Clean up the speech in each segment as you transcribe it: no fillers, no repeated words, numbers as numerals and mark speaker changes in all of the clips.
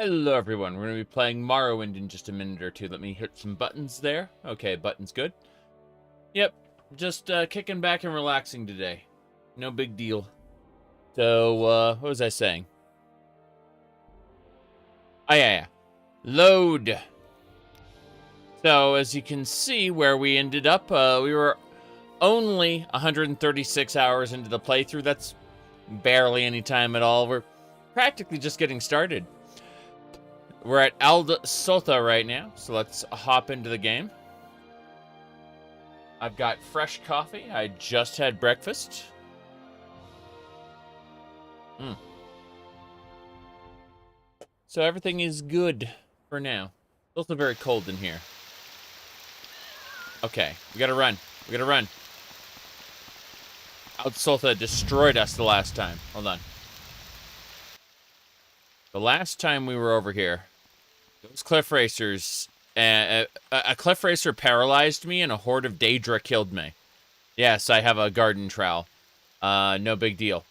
Speaker 1: Hello everyone, we're going to be playing Morrowind in just a minute or two. Let me hit some buttons there. Okay, buttons good. Yep, just kicking back and relaxing today. No big deal. So, what was I saying? Oh, yeah. Load! So, as you can see where we ended up, we were only 136 hours into the playthrough. That's barely any time at all. We're practically just getting started. We're at Sotha right now, so let's hop into the game. I've got fresh coffee. I just had breakfast. So everything is good for now. It's also very cold in here. Okay, we gotta run. We gotta run. Sotha destroyed us the last time. Hold on. The last time we were over here, those cliff racers, a cliff racer paralyzed me and a horde of Daedra killed me. Yes, I have a garden trowel. No big deal.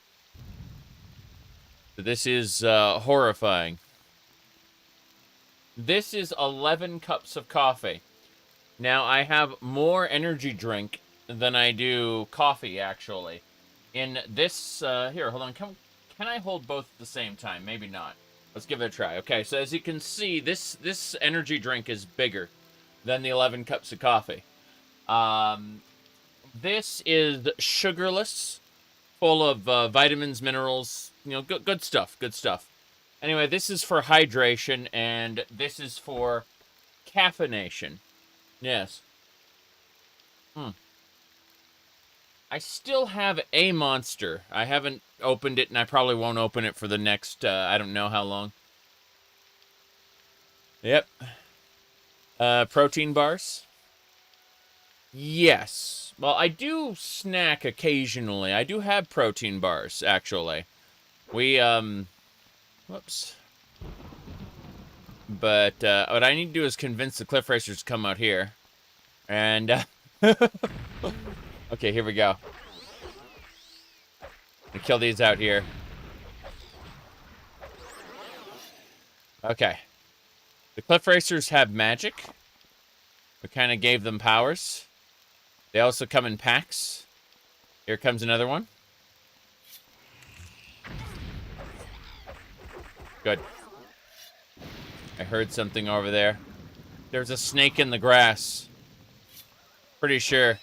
Speaker 1: So this is horrifying. This is 11 cups of coffee. Now, I have more energy drink than I do coffee, actually. In this, here, hold on. Can I hold both at the same time? Maybe not. Let's give it a try. Okay, so as you can see, this energy drink is bigger than the 11 cups of coffee. This is sugarless, full of vitamins, minerals, you know, good stuff, good stuff. Anyway, this is for hydration, and this is for caffeination. Yes. I still have a monster. I haven't opened it, and I probably won't open it for the next, I don't know how long. Yep. Protein bars? Yes. Well, I do snack occasionally. I do have protein bars, actually. We, whoops. But, what I need to do is convince the cliff racers to come out here. And, okay, here we go. We kill these out here. Okay. The cliff racers have magic. We kind of gave them powers. They also come in packs. Here comes another one. Good. I heard something over there. There's a snake in the grass. Pretty sure.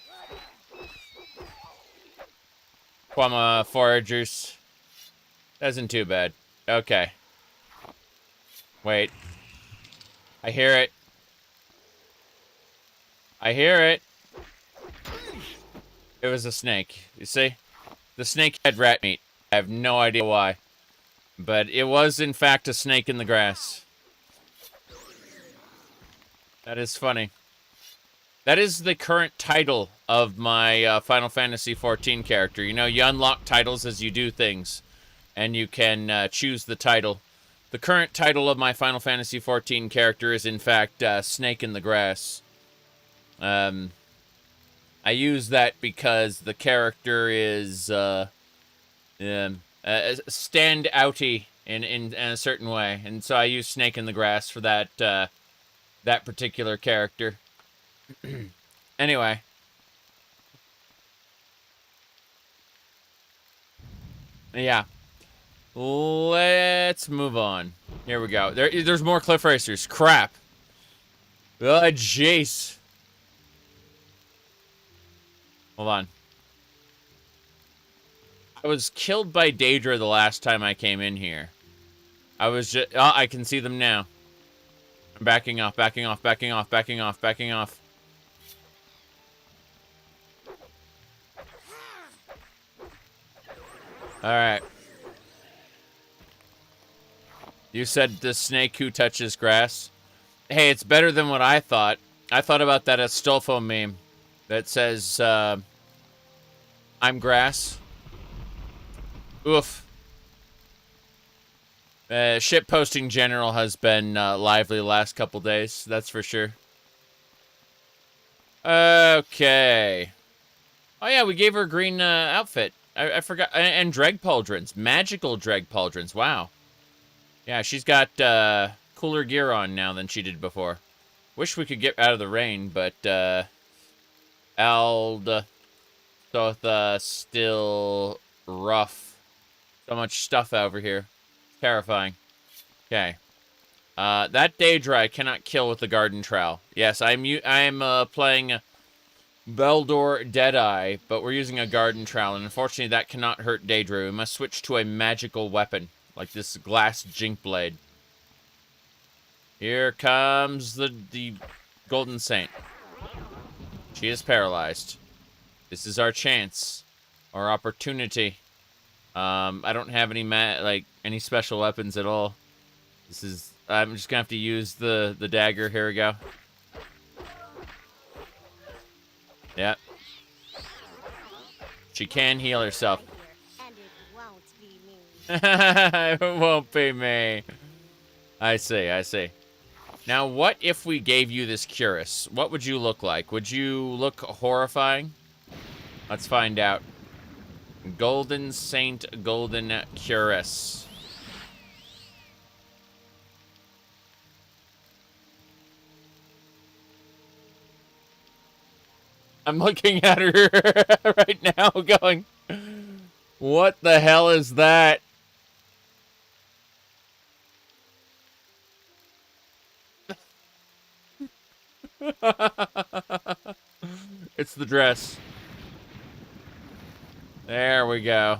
Speaker 1: Quama foragers. That isn't too bad. Okay. Wait. I hear it. I hear it. It was a snake. You see? The snake had rat meat. I have no idea why. But it was, in fact, a snake in the grass. That is funny. That is the current title of my Final Fantasy XIV character. You know, you unlock titles as you do things. And you can choose the title. The current title of my Final Fantasy XIV character is, in fact, Snake in the Grass. I use that because the character is stand-outy in a certain way. And so I use Snake in the Grass for that, that particular character. Anyway. Yeah. Let's move on. Here we go. There's more cliff racers. Crap. Oh, jeez. Hold on. I was killed by Daedra the last time I came in here. I was just... Oh, I can see them now. I'm backing off, backing off, backing off, backing off, backing off. Alright. You said the snake who touches grass. Hey, it's better than what I thought. I thought about that Astolfo meme that says, I'm grass. Oof. Shitposting general has been lively the last couple days, that's for sure. Okay. Oh yeah, we gave her a green outfit. I forgot. And dreg pauldrons. Magical dreg pauldrons. Wow. Yeah, she's got cooler gear on now than she did before. Wish we could get out of the rain, but Ald Sotha still rough. So much stuff over here. Terrifying. Okay. That Daedra I cannot kill with the garden trowel. Yes, I'm playing Beldor Deadeye, but we're using a garden trowel, and unfortunately that cannot hurt Daedra. We must switch to a magical weapon, like this glass jink blade. Here comes the Golden Saint. She is paralyzed. This is our chance, our opportunity. I don't have any special weapons at all. I'm just gonna have to use the dagger. Here we go. Yeah. She can heal herself. It won't be me. I see. Now, what if we gave you this cuirass? What would you look like? Would you look horrifying? Let's find out. Golden Saint Golden Cuirass. I'm looking at her right now going, what the hell is that? It's the dress. There we go.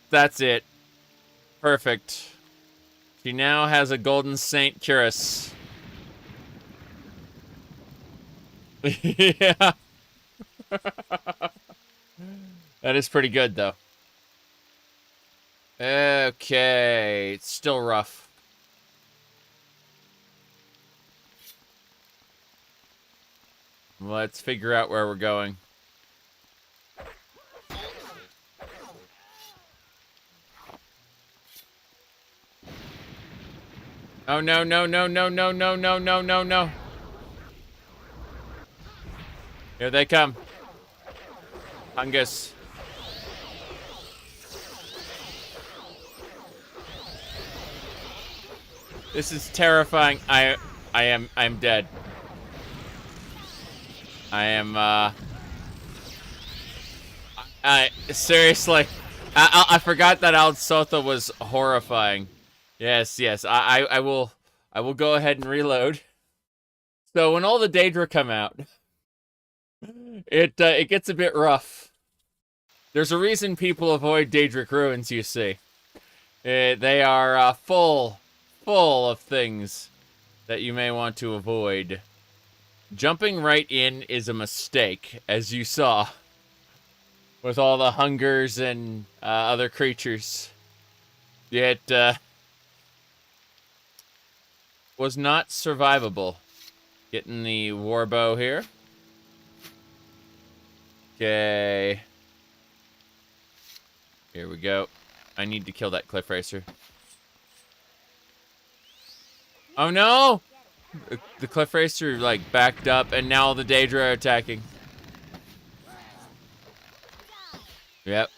Speaker 1: That's it. Perfect. She now has a Golden Saint cuirass. Yeah. That is pretty good, though. Okay. It's still rough. Let's figure out where we're going. Oh, no. Here they come. Hungus. This is terrifying. I'm dead. Seriously. I forgot that Ald Sotha was horrifying. Yes. I will go ahead and reload. So when all the Daedra come out, it gets a bit rough. There's a reason people avoid Daedric ruins, you see. They are full of things that you may want to avoid. Jumping right in is a mistake, as you saw, with all the hungers and other creatures. It was not survivable. Getting the warbow here. Okay. Here we go. I need to kill that cliff racer. Oh no! The cliff racer like backed up, and now the Daedra are attacking. Yep.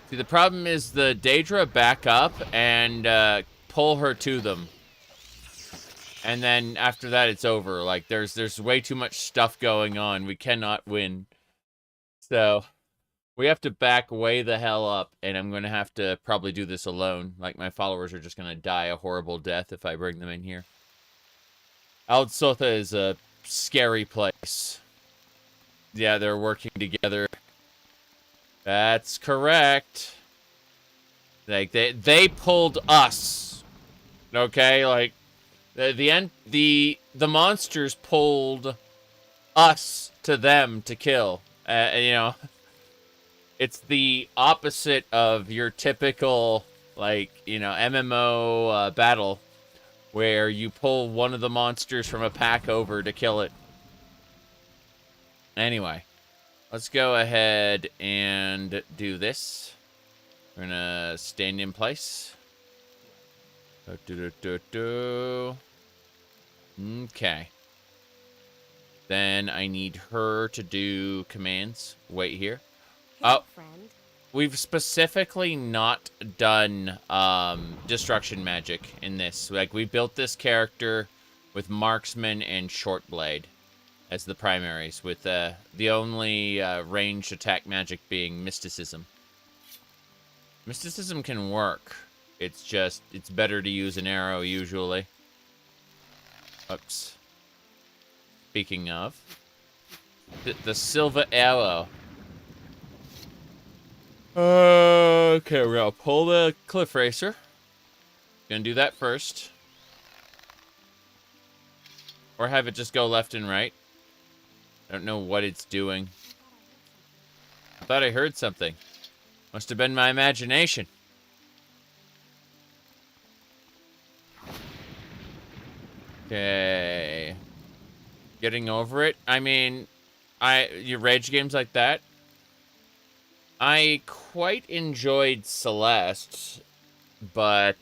Speaker 1: See, the problem is the Daedra back up and pull her to them. And then after that, it's over. Like, there's way too much stuff going on. We cannot win. So, we have to back way the hell up, and I'm going to have to probably do this alone. Like, my followers are just going to die a horrible death if I bring them in here. Ald Sotha is a scary place. Yeah, they're working together. That's correct. Like, they pulled us. Okay, like, the monsters pulled us to them to kill. You know, it's the opposite of your typical, like, you know, MMO battle where you pull one of the monsters from a pack over to kill it. Anyway, let's go ahead and do this. We're gonna stand in place. Okay. Then I need her to do commands. Wait here.
Speaker 2: Hey, friend.
Speaker 1: we've specifically not done destruction magic in this. Like, we built this character with marksman and short blade as the primaries, with the only ranged attack magic being mysticism. Mysticism can work. It's just, it's better to use an arrow usually. Oops. Speaking of, the silver arrow. Okay, we're gonna pull the cliff racer. Gonna do that first. Or have it just go left and right. I don't know what it's doing. I thought I heard something. Must have been my imagination. Okay. Getting over it. I mean, you rage games like that. I quite enjoyed Celeste, but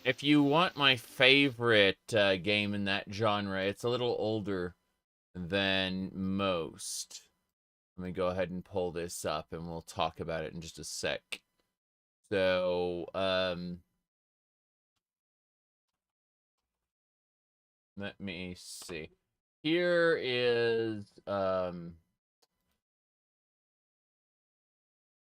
Speaker 1: if you want my favorite game in that genre, it's a little older than most. Let me go ahead and pull this up, and we'll talk about it in just a sec. So, let me see. Here is, hold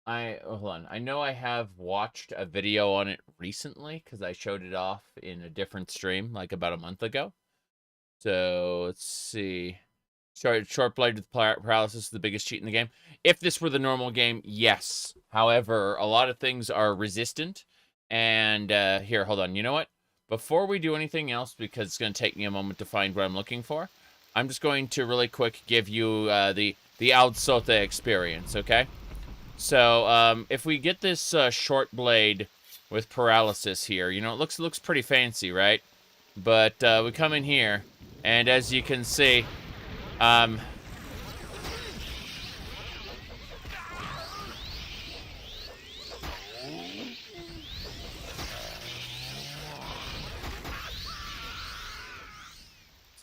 Speaker 1: on. I know I have watched a video on it recently, because I showed it off in a different stream, like about a month ago. So, let's see. Short blade with paralysis is the biggest cheat in the game. If this were the normal game, yes. However, a lot of things are resistant. And, here, hold on. You know what? Before we do anything else, because it's going to take me a moment to find what I'm looking for, I'm just going to really quick give you the Alsote experience, okay? So, if we get this short blade with paralysis here, you know, it looks pretty fancy, right? But we come in here, and as you can see, so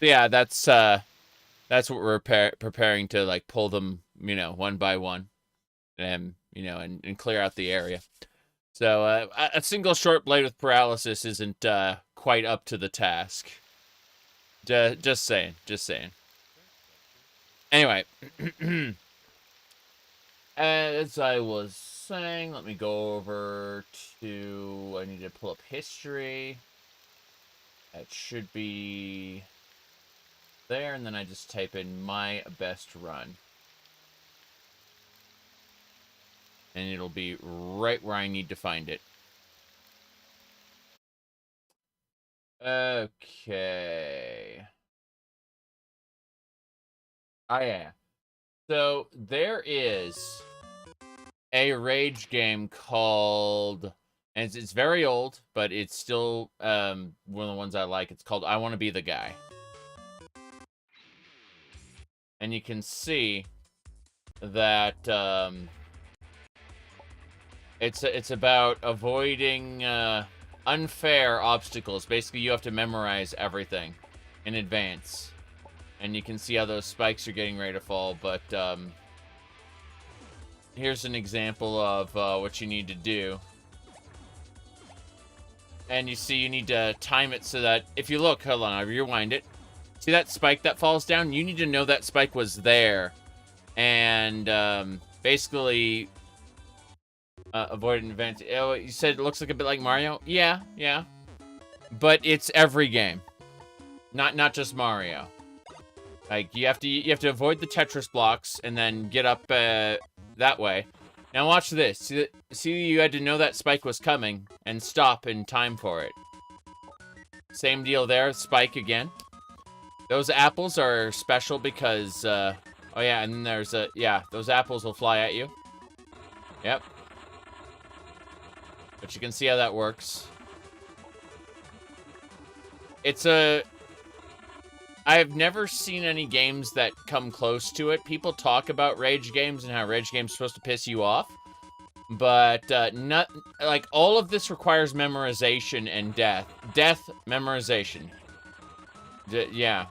Speaker 1: yeah, that's what we're preparing to, like, pull them, you know, one by one, and, you know, and clear out the area. So, a single short blade with paralysis isn't quite up to the task. Just saying, just saying. Anyway, as I was saying, let me go over to, I need to pull up history. That should be there, and then I just type in my best run. And it'll be right where I need to find it. Okay. Oh, yeah. So, there is a rage game called, and it's very old, but it's still one of the ones I like. It's called I Want to Be the Guy. And you can see that it's about avoiding unfair obstacles. Basically, you have to memorize everything in advance. And you can see how those spikes are getting ready to fall, but here's an example of what you need to do. And you see you need to time it so that, if you look, hold on, I rewind it. See that spike that falls down? You need to know that spike was there. And basically avoid an event. Oh, you said it looks like a bit like Mario? Yeah, yeah. But it's every game. Not just Mario. Like, you have to avoid the Tetris blocks and then get up that way. Now watch this. See, you had to know that spike was coming and stop in time for it. Same deal there, spike again. Those apples are special because, oh yeah, and then there's yeah, those apples will fly at you. Yep. But you can see how that works. I've never seen any games that come close to it. People talk about rage games and how rage games are supposed to piss you off. But, not, like, all of this requires memorization and death. Death, memorization. Yeah.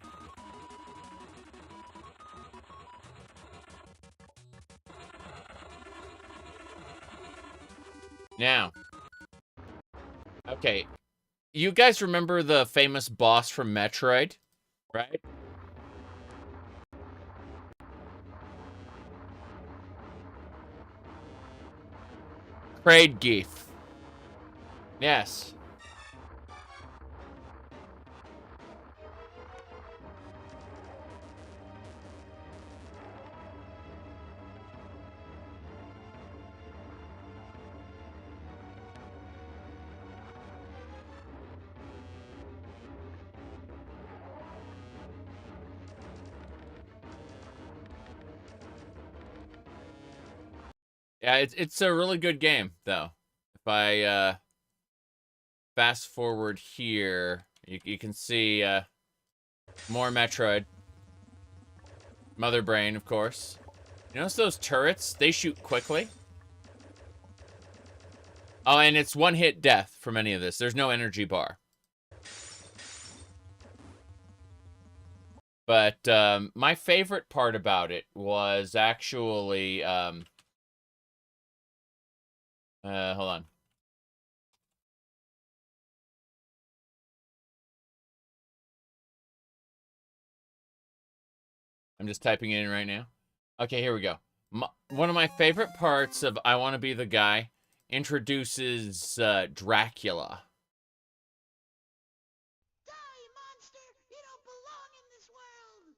Speaker 1: Now, okay, you guys remember the famous boss from Metroid, right? Crade. Yes. Yeah, it's a really good game, though. If I fast forward here, you can see more Metroid. Mother Brain, of course. You notice those turrets? They shoot quickly. Oh, and it's one-hit death from any of this. There's no energy bar. But my favorite part about it was actually... hold on. I'm just typing it in right now. Okay, here we go. One of my favorite parts of I Want to Be the Guy introduces Dracula.
Speaker 2: Die, monster! You don't belong in this world!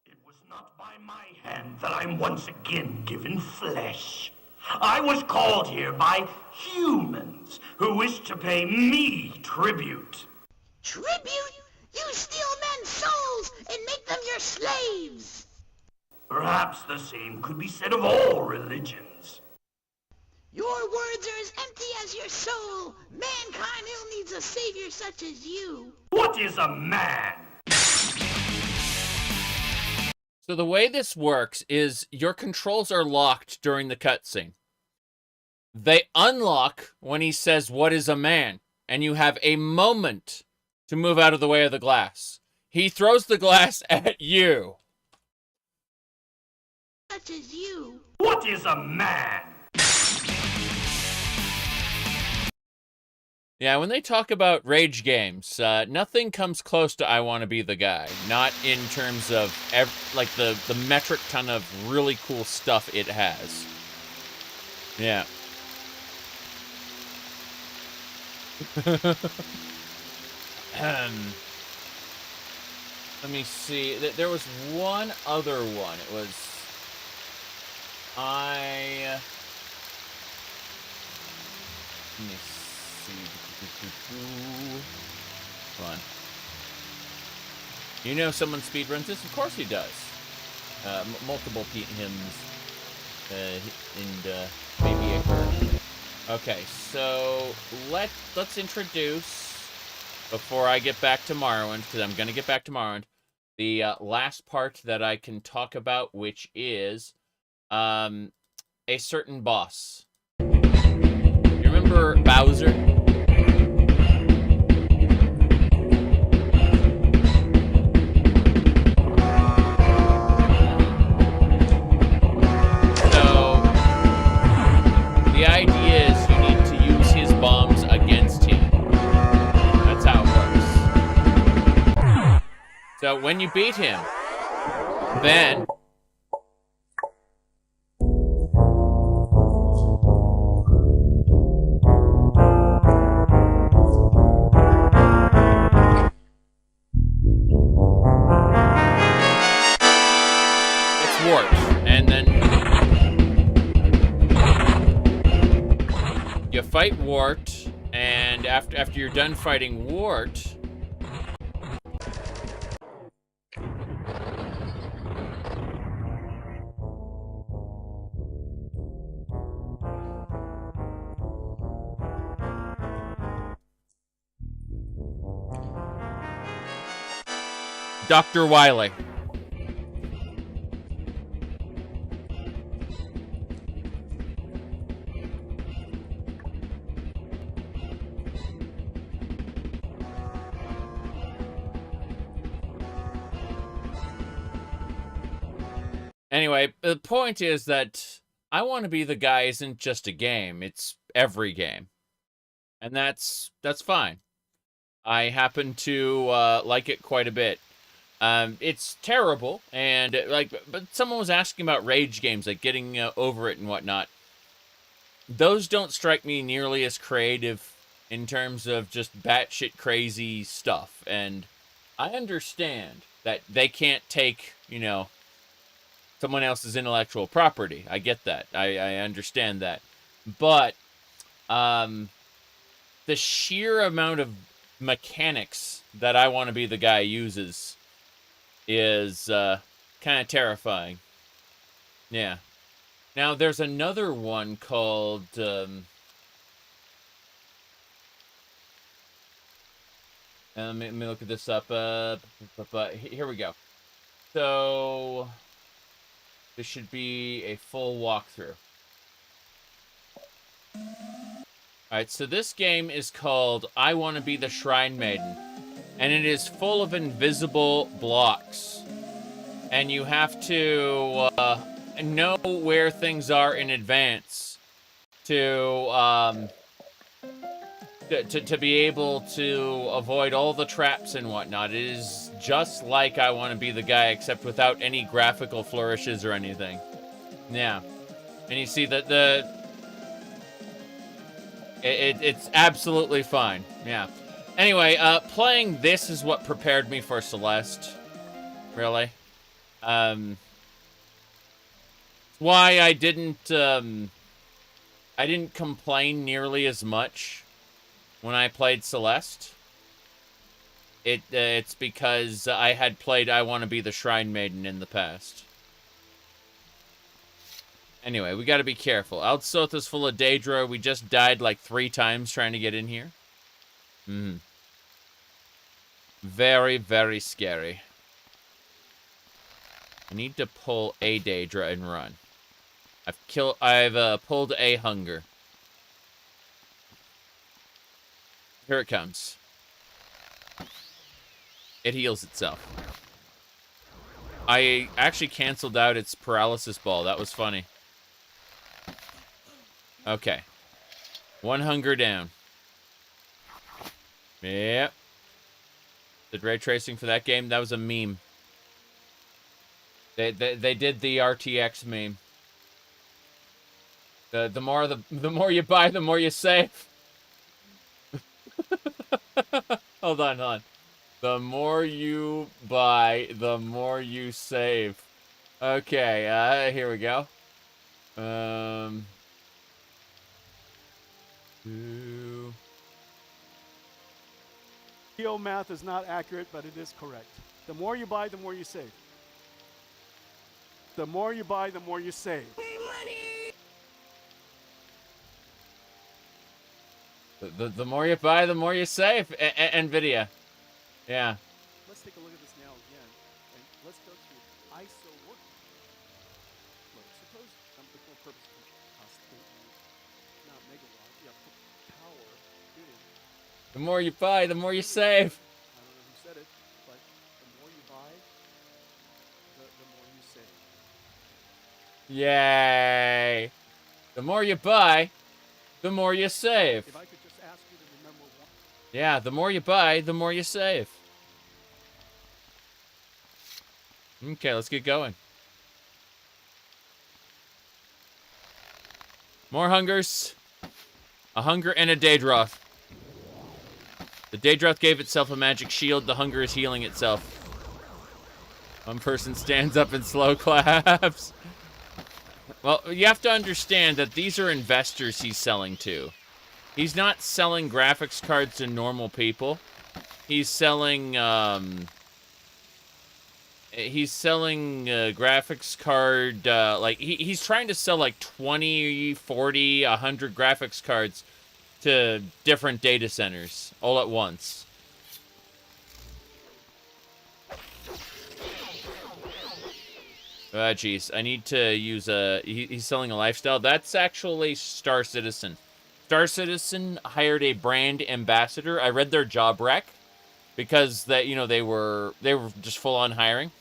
Speaker 3: It was not by my hand that I'm once again given flesh. I was called here by humans who wish to pay me tribute.
Speaker 2: Tribute? You steal men's souls and make them your slaves!
Speaker 3: Perhaps the same could be said of all religions.
Speaker 2: Your words are as empty as your soul! Mankind ill needs a savior such as you!
Speaker 3: What is a man?
Speaker 1: So the way this works is your controls are locked during the cutscene. They unlock when he says, "What is a man?" And you have a moment to move out of the way of the glass. He throws the glass at you.
Speaker 2: Such as you!
Speaker 3: What is a man?
Speaker 1: Yeah, when they talk about rage games, nothing comes close to I Want to Be the Guy. Not in terms of, like, the metric ton of really cool stuff it has. Yeah. Let me see. There was one other one. It was... Let me see. Hold on. You know someone speedruns this? Of course he does. Multiple hymns. And maybe a her. Okay, so let's introduce, before I get back to Morrowind, because I'm going to get back to Morrowind, the last part that I can talk about, which is a certain boss. You remember Bowser? The idea is you need to use his bombs against him. That's how it works. So when you beat him, then... it's warped, and then... you fight Wart, and after you're done fighting Wart, Dr. Wily. Anyway, the point is that I Want to Be the Guy isn't just a game, it's every game. And that's fine. I happen to like it quite a bit. It's terrible, and but someone was asking about rage games, like getting over it and whatnot. Those don't strike me nearly as creative in terms of just batshit crazy stuff, and I understand that they can't take, someone else's intellectual property. I get that. I understand that. But the sheer amount of mechanics that I Want to Be the Guy uses is kind of terrifying. Yeah. Now, there's another one called... let me look at this up. But here we go. So, this should be a full walkthrough. Alright, so this game is called I Want to Be the Shrine Maiden. And it is full of invisible blocks. And you have to know where things are in advance to be able to avoid all the traps and whatnot. It is just like I Want to Be the Guy, except without any graphical flourishes or anything. Yeah. And you see that it's absolutely fine. Yeah. Anyway, playing this is what prepared me for Celeste. Really. Why I didn't complain nearly as much when I played Celeste. It's because I had played I Want to Be the Shrine Maiden in the past. Anyway, we gotta be careful. Outsoth is full of Daedra. We just died like 3 times trying to get in here. Very, very scary. I need to pull a Daedra and run. I've pulled a Hunger. Here it comes. It heals itself. I actually canceled out its paralysis ball. That was funny. Okay. 1 Hunger down. Yep. The ray tracing for that game, that was a meme. They did the RTX meme. The more you buy, the more you save. Hold on. The more you buy, the more you save. Okay, here we go.
Speaker 4: Geo math is not accurate, but it is correct. The more you buy, the more you save. The more you buy, the more you save.
Speaker 1: The more you buy, the more you save. Nvidia. Yeah.
Speaker 4: Let's take a look at this now again, and let's go to ISO work. Look, suppose the full purpose cost not megawatt, yeah, power unit.
Speaker 1: The more you buy, the more you save.
Speaker 4: I don't know who said it, but the more you buy, the more you save.
Speaker 1: Yay. The more you buy, the more you save.
Speaker 4: If I could just ask you to remember one.
Speaker 1: Yeah, the more you buy, the more you save. Okay, let's get going. More Hungers. A Hunger and a Daedroth. The Daedroth gave itself a magic shield. The Hunger is healing itself. One person stands up and slow claps. Well, you have to understand that these are investors he's selling to. He's not selling graphics cards to normal people. He's selling, graphics card, he's trying to sell like 20, 40, 100 graphics cards to different data centers all at once. Jeez, I need to use he's selling a lifestyle. That's actually Star Citizen. Star Citizen hired a brand ambassador. I read their job rec because they were just full on hiring.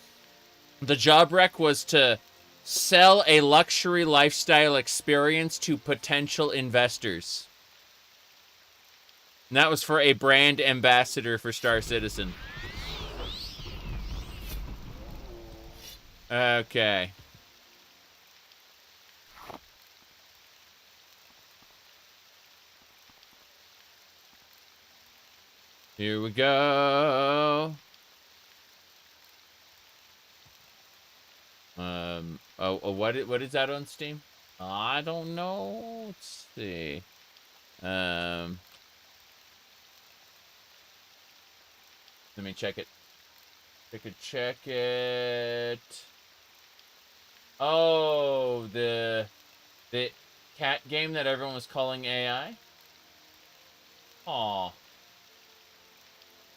Speaker 1: The job rec was to Sell a luxury lifestyle experience to potential investors. And that was for a brand ambassador for Star Citizen. Okay. Here we go. What is that on Steam? I don't know. Let's see. Let me check it. Check it. Oh, the cat game that everyone was calling AI? Aw.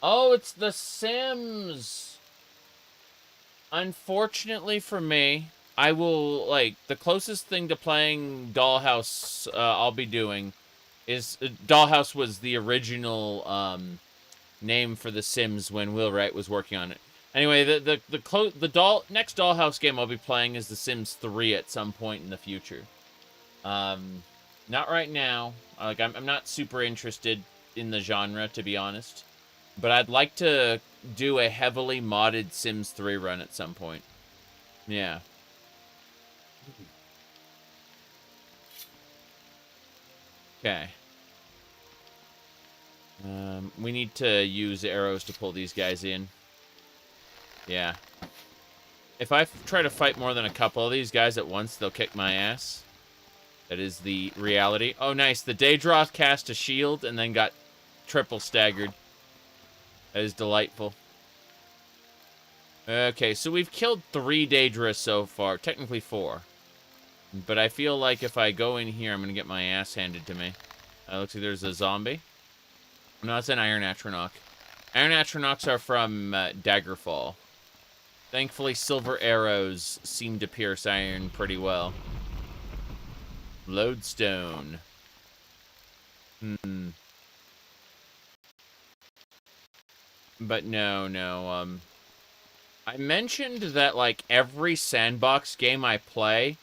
Speaker 1: Oh, it's The Sims. Unfortunately for me, I will, like, the closest thing to playing Dollhouse I'll be doing is, Dollhouse was the original, name for The Sims when Wheelwright was working on it. Anyway, the next Dollhouse game I'll be playing is The Sims 3 at some point in the future. Not right now. Like, I'm not super interested in the genre, to be honest. But I'd like to do a heavily modded Sims 3 run at some point. Yeah. Okay. We need to use arrows to pull these guys in. Yeah. If I try to fight more than a couple of these guys at once, they'll kick my ass. That is the reality. Oh, nice. The Daedra cast a shield and then got triple staggered. That is delightful. Okay, so we've killed 3 Daedra so far. Technically 4. But I feel like if I go in here, I'm going to get my ass handed to me. Looks like there's a zombie. No, it's an Iron Atronach. Iron Atronachs are from Daggerfall. Thankfully, silver arrows seem to pierce iron pretty well. Lodestone. But no. I mentioned that, like, every sandbox game I play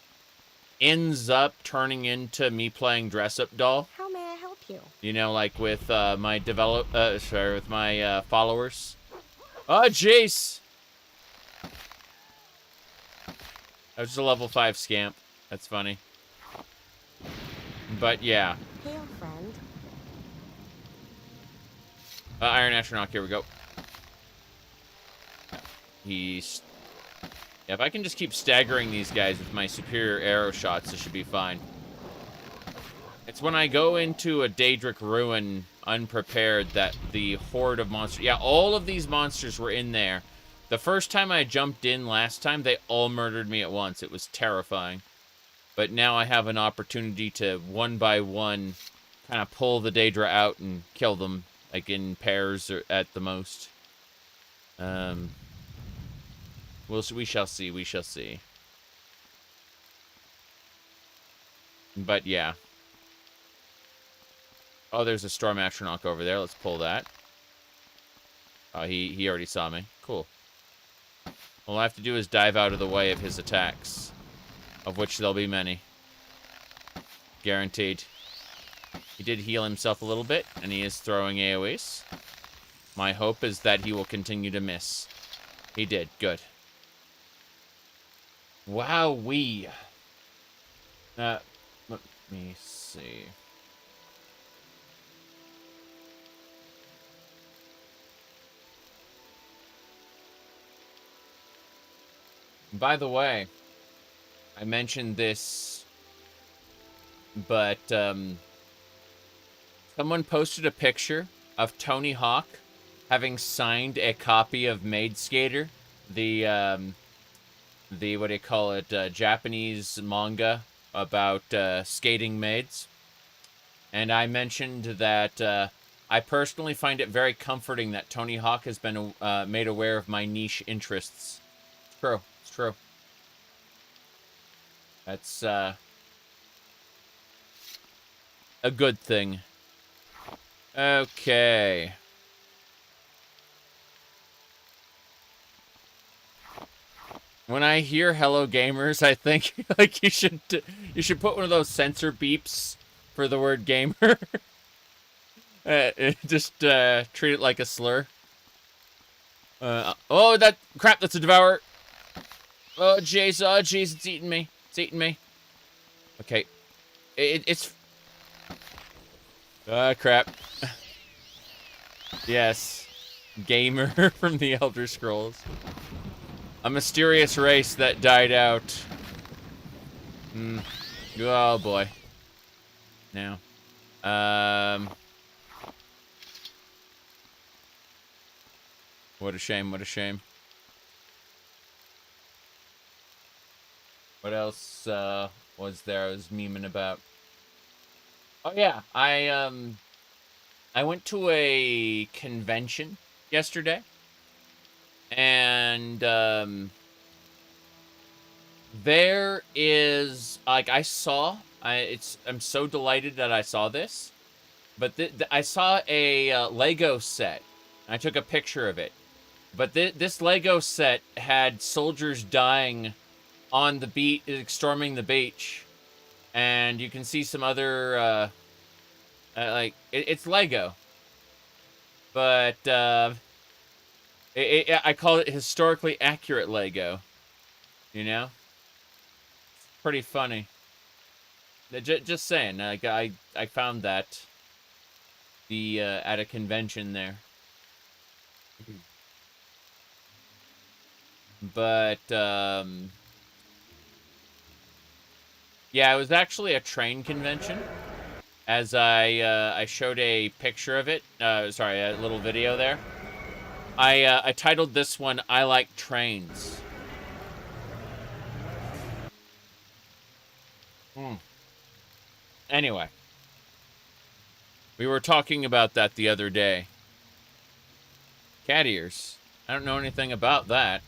Speaker 1: ends up turning into me playing dress-up doll.
Speaker 5: How may I help you?
Speaker 1: You know, like with my followers. Oh, jeez! That was just a level 5 scamp. That's funny. But yeah.
Speaker 5: Hail, friend.
Speaker 1: Iron Astronaut, here we go. He's... Yeah, if I can just keep staggering these guys with my superior arrow shots, this should be fine. It's when I go into a Daedric ruin unprepared that the horde of monsters... Yeah, all of these monsters were in there. The first time I jumped in last time, they all murdered me at once. It was terrifying. But now I have an opportunity to, one by one, kind of pull the Daedra out and kill them, like in pairs or at the most. We shall see. But yeah. Oh, there's a Storm Atronach over there. Let's pull that. Oh, he already saw me. Cool. All I have to do is dive out of the way of his attacks. Of which there'll be many. Guaranteed. He did heal himself a little bit, and he is throwing AoEs. My hope is that he will continue to miss. He did. Good. Wowee. Let me see. By the way, I mentioned this, but someone posted a picture of Tony Hawk having signed a copy of Maid Skater, the what do you call it, Japanese manga about skating maids. And I mentioned that I personally find it very comforting that Tony Hawk has been made aware of my niche interests. It's true. It's true. That's a good thing. Okay. When I hear "Hello Gamers," I think like you should put one of those censor beeps for the word gamer. Just treat it like a slur. Oh, that crap! That's a devourer. Oh jeez, it's eating me. It's eating me. Okay, it's. Crap. Yes, gamer from the Elder Scrolls. A mysterious race that died out. Oh boy. Now. What a shame, what a shame. What else, was there I was memeing about? Oh yeah, I went to a convention yesterday. And, there is, like, I'm so delighted that I saw this. But I saw a Lego set. I took a picture of it. But this Lego set had soldiers dying on the beach, storming the beach. And you can see some other, like, it's Lego. But, I call it historically accurate Lego. You know? Pretty funny. Just saying, like, I found that at a convention there. But, yeah, it was actually a train convention. As I showed a picture of it. Sorry, a little video there. I titled this one, "I Like Trains." Anyway. We were talking about that the other day. Cat ears. I don't know anything about that.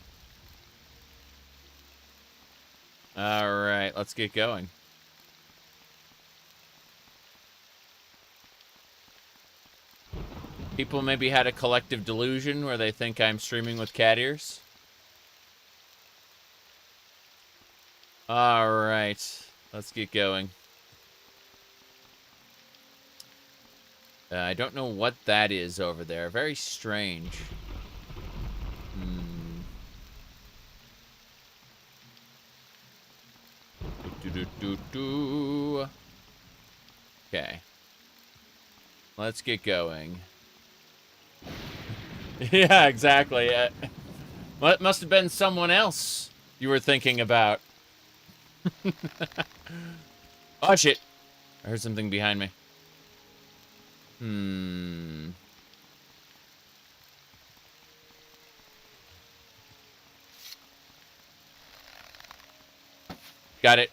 Speaker 1: Alright, let's get going. People maybe had a collective delusion where they think I'm streaming with cat ears. Alright, let's get going. I don't know what that is over there. Very strange. Okay. Let's get going. Yeah, exactly. Well, it must have been someone else you were thinking about. Oh, shit. I heard something behind me. Got it.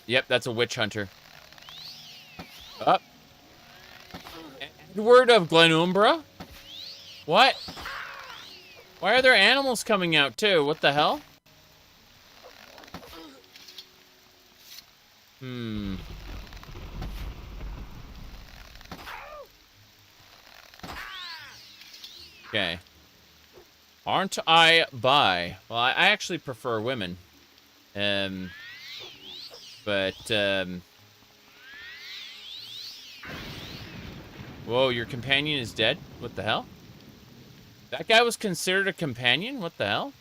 Speaker 1: Yep, that's a witch hunter. Up. Edward of Glenumbra? What? Why are there animals coming out, too? What the hell? Okay. Aren't I bi? Well, I actually prefer women. Whoa, your companion is dead? What the hell? That guy was considered a companion? What the hell?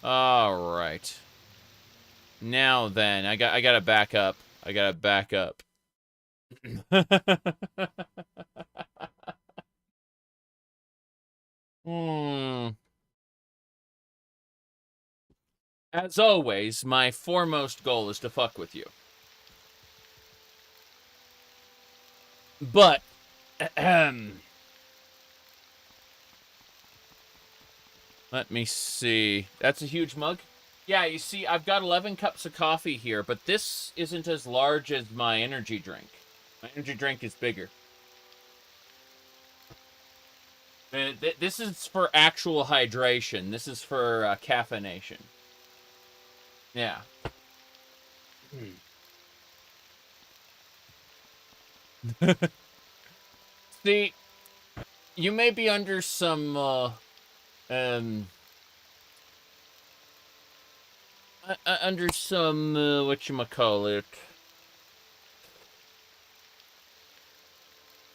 Speaker 1: Alright. Now then, I gotta back up. I gotta back up. As always, my foremost goal is to fuck with you. But, let me see. That's a huge mug? Yeah, you see, I've got 11 cups of coffee here, but this isn't as large as my energy drink. My energy drink is bigger. This is for actual hydration. This is for caffeination. Yeah. See, you may be under some um, under some, whatchamacallit,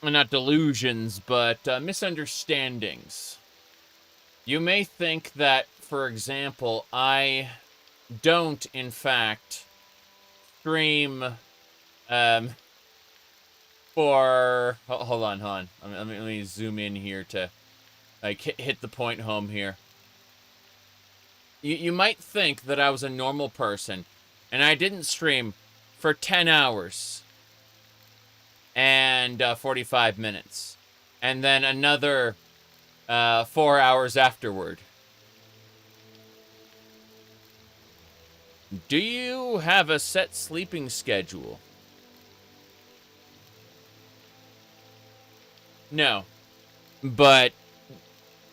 Speaker 1: not delusions, but misunderstandings. You may think that, for example, I don't, in fact, stream, hold on. Let me zoom in here to, like, hit the point home here. You might think that I was a normal person, and I didn't stream for 10 hours and 45 minutes, and then another 4 hours afterward. Do you have a set sleeping schedule? No, but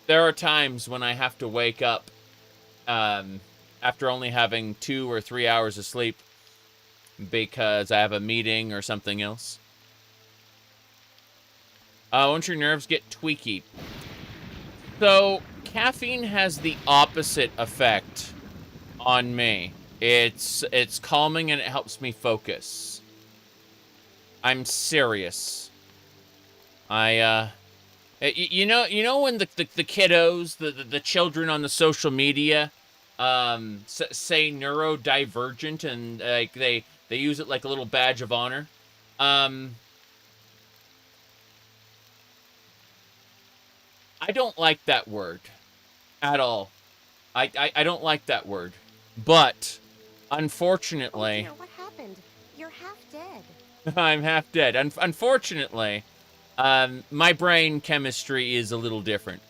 Speaker 1: there are times when I have to wake up after only having 2 or 3 hours of sleep because I have a meeting or something else. Won't your nerves get tweaky? So, caffeine has the opposite effect on me. It's calming and it helps me focus. I'm serious. You know when the kiddos, the children on the social media, say neurodivergent and like they use it like a little badge of honor. I don't like that word at all. I don't like that word. But unfortunately,
Speaker 5: oh dear, what happened? You're half dead.
Speaker 1: I'm half dead. Unfortunately, my brain chemistry is a little different.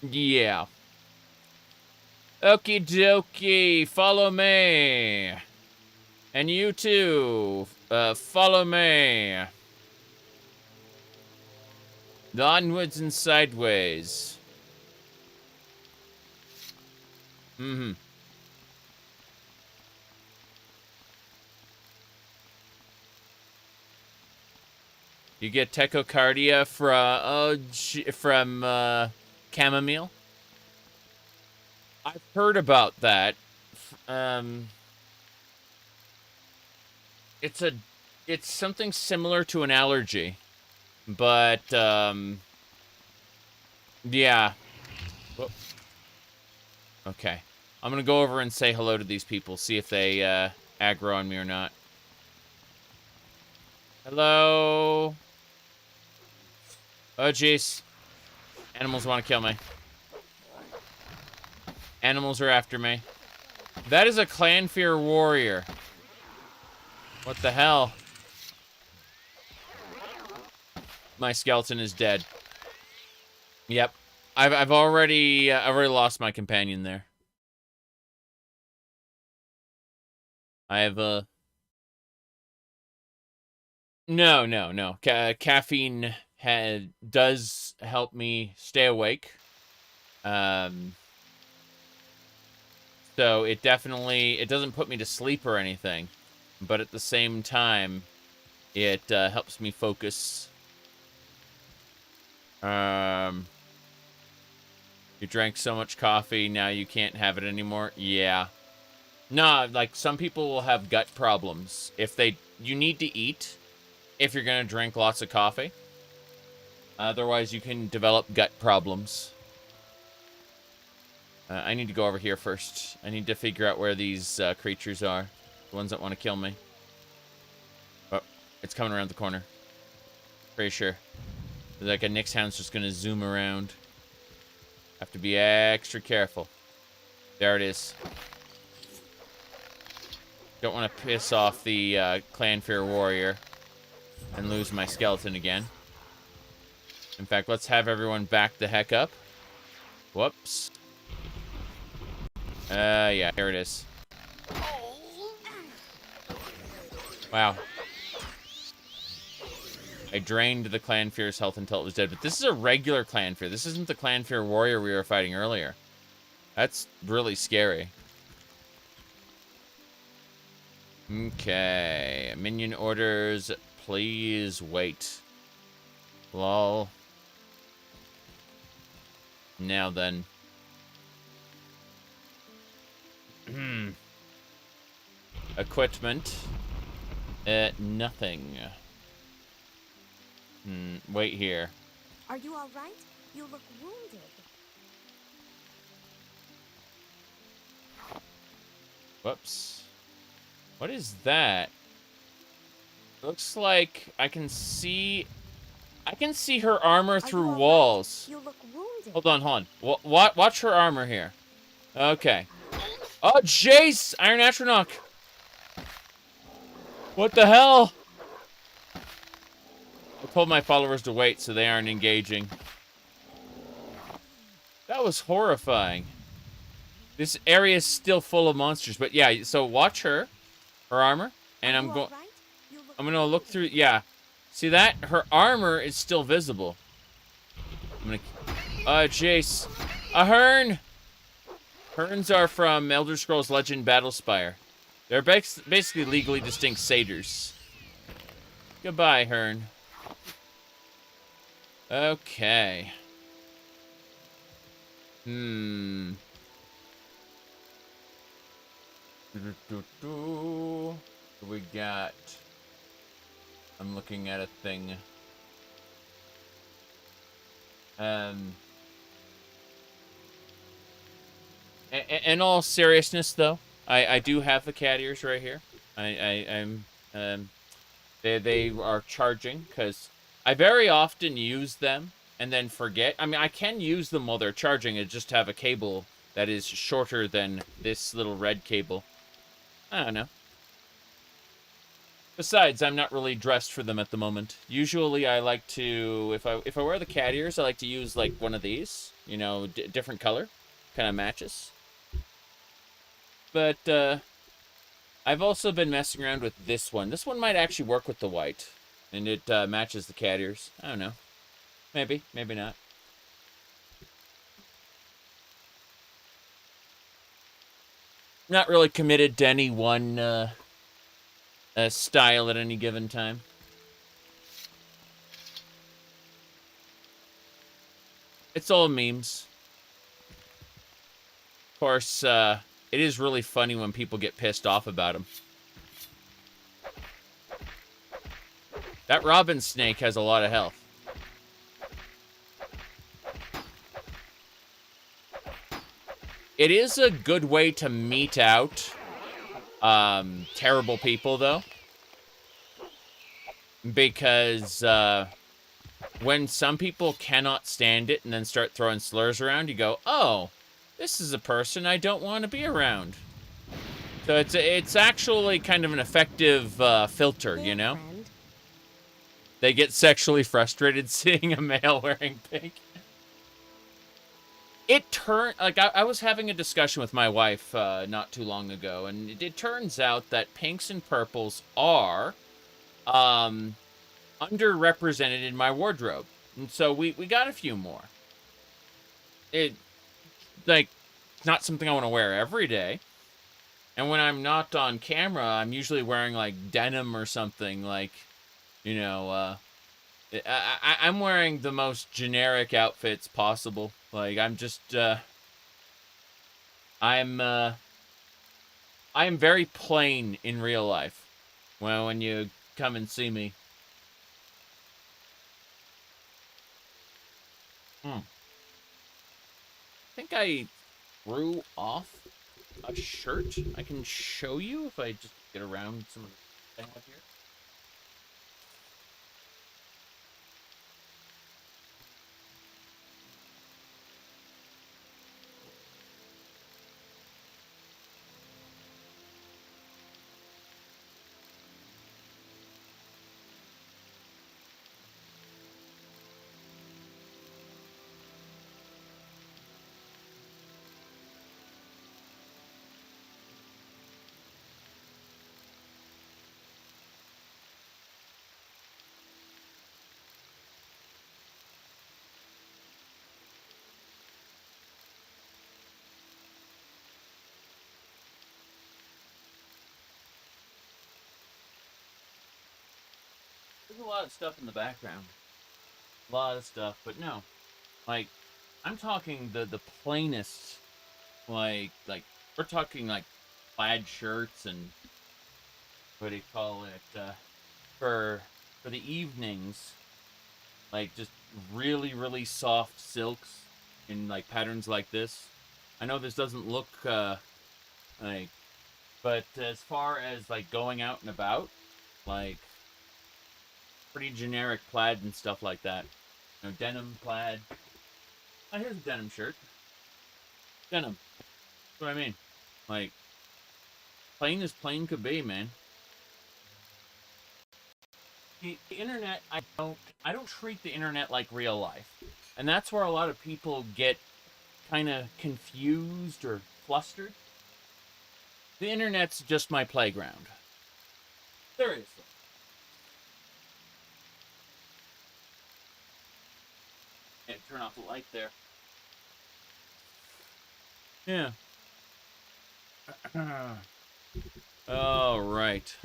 Speaker 1: Yeah. Okie dokie, follow me. And you too, follow me. Onwards and sideways. Mm-hmm. You get tachycardia from chamomile? I've heard about that. It's something similar to an allergy, but yeah. Whoop. Okay, I'm gonna go over and say hello to these people, see if they aggro on me or not. Hello. Oh jeez, animals want to kill me. Animals are after me. That is a Clanfear warrior. What the hell? My skeleton is dead. Yep. I've already lost my companion there. I have a... No. Caffeine does help me stay awake. So it doesn't put me to sleep or anything, but at the same time, it helps me focus. You drank so much coffee, now you can't have it anymore? Yeah. No, like, some people will have gut problems. You need to eat if you're gonna drink lots of coffee. Otherwise, you can develop gut problems. I need to go over here first. I need to figure out where these creatures are. The ones that want to kill me. Oh, it's coming around the corner. Pretty sure. Like a Nyx hound's just gonna zoom around. Have to be extra careful. There it is. Don't want to piss off the Clanfear warrior and lose my skeleton again. In fact, let's have everyone back the heck up. Whoops. Yeah, here it is. Wow. I drained the Clanfear's health until it was dead, but this is a regular Clanfear. This isn't the Clanfear warrior we were fighting earlier. That's really scary. Okay. Minion orders, please wait. Lol. Now then. Equipment. Nothing. Wait here.
Speaker 5: Are you all right? You look wounded.
Speaker 1: Whoops. What is that? Looks like I can see her armor
Speaker 5: Are you
Speaker 1: through
Speaker 5: all right?
Speaker 1: walls.
Speaker 5: You look wounded.
Speaker 1: Hold on. Watch her armor here. Okay. Oh, Jace! Iron Atronach! What the hell? I told my followers to wait so they aren't engaging. That was horrifying. This area is still full of monsters, but yeah, so watch her armor, and
Speaker 5: Are
Speaker 1: I'm
Speaker 5: you
Speaker 1: going
Speaker 5: all right? You look
Speaker 1: I'm gonna look
Speaker 5: wounded.
Speaker 1: through, yeah. See that? Her armor is still visible. I'm gonna, Jace. A Hern! Herns are from Elder Scrolls Legend Battlespire. They're basically legally distinct satyrs. Goodbye, Hern. Okay. What do we got? I'm looking at a thing. In all seriousness, though, I do have the cat ears right here. They are charging because I very often use them and then forget. I mean, I can use them while they're charging and just have a cable that is shorter than this little red cable. I don't know. Besides, I'm not really dressed for them at the moment. Usually, I like to, if I wear the cat ears, I like to use like one of these, you know, different color, kind of matches. But I've also been messing around with this one. This one might actually work with the white, and it matches the cat ears. I don't know. Maybe, maybe not. Not really committed to any one style at any given time. It's all memes. Of course, it is really funny when people get pissed off about them. That robin snake has a lot of health. It is a good way to mete out terrible people, though. Because when some people cannot stand it and then start throwing slurs around, you go, oh, this is a person I don't want to be around. So it's actually kind of an effective filter, you know?
Speaker 5: Friend.
Speaker 1: They get sexually frustrated seeing a male wearing pink. It turned, like, I was having a discussion with my wife not too long ago, and it turns out that pinks and purples are underrepresented in my wardrobe. And so we got a few more. It, like, not something I want to wear every day. And when I'm not on camera, I'm usually wearing, like, denim or something, like, you know, I'm wearing the most generic outfits possible. Like, I'm just, I am very plain in real life. Well, when you come and see me. I think I threw off a shirt. I can show you if I just get around some of the stuff I have here. There's a lot of stuff in the background. A lot of stuff, but no. Like, I'm talking the plainest, like we're talking like plaid shirts and what do you call it, for the evenings, like just really really soft silks in like patterns like this. I know this doesn't look like, but as far as like going out and about, like pretty generic plaid and stuff like that. You know, denim plaid. Oh, here's a denim shirt. Denim. That's what I mean. Like, plain as plain could be, man. The internet, I don't treat the internet like real life. And that's where a lot of people get kind of confused or flustered. The internet's just my playground. Seriously. And turn off the light there. Yeah. All right.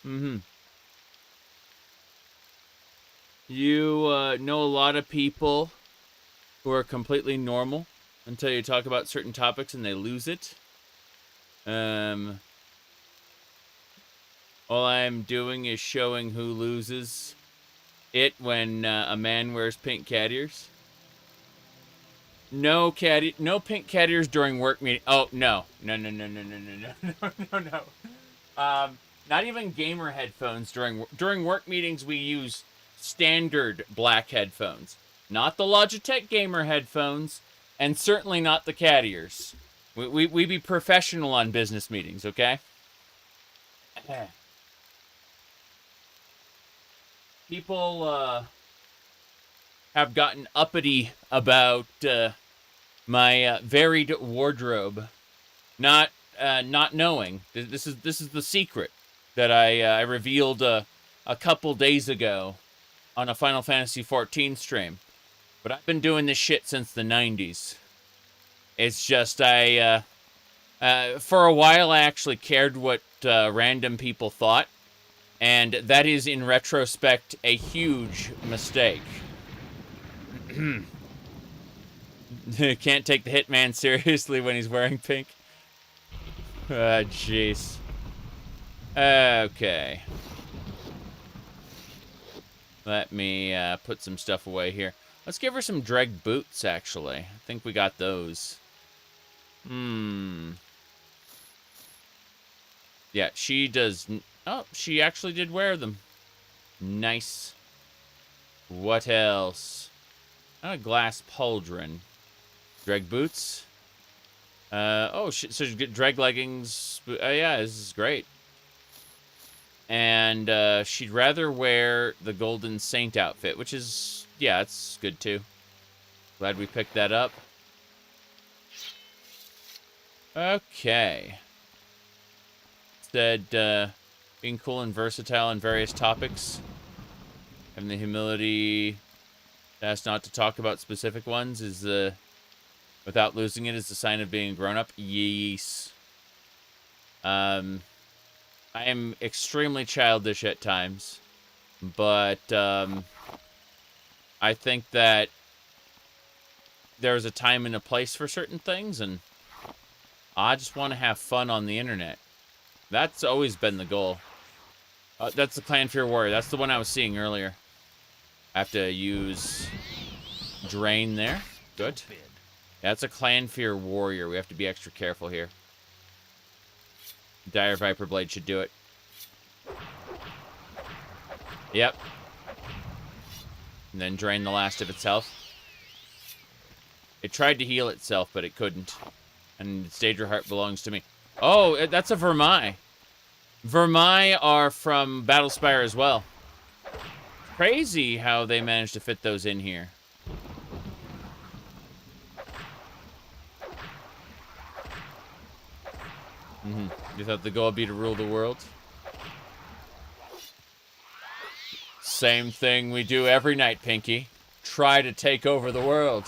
Speaker 1: Mm-hmm. You know a lot of people who are completely normal until you talk about certain topics and they lose it. All I'm doing is showing who loses it when a man wears pink cat ears. No pink cat ears during work meeting. Oh no. No. Not even gamer headphones during work meetings. We use standard black headphones, not the Logitech gamer headphones, and certainly not the cat ears. We be professional on business meetings, okay? People have gotten uppity about my varied wardrobe, not knowing this is the secret that I revealed a couple days ago on a Final Fantasy XIV stream. But I've been doing this shit since the 90s. It's just for a while I actually cared what random people thought, and that is in retrospect a huge mistake. Can't take the hitman seriously when he's wearing pink. Jeez. Okay. Let me put some stuff away here. Let's give her some dreg boots, actually. I think we got those. Yeah, she does... Oh, she actually did wear them. Nice. What else? A glass pauldron. Dreg boots. So you get dreg leggings. Yeah, this is great. And she'd rather wear the Golden Saint outfit, which is, yeah, it's good too. Glad we picked that up. Okay. Said, being cool and versatile in various topics. Having the humility that's not to talk about specific ones is, without losing it, is a sign of being grown up. Yes. I am extremely childish at times, but I think that there's a time and a place for certain things, and I just want to have fun on the internet. That's always been the goal. That's the Clan Fear Warrior. That's the one I was seeing earlier. I have to use Drain there. Good. That's a Clan Fear Warrior. We have to be extra careful here. Dire Viper Blade should do it. Yep. And then drain the last of its health. It tried to heal itself, but it couldn't. And Stager Heart belongs to me. Oh, that's a Vermai. Vermai are from Battlespire as well. Crazy how they managed to fit those in here. You thought the goal would be to rule the world? Same thing we do every night, Pinky. Try to take over the world.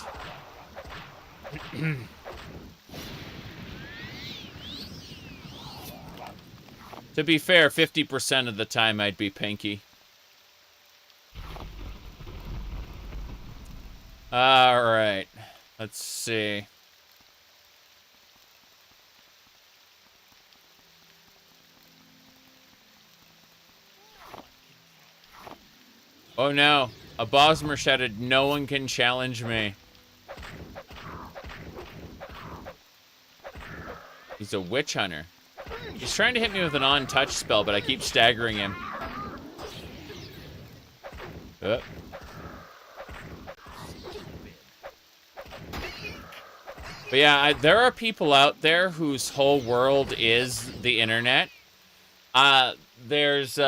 Speaker 1: To be fair, 50% of the time I'd be Pinky. All right. Let's see. Oh no. A Bosmer shouted, "No one can challenge me." He's a witch hunter. He's trying to hit me with an on-touch spell, but I keep staggering him. But yeah, there are people out there whose whole world is the internet. There's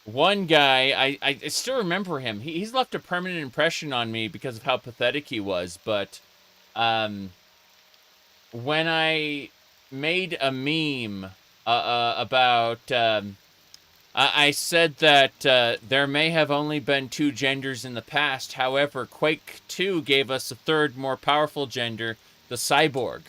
Speaker 1: one guy, I still remember him. He's left a permanent impression on me because of how pathetic he was, but when I made a meme about I said that there may have only been 2 genders in the past. However, Quake 2 gave us a third, more powerful gender, the cyborg.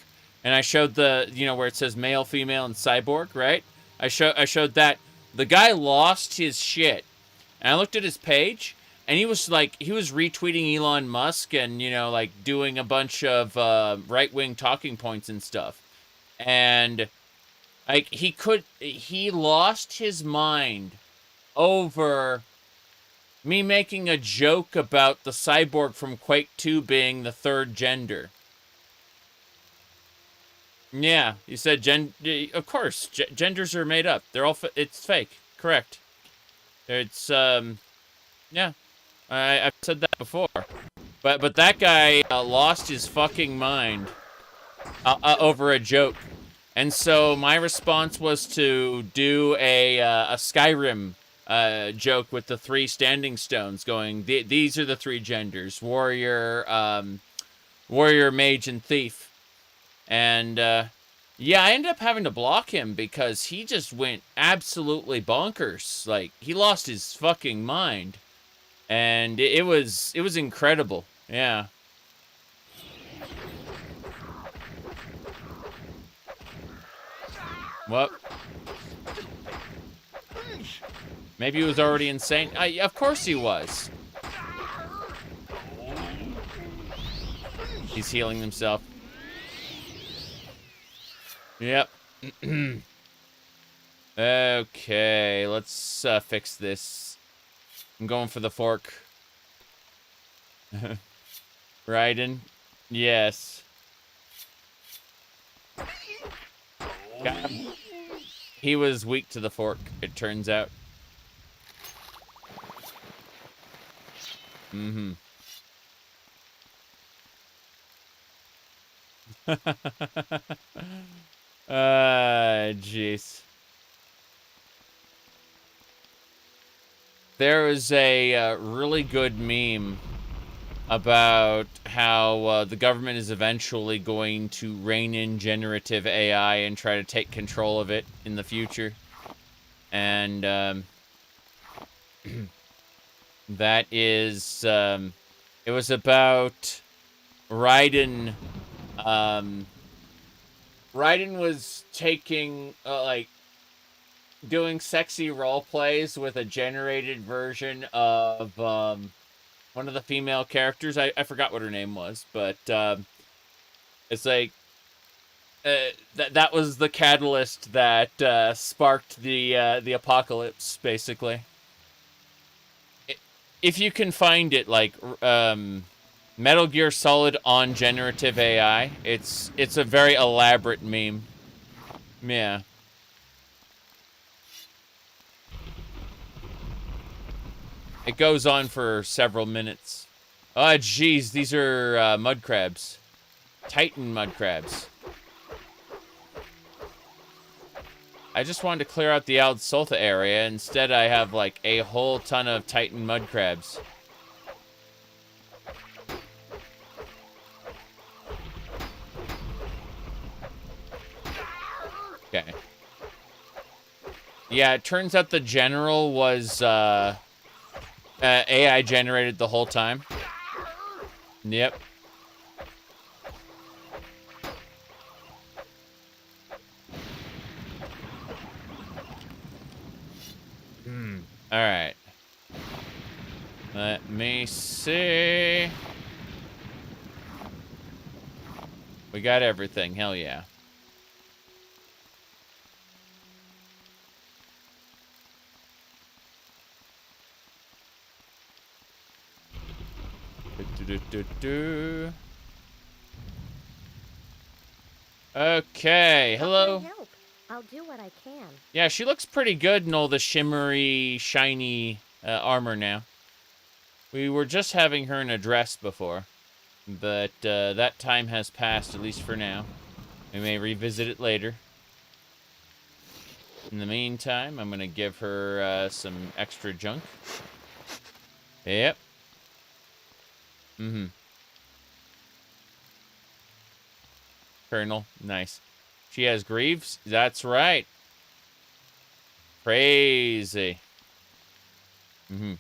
Speaker 1: And I showed the, where it says male, female, and cyborg, right? I showed that. The guy lost his shit. And I looked at his page, and he was retweeting Elon Musk and, doing a bunch of right-wing talking points and stuff. And like, he lost his mind over me making a joke about the cyborg from Quake 2 being the third gender. Yeah, he said, of course, genders are made up. They're all, it's fake. Correct. It's, yeah. I've said that before. But that guy lost his fucking mind over a joke. And so my response was to do a Skyrim joke with the 3 standing stones going, these are the 3 genders, warrior, warrior, mage, and thief. And yeah, I ended up having to block him because he just went absolutely bonkers. Like, he lost his fucking mind. And it was incredible. Yeah. What? Maybe he was already insane. Of course he was. He's healing himself. Yep. Okay, let's fix this. I'm going for the fork. Raiden? Yes. Got him. He was weak to the fork, it turns out. Mm-hmm. Jeez. There was a really good meme about how the government is eventually going to rein in generative AI and try to take control of it in the future. And that is, it was about Raiden. Raiden was taking, doing sexy role plays with a generated version of one of the female characters. I forgot what her name was, but it's like that was the catalyst that sparked the apocalypse, basically. If you can find it, like Metal Gear Solid on generative AI, it's a very elaborate meme. Yeah. It goes on for several minutes. Oh, jeez, these are mud crabs. Titan mud crabs. I just wanted to clear out the Al Solta area. Instead, I have, like, a whole ton of Titan mud crabs. Okay. Yeah, it turns out the general was, AI generated the whole time. Yep. All right. Let me see. We got everything. Hell yeah. Okay, hello.
Speaker 5: How can I help? I'll do what I can.
Speaker 1: Yeah, she looks pretty good in all the shimmery, shiny armor now. We were just having her in a dress before, but that time has passed, at least for now. We may revisit it later. In the meantime, I'm going to give her some extra junk. Yep. Mm-hmm. Colonel, nice. She has greaves? That's right. Crazy. Mm-hmm.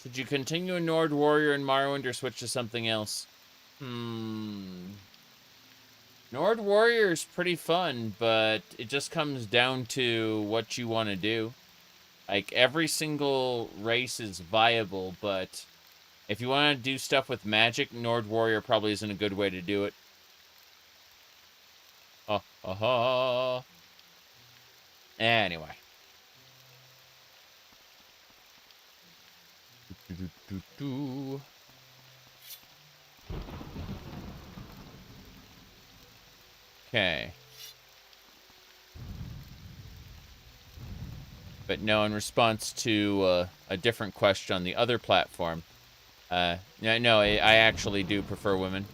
Speaker 1: Should you continue in Nord Warrior and Morrowind or switch to something else? Nord Warrior is pretty fun, but it just comes down to what you want to do. Like, every single race is viable, but if you want to do stuff with magic, Nord Warrior probably isn't a good way to do it. Anyway. Okay. But no, in response to a different question on the other platform, no, I actually do prefer women.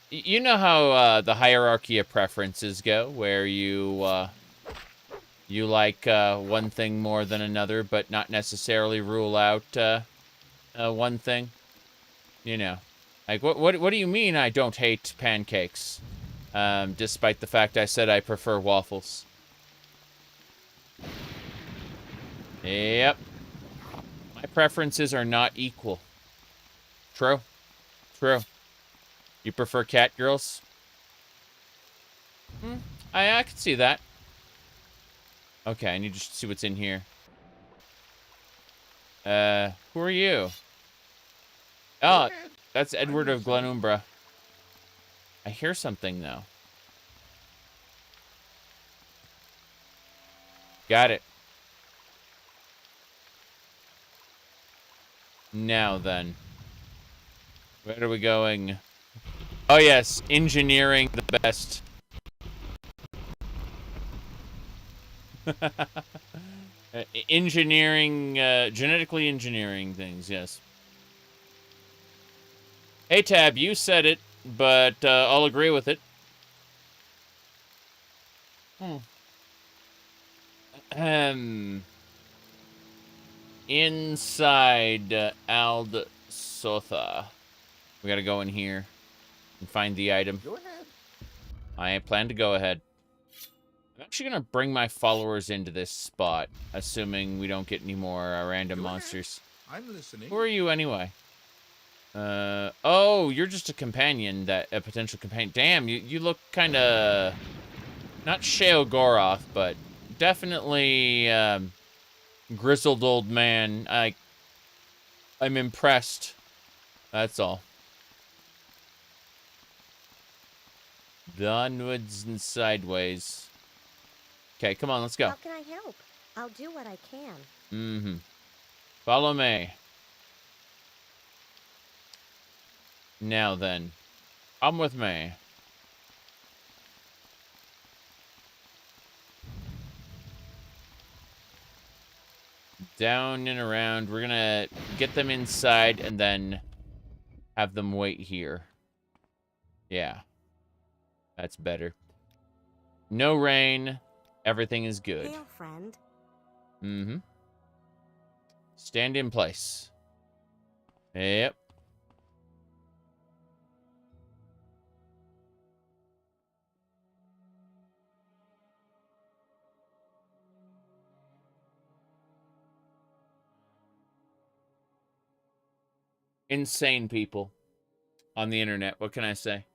Speaker 1: You know how the hierarchy of preferences go, where you like one thing more than another, but not necessarily rule out one thing. You know, like what do you mean I don't hate pancakes, despite the fact I said I prefer waffles? Yep, my preferences are not equal. True, true. You prefer cat girls? I can see that. Okay, I need to see what's in here. Who are you? Oh, that's Edward of Glenumbra. I hear something, though. Got it. Now then. Where are we going? Oh, yes. Engineering the best. Engineering, genetically engineering things, yes. Hey, Tab, you said it, but I'll agree with it. Inside Ald Sotha. We gotta go in here and find the item.
Speaker 6: Go ahead.
Speaker 1: I plan to go ahead. I'm actually gonna bring my followers into this spot, assuming we don't get any more random monsters.
Speaker 6: I'm listening.
Speaker 1: Who are you anyway? Oh, you're just a companion, a potential companion. Damn, you look kind of, not Sheogoroth, but definitely, grizzled old man. I'm impressed. That's all. Onwards and sideways. Okay, come on, let's go.
Speaker 5: How can I help? I'll do what I can.
Speaker 1: Mm-hmm. Follow me. Now then, come with me. Down and around. We're gonna get them inside and then have them wait here. Yeah. That's better. No rain. Everything is good.
Speaker 5: Hail, friend.
Speaker 1: Mm-hmm. Stand in place. Yep. Insane people on the internet. What can I say?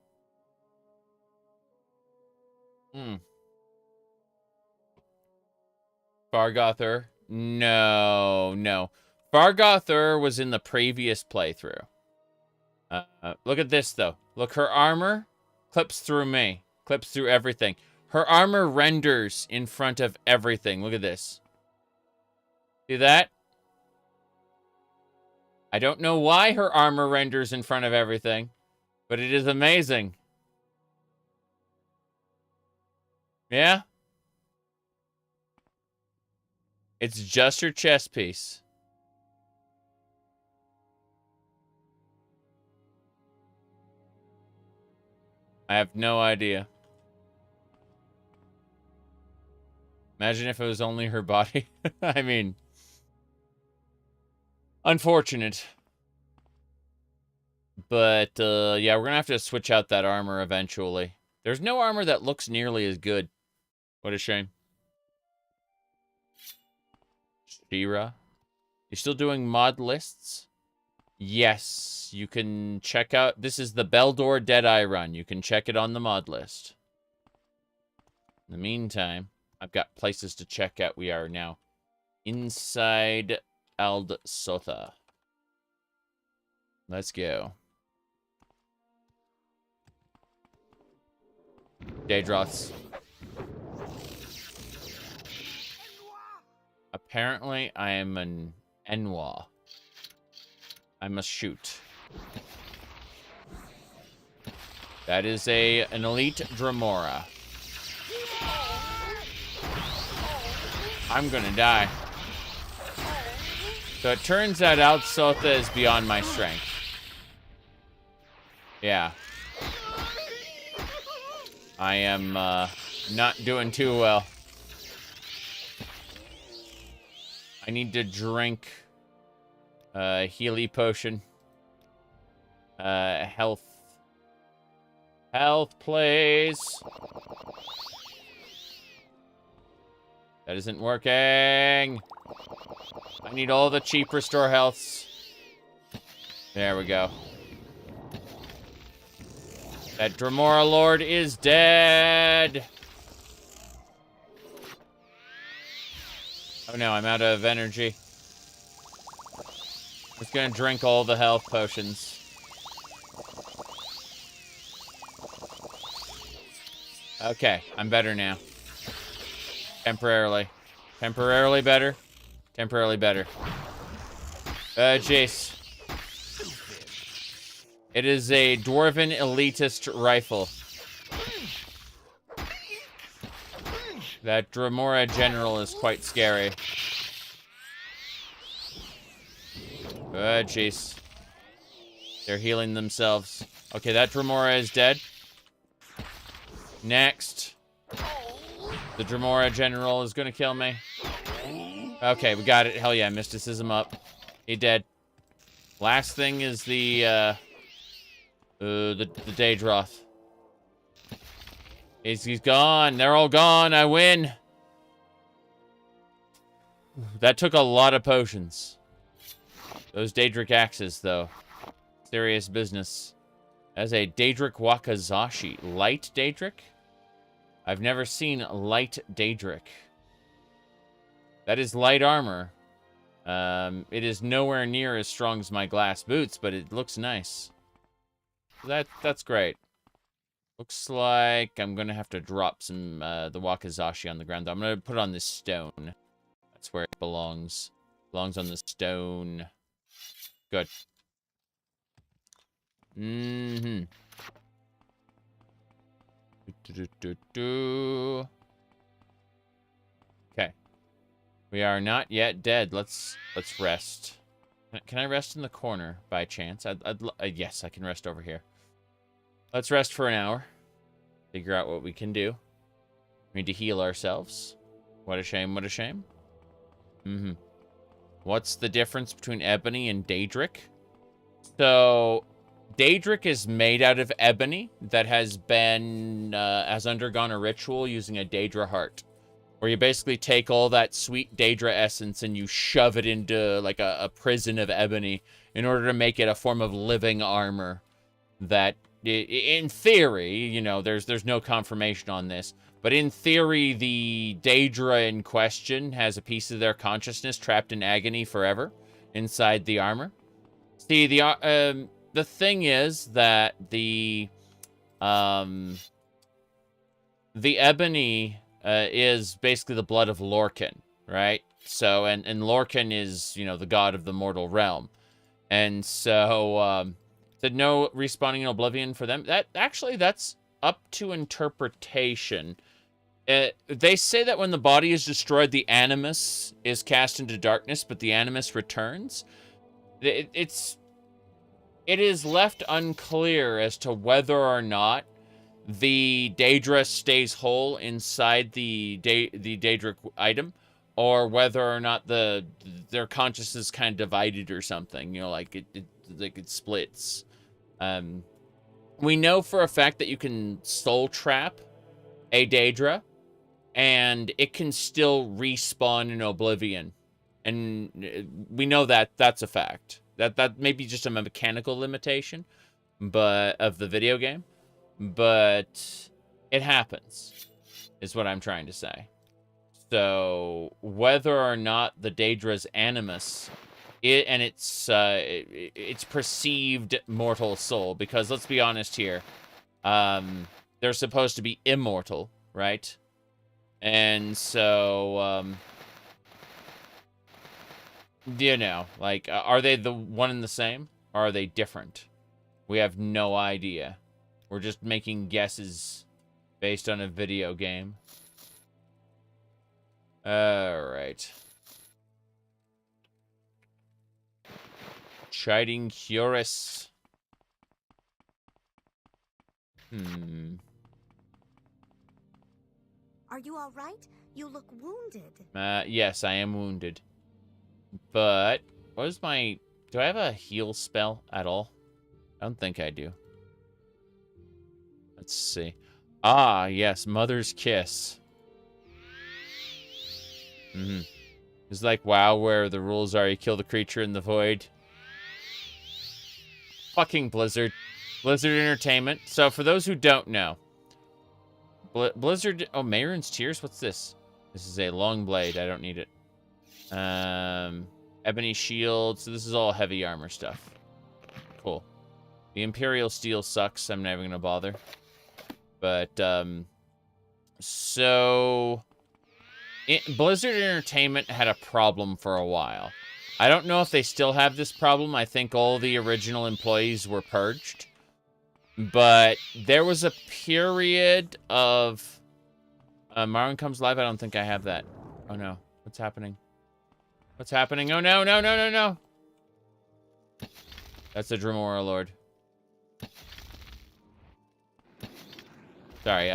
Speaker 1: Fargother? No. Fargother was in the previous playthrough. Look at this, though. Look, her armor clips through me. Clips through everything. Her armor renders in front of everything. Look at this. See that? I don't know why her armor renders in front of everything, but it is amazing. Yeah? It's just her chest piece. I have no idea. Imagine if it was only her body. I mean, unfortunate. But, yeah, we're gonna have to switch out that armor eventually. There's no armor that looks nearly as good. What a shame. Shira. You still doing mod lists? Yes, you can check out... This is the Beldor Deadeye run. You can check it on the mod list. In the meantime, I've got places to check out. We are now inside Ald Sotha. Let's go. Daedroths. Apparently, I am an Enwa. I must shoot. That is an elite Dremora. I'm gonna die. So it turns out Ald Sotha is beyond my strength. Yeah. I am not doing too well. I need to drink Healy potion. Health. Health, please. That isn't working. I need all the cheap restore healths. There we go. That Dremora Lord is dead. Oh no, I'm out of energy. I'm just gonna drink all the health potions. Okay, I'm better now. Temporarily. Temporarily better. Temporarily better. Jace. It is a Dwarven elitist rifle. That Dremora General is quite scary. Jeez. They're healing themselves. Okay, that Dremora is dead. Next. The Dremora General is gonna kill me. Okay, we got it. Hell yeah, mysticism up. He dead. Last thing is the Daedroth. He's gone. They're all gone. I win. That took a lot of potions. Those Daedric axes, though. Serious business. As a Daedric Wakazashi. Light Daedric? I've never seen light Daedric. That is light armor. It is nowhere near as strong as my glass boots, but it looks nice. That's great. Looks like I'm gonna have to drop some the Wakazashi on the ground. I'm gonna put it on this stone. That's where it belongs. Belongs on the stone. Good. Mm-hmm. Okay. We are not yet dead. Let's rest. Can I rest in the corner by chance? Yes, I can rest over here. Let's rest for an hour. Figure out what we can do. We need to heal ourselves. What a shame, what a shame. Mm-hmm. What's the difference between ebony and Daedric? So, Daedric is made out of ebony that has undergone a ritual using a Daedra heart. Where you basically take all that sweet Daedra essence and you shove it into like a prison of ebony in order to make it a form of living armor that, in theory, you know, there's no confirmation on this, but in theory, the Daedra in question has a piece of their consciousness trapped in agony forever inside the armor. See, the thing is that the ebony is basically the blood of Lorcan, right? So, and Lorcan is, you know, the god of the mortal realm. And so, said no respawning in Oblivion for them. That's up to interpretation. They say that when the body is destroyed, the animus is cast into darkness, but the animus returns. It is left unclear as to whether or not the Daedra stays whole inside the Daedric item, or whether or not their consciousness kind of divided or something. You know, like it splits. We know for a fact that you can soul trap a Daedra, and it can still respawn in Oblivion, and we know that that's a fact. That may be just a mechanical limitation, but of the video game, but it happens, is what I'm trying to say. So whether or not the Daedra's animus, its perceived mortal soul, because let's be honest here, they're supposed to be immortal, right? And so, you know, like, are they the one and the same? Or are they different? We have no idea. We're just making guesses based on a video game. Alright. Chiding Curate.
Speaker 5: Are you all right? You look wounded.
Speaker 1: Yes, I am wounded. But, what is my... Do I have a heal spell at all? I don't think I do. Let's see. Ah, yes, Mother's Kiss. It's like WoW, where the rules are you kill the creature in the void. Fucking Blizzard. Blizzard Entertainment. So, for those who don't know, Blizzard... Oh, Mayron's Tears? What's this? This is a long blade. I don't need it. Ebony Shield. So, this is all heavy armor stuff. Cool. The Imperial Steel sucks. I'm never going to bother. But, so... Blizzard Entertainment had a problem for a while. I don't know if they still have this problem. I think all the original employees were purged. But there was a period of... Morrowind comes live? I don't think I have that. Oh, no. What's happening? What's happening? Oh, no, no, no, no, no! That's the Dremora Lord. Sorry,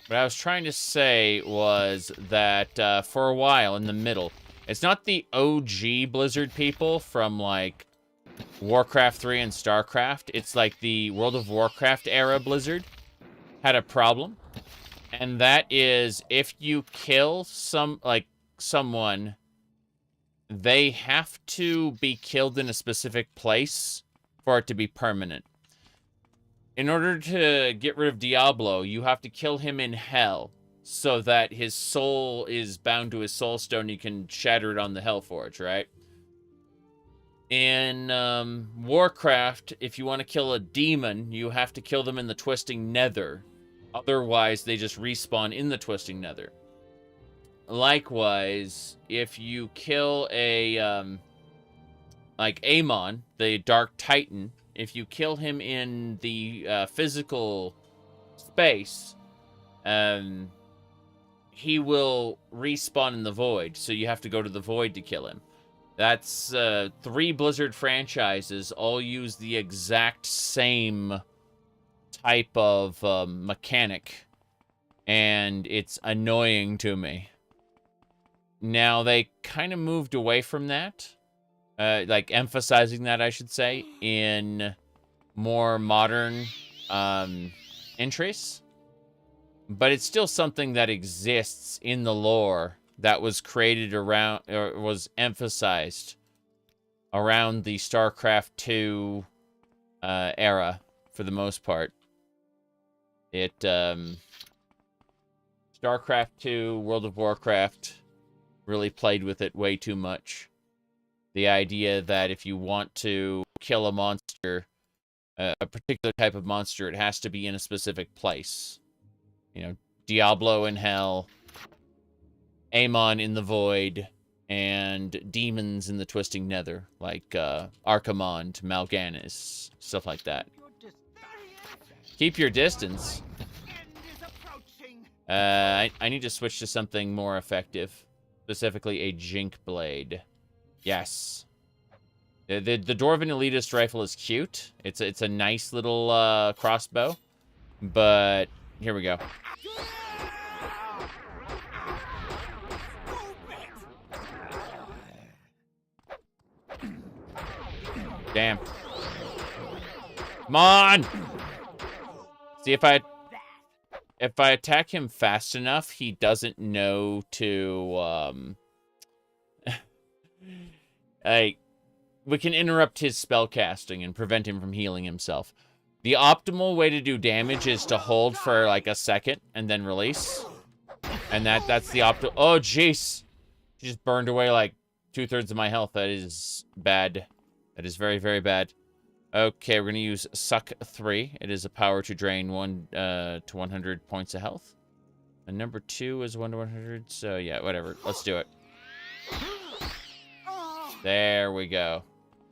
Speaker 1: what I was trying to say was that, for a while, in the middle, it's not the OG Blizzard people from, like, Warcraft 3 and StarCraft. It's like the World of Warcraft era Blizzard had a problem. And that is, if you kill someone, they have to be killed in a specific place for it to be permanent. In order to get rid of Diablo, you have to kill him in hell so that his soul is bound to his soul stone. You can shatter it on the Hellforge, right? In Warcraft, if you want to kill a demon, you have to kill them in the Twisting Nether. Otherwise, they just respawn in the Twisting Nether. Likewise, if you kill a, like Amon, the Dark Titan, if you kill him in the physical space, he will respawn in the void, so you have to go to the void to kill him. That's 3 Blizzard franchises all use the exact same type of mechanic, and it's annoying to me. Now, they kind of moved away from that. Like, emphasizing that, I should say, in more modern entries. But it's still something that exists in the lore that was created around, or was emphasized around the StarCraft 2 era, for the most part. StarCraft 2, World of Warcraft, really played with it way too much. The idea that if you want to kill a monster, a particular type of monster, it has to be in a specific place. You know, Diablo in Hell, Amon in the Void, and demons in the Twisting Nether, like Archimonde, Mal'Ganis, stuff like that. Keep your distance. I need to switch to something more effective, specifically a Jink Blade. Yes. The Dwarven Elitist rifle is cute. It's a nice little crossbow, but here we go. Damn. Come on! See, if I attack him fast enough, he doesn't know to, like, we can interrupt his spell casting and prevent him from healing himself. The optimal way to do damage is to hold for, like, a second and then release. And that's the optimal... Oh, jeez! She just burned away, like, 2/3 of my health. That is bad. That is very, very bad. Okay, we're going to use Suck 3. It is a power to drain 1 to 100 points of health. And number 2 is 1 to 100, so yeah, whatever. Let's do it. There we go.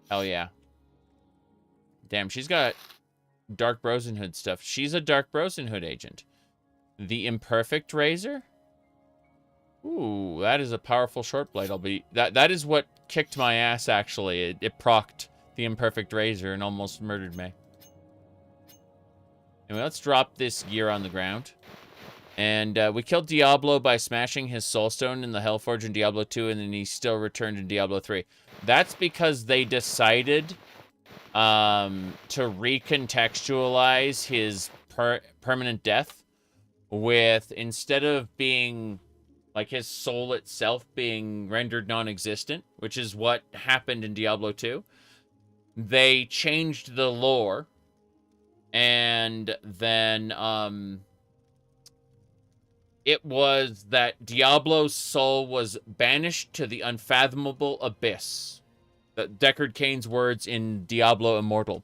Speaker 1: Hell yeah. Damn, she's got Dark Brosenhood stuff. She's a Dark Brosenhood agent. The Imperfect Razor? Ooh, that is a powerful short blade. That is what kicked my ass, actually. It procced the Imperfect Razor and almost murdered me. Anyway, let's drop this gear on the ground. And we killed Diablo by smashing his soulstone in the Hellforge in Diablo 2, and then he still returned in Diablo 3. That's because they decided to recontextualize his permanent death with, instead of being, like, his soul itself being rendered non-existent, which is what happened in Diablo 2, they changed the lore, and then, it was that Diablo's soul was banished to the unfathomable abyss. Deckard Cain's words in Diablo Immortal.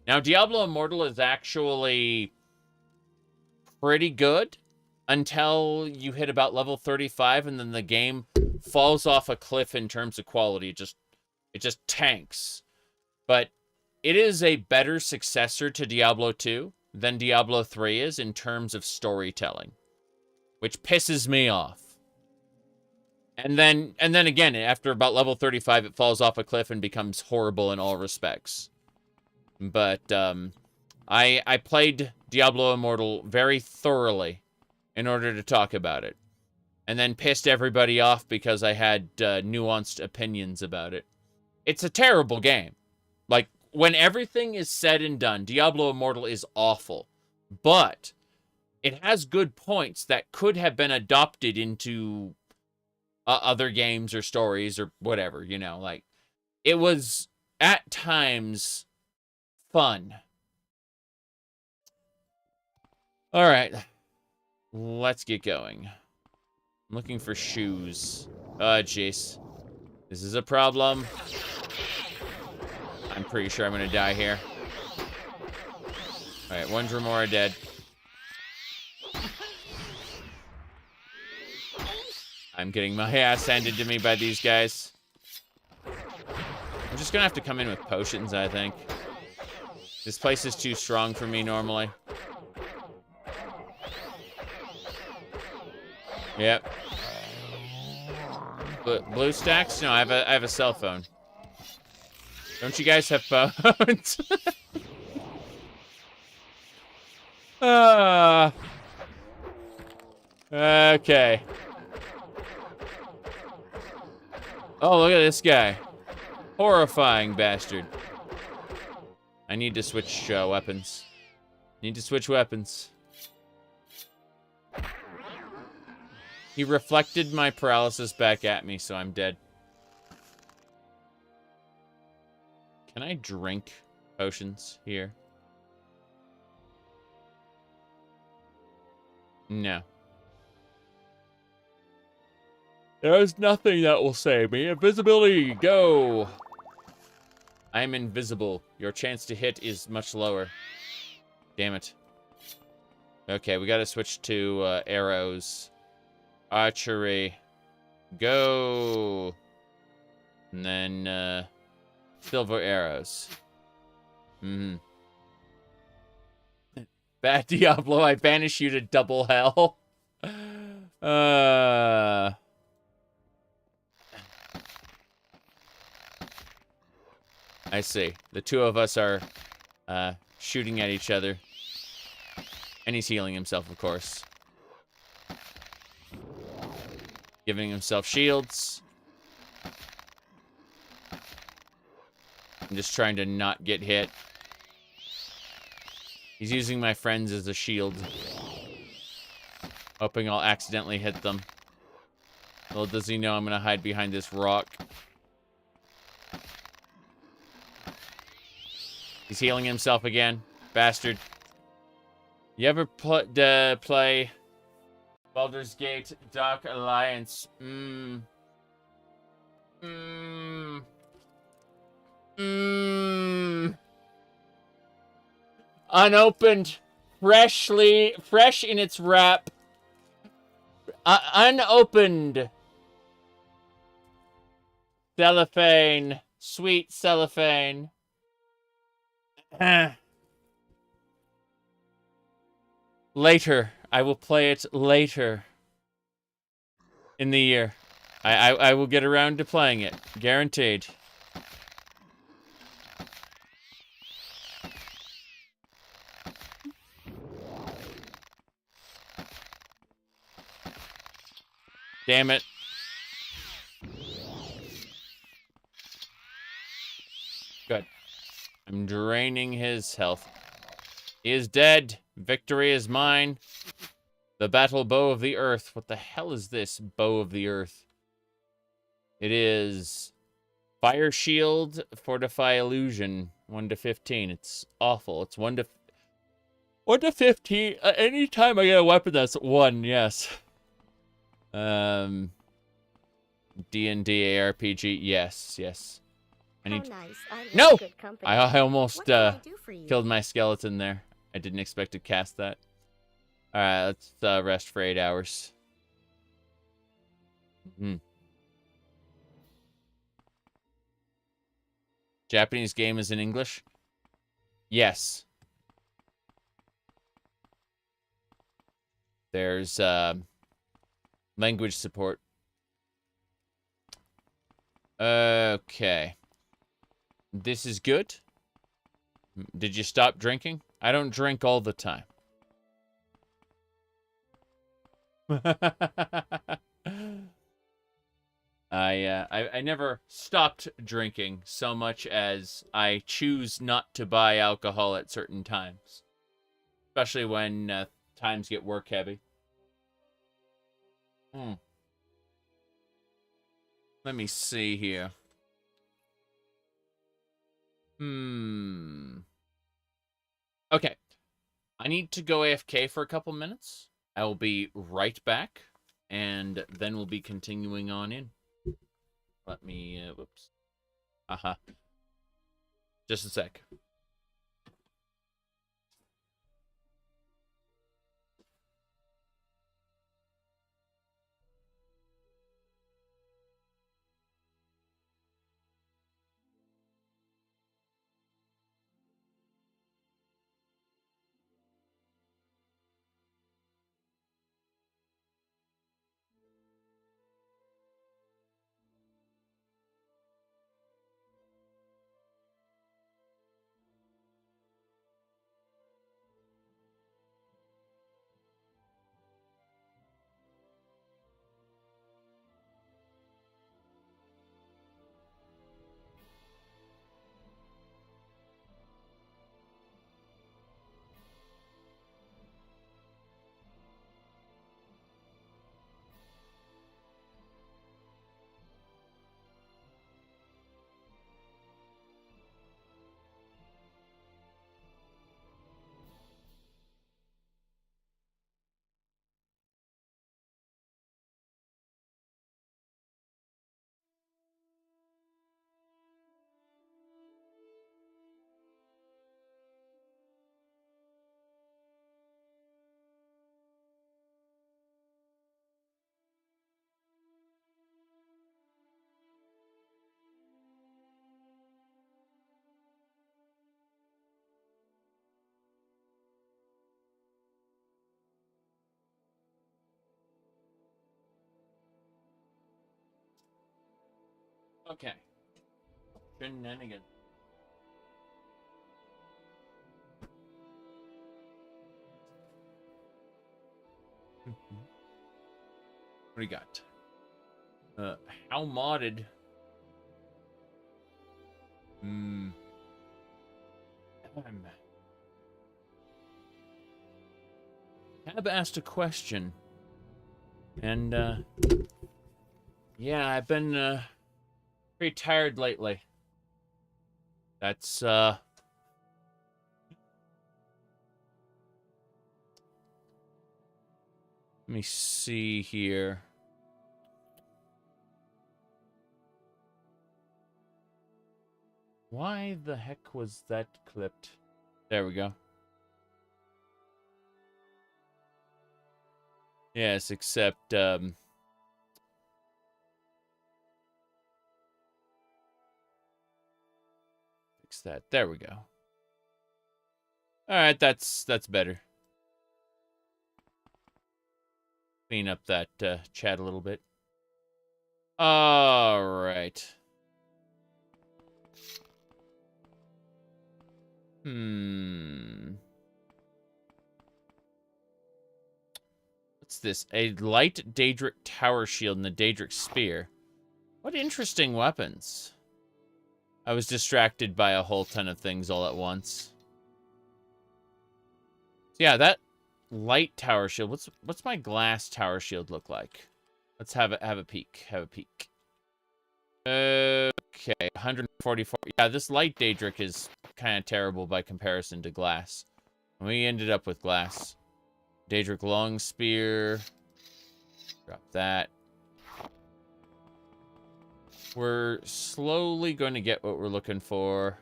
Speaker 1: Now, Diablo Immortal is actually pretty good until you hit about level 35, and then the game falls off a cliff in terms of quality. It just tanks. But it is a better successor to Diablo 2 than Diablo 3 is in terms of storytelling, which pisses me off. And then again, after about level 35, it falls off a cliff and becomes horrible in all respects. But I played Diablo Immortal very thoroughly in order to talk about it, and then pissed everybody off because I had nuanced opinions about it. It's a terrible game. Like, when everything is said and done, Diablo Immortal is awful. But it has good points that could have been adopted into other games or stories or whatever, you know. Like, it was, at times, fun. All right. Let's get going. I'm looking for shoes. Oh, jeez. This is a problem. I'm pretty sure I'm gonna die here. Alright, one Dremora dead. I'm getting my ass handed to me by these guys. I'm just gonna have to come in with potions, I think. This place is too strong for me normally. Yep. Blue stacks? No, I have a cell phone. Don't you guys have phones? Okay. Oh, look at this guy. Horrifying bastard. I need to switch weapons. Need to switch weapons. He reflected my paralysis back at me, so I'm dead. Can I drink potions here? No. There is nothing that will save me. Invisibility, go! I'm invisible. Your chance to hit is much lower. Damn it. Okay, we gotta switch to arrows. Archery. Go! And then, silver arrows. Bad Diablo, I banish you to double hell. I see. The two of us are shooting at each other. And he's healing himself, of course. Giving himself shields. I'm just trying to not get hit. He's using my friends as a shield. Hoping I'll accidentally hit them. Little does he know I'm gonna hide behind this rock. He's healing himself again. Bastard. You ever play Baldur's Gate Dark Alliance? Unopened. Fresh in its wrap. Unopened. Cellophane. Sweet cellophane. Later. I will play it later. In the year. I will get around to playing it. Guaranteed. Damn it. Good. I'm draining his health. He is dead. Victory is mine. The battle bow of the earth. What the hell is this bow of the earth? It is fire shield, fortify illusion, 1 to 15. It's awful. It's 1 to 15. Anytime I get a weapon that's 1, yes. D&D ARPG, yes. I need.
Speaker 5: Nice.
Speaker 1: No!
Speaker 5: Good company.
Speaker 1: I almost
Speaker 5: What can I do for you?
Speaker 1: killed my skeleton there. I didn't expect to cast that. Alright, let's rest for 8 hours. Japanese game is in English? Yes. There's language support. Okay. This is good. Did you stop drinking? I don't drink all the time. I never stopped drinking so much as I choose not to buy alcohol at certain times. Especially when times get work heavy. Let me see here. Okay. I need to go AFK for a couple minutes. I will be right back. And then we'll be continuing on in. Let me, whoops. Just a sec. Okay. Shenanigans. What do you got? How modded? Tab asked a question. And, yeah, I've been, pretty tired lately. That's, let me see here. Why the heck was that clipped? There we go. Yes, except, fix that. There we go. Alright, that's better. Clean up that, chat a little bit. Alright. What's this? A light Daedric tower shield and the Daedric spear. What interesting weapons. I was distracted by a whole ton of things all at once. So yeah, that light tower shield. What's my glass tower shield look like? Let's have a peek. Have a peek. Okay, 144. Yeah, this light Daedric is kind of terrible by comparison to glass. We ended up with glass. Daedric long spear. Drop that. We're slowly going to get what we're looking for.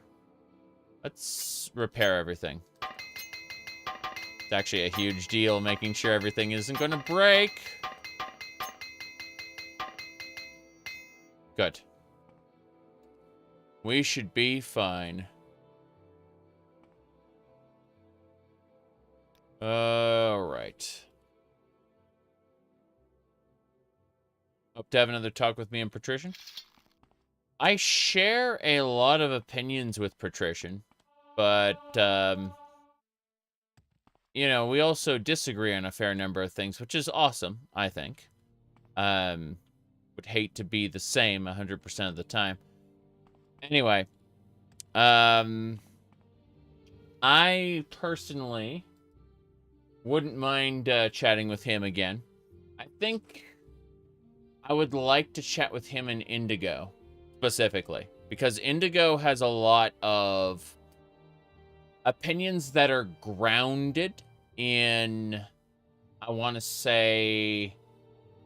Speaker 1: Let's repair everything. It's actually a huge deal making sure everything isn't going to break. Good. We should be fine. Alright. Hope to have another talk with me and Patrician. I share a lot of opinions with Patrician, but, you know, we also disagree on a fair number of things, which is awesome, I think. Would hate to be the same 100% of the time. Anyway, I personally wouldn't mind chatting with him again. I think I would like to chat with him in Indigo, specifically. Because Indigo has a lot of opinions that are grounded in, I want to say,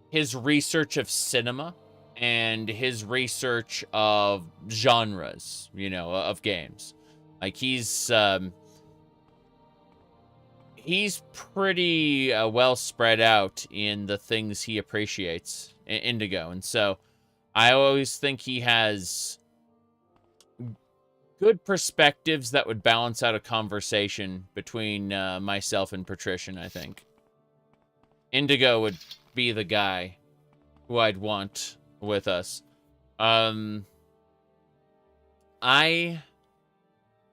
Speaker 1: his research of cinema and his research of genres, you know, of games. Like, he's pretty well spread out in the things he appreciates in Indigo. And so I always think he has good perspectives that would balance out a conversation between myself and Patrician, I think. Indigo would be the guy who I'd want with us. I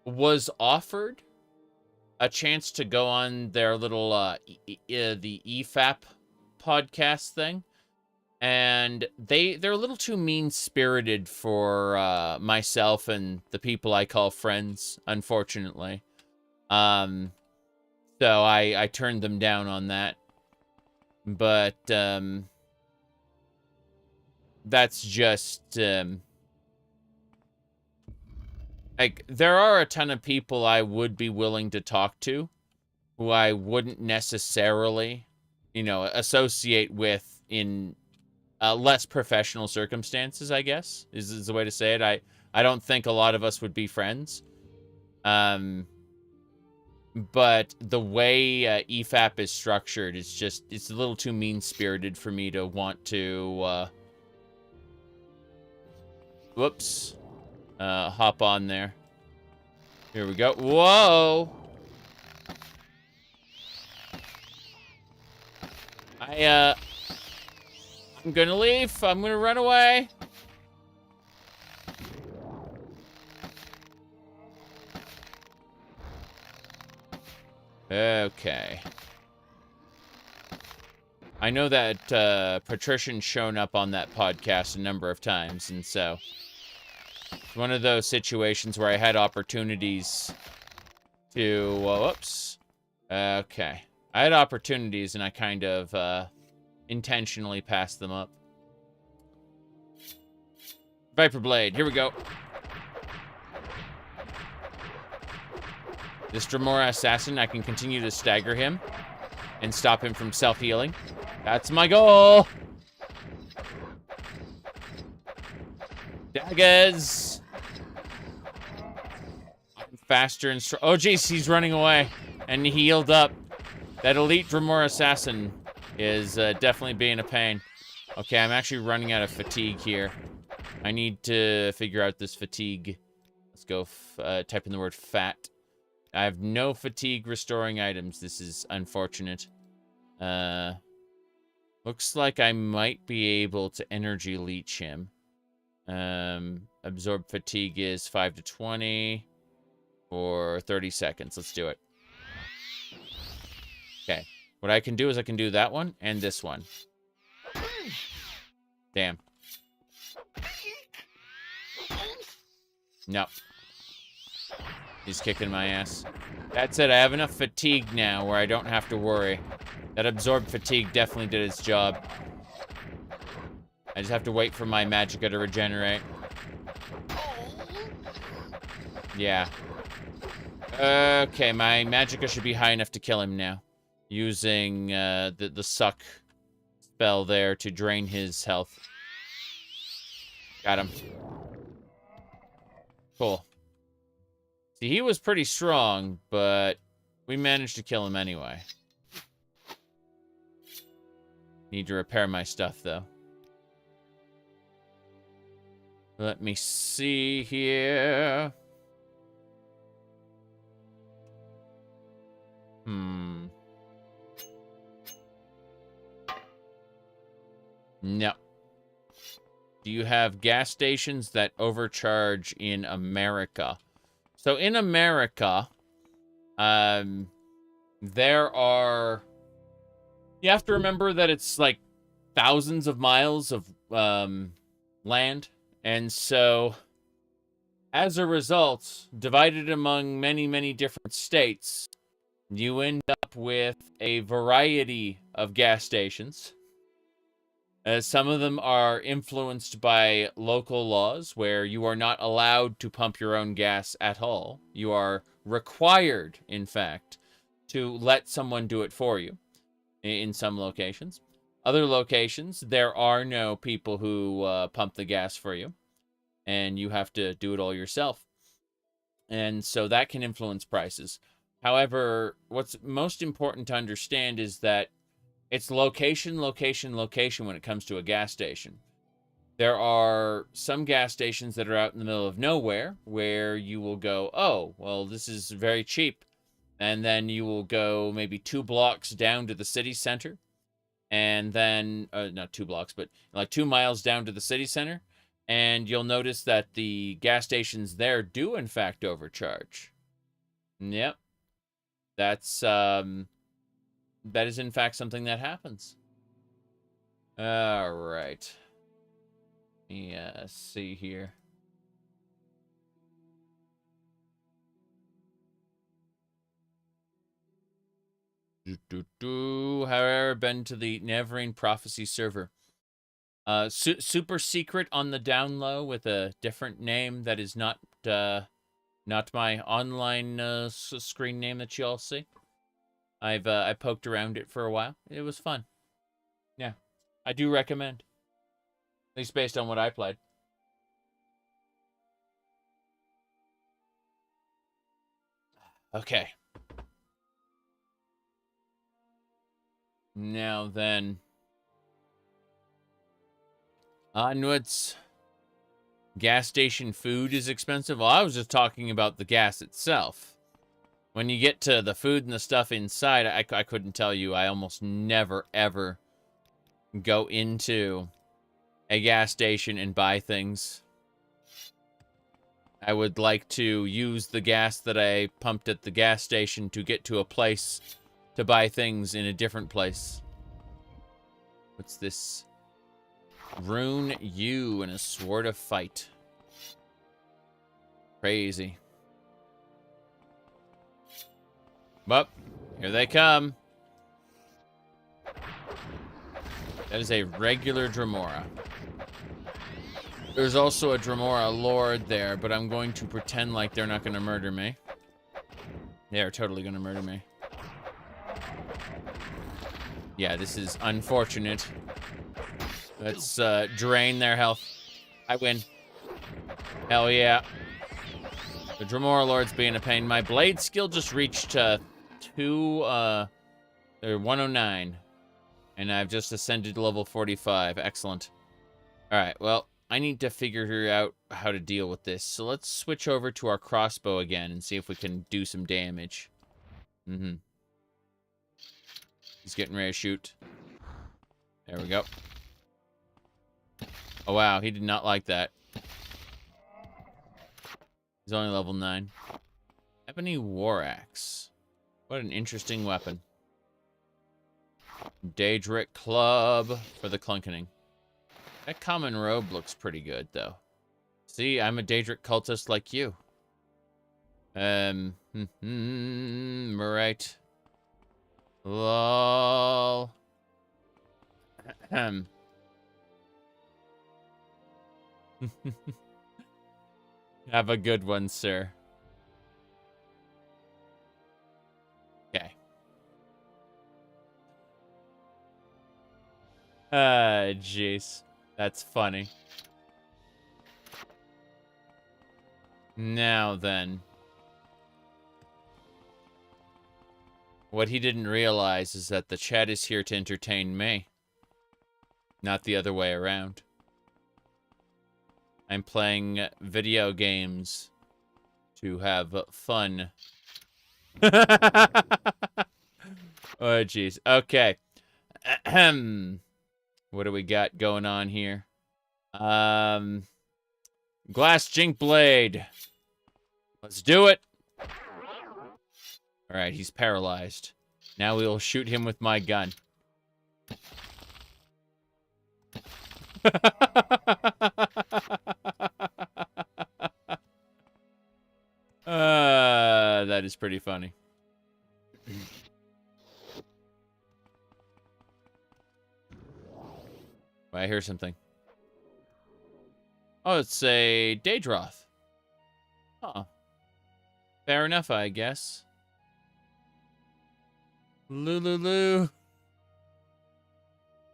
Speaker 1: was offered a chance to go on their little the EFAP podcast thing, and they're a little too mean-spirited for myself and the people I call friends, unfortunately. So I turned them down on that. But that's just like, there are a ton of people I would be willing to talk to who I wouldn't necessarily, you know, associate with in less professional circumstances, I guess, is the way to say it. I don't think a lot of us would be friends. But the way EFAP is structured, it's a little too mean-spirited for me to want to, whoops. Hop on there. Here we go. Whoa! I'm gonna leave. I'm gonna run away. Okay. I know that Patrician's shown up on that podcast a number of times, and so it's one of those situations where I had opportunities to... whoops. Okay. I had opportunities, and I kind of intentionally passed them up. Viper Blade, here we go. This Dremora Assassin, I can continue to stagger him and stop him from self-healing. That's my goal! Daggers! I'm faster and strong. Oh, jeez, he's running away. And he healed up. That elite Dremora Assassin is definitely being a pain. Okay, I'm actually running out of fatigue here. I need to figure out this fatigue. Let's go type in the word fat. I have no fatigue restoring items. This is unfortunate. Looks like I might be able to energy leech him. Absorb fatigue is 5 to 20 for 30 seconds. Let's do it. Okay. What I can do is I can do that one and this one. Damn. No. He's kicking my ass. That's it. I have enough fatigue now where I don't have to worry. That absorbed fatigue definitely did its job. I just have to wait for my magicka to regenerate. Yeah. Okay, my magicka should be high enough to kill him now. Using the suck spell there to drain his health. Got him. Cool. See, he was pretty strong, but we managed to kill him anyway. Need to repair my stuff, though. Let me see here. No. Do you have gas stations that overcharge in America? So in America, there are... You have to remember that it's like thousands of miles of land. And so, as a result, divided among many, many different states, you end up with a variety of gas stations. Some of them are influenced by local laws where you are not allowed to pump your own gas at all. You are required, in fact, to let someone do it for you in some locations. Other locations, there are no people who pump the gas for you, and you have to do it all yourself. And so that can influence prices. However, what's most important to understand is that it's location, location, location when it comes to a gas station. There are some gas stations that are out in the middle of nowhere where you will go, oh, well, this is very cheap. And then you will go maybe 2 blocks down to the city center. And then, not 2 blocks, but like 2 miles down to the city center. And you'll notice that the gas stations there do, in fact, overcharge. Yep. That is, in fact, something that happens. All right. Yeah, see here. However, been to the Neverine Prophecy server. Super secret on the down low with a different name that is not my online screen name that you all see. I poked around it for a while. It was fun. Yeah, I do recommend. At least based on what I played. Okay. Now then. Onwards. Gas station food is expensive. Well, I was just talking about the gas itself. When you get to the food and the stuff inside, I couldn't tell you. I almost never, ever go into a gas station and buy things. I would like to use the gas that I pumped at the gas station to get to a place to buy things in a different place. What's this? Rune U and a sword of fight. Crazy. Well, here they come. That is a regular Dremora. There's also a Dremora Lord there, but I'm going to pretend like they're not going to murder me. They are totally going to murder me. Yeah, this is unfortunate. Let's drain their health. I win. Hell yeah. The Dremora Lord's being a pain. My blade skill just reached 109. And I've just ascended to level 45. Excellent. Alright, well, I need to figure out how to deal with this. So let's switch over to our crossbow again and see if we can do some damage. Mm-hmm. He's getting ready to shoot. There we go. Oh, wow. He did not like that. He's only level 9. Ebony War Axe. What an interesting weapon. Daedric Club for the clunkening. That common robe looks pretty good, though. See, I'm a Daedric cultist like you. Right. Lol. Have a good one, sir. Okay. Jeez. That's funny. Now then. What he didn't realize is that the chat is here to entertain me. Not the other way around. I'm playing video games to have fun. Oh, jeez. Okay. What do we got going on here? Glass Jink Blade. Let's do it. All right, he's paralyzed. Now we'll shoot him with my gun. That is pretty funny. I hear something. Oh, it's a Daedroth. Huh. Fair enough, I guess. Lululu.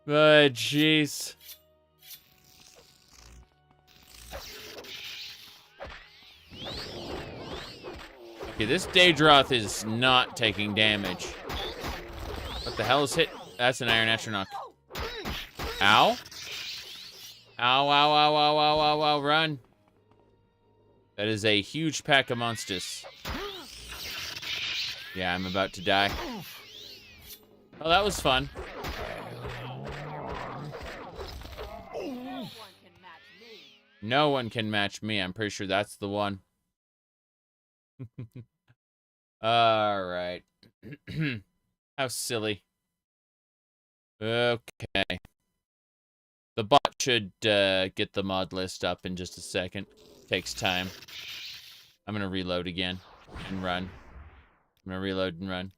Speaker 1: Jeez. Okay, this Daedroth is not taking damage. What the hell is hit? That's an Iron Astronach. Ow. Ow, ow, ow, ow, ow, ow, ow, run. That is a huge pack of monsters. Yeah, I'm about to die. Oh, that was fun. No one can match me. I'm pretty sure that's the one. All right. How silly. Okay. The bot should get the mod list up in just a second. Takes time. I'm going to reload again and run. I'm going to reload and run.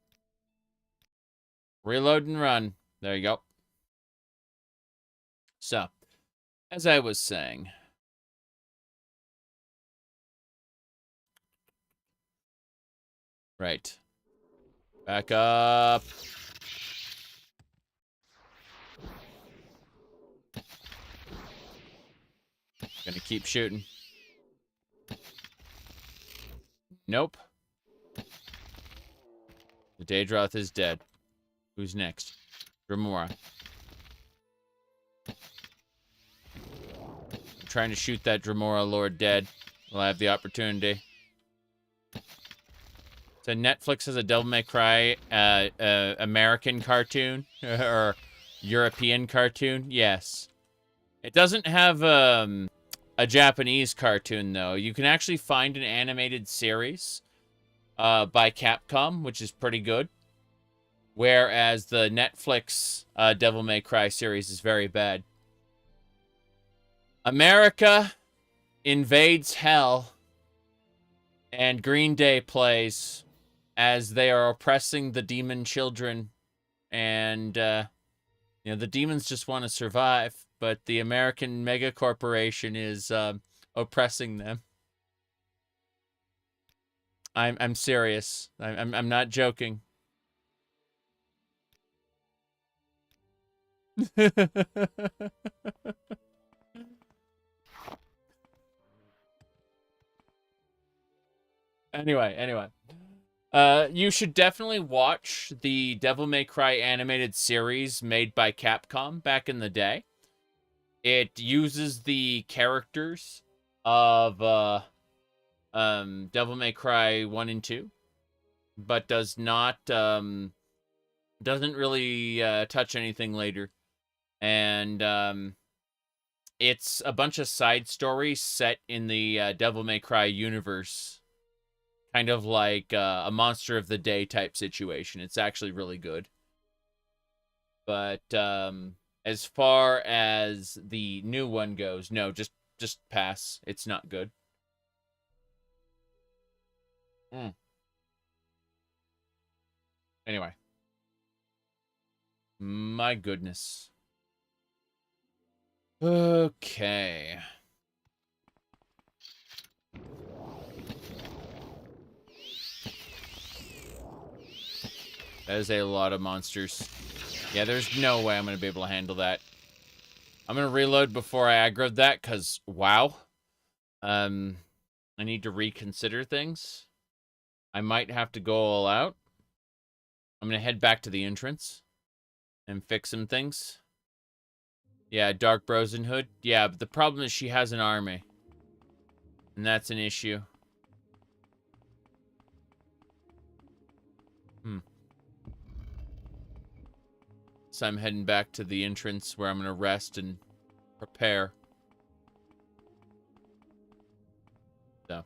Speaker 1: Reload and run. There you go. So, as I was saying. Right. Back up. Gonna keep shooting. Nope. The Daedroth is dead. Who's next? Dremora. I'm trying to shoot that Dremora Lord dead while I have the opportunity. So Netflix has a Devil May Cry American cartoon or European cartoon. Yes. It doesn't have a Japanese cartoon, though. You can actually find an animated series by Capcom, which is pretty good. Whereas the Netflix Devil May Cry series is very bad. America invades hell, and Green Day plays as they are oppressing the demon children. And, you know, the demons just want to survive, but the American mega corporation is oppressing them. I'm serious. I'm not joking. Anyway. You should definitely watch the Devil May Cry animated series made by Capcom back in the day. It uses the characters of Devil May Cry 1 and 2, but does not doesn't really touch anything later. And it's a bunch of side stories set in the Devil May Cry universe. Kind of like a Monster of the Day type situation. It's actually really good. But as far as the new one goes, no, just pass. It's not good. Anyway. My goodness. Okay. That is a lot of monsters. Yeah, there's no way I'm going to be able to handle that. I'm going to reload before I aggro that, because, wow. I need to reconsider things. I might have to go all out. I'm going to head back to the entrance and fix some things. Yeah, Dark Brosen Hood. Yeah, but the problem is she has an army. And that's an issue. So I'm heading back to the entrance where I'm going to rest and prepare. So.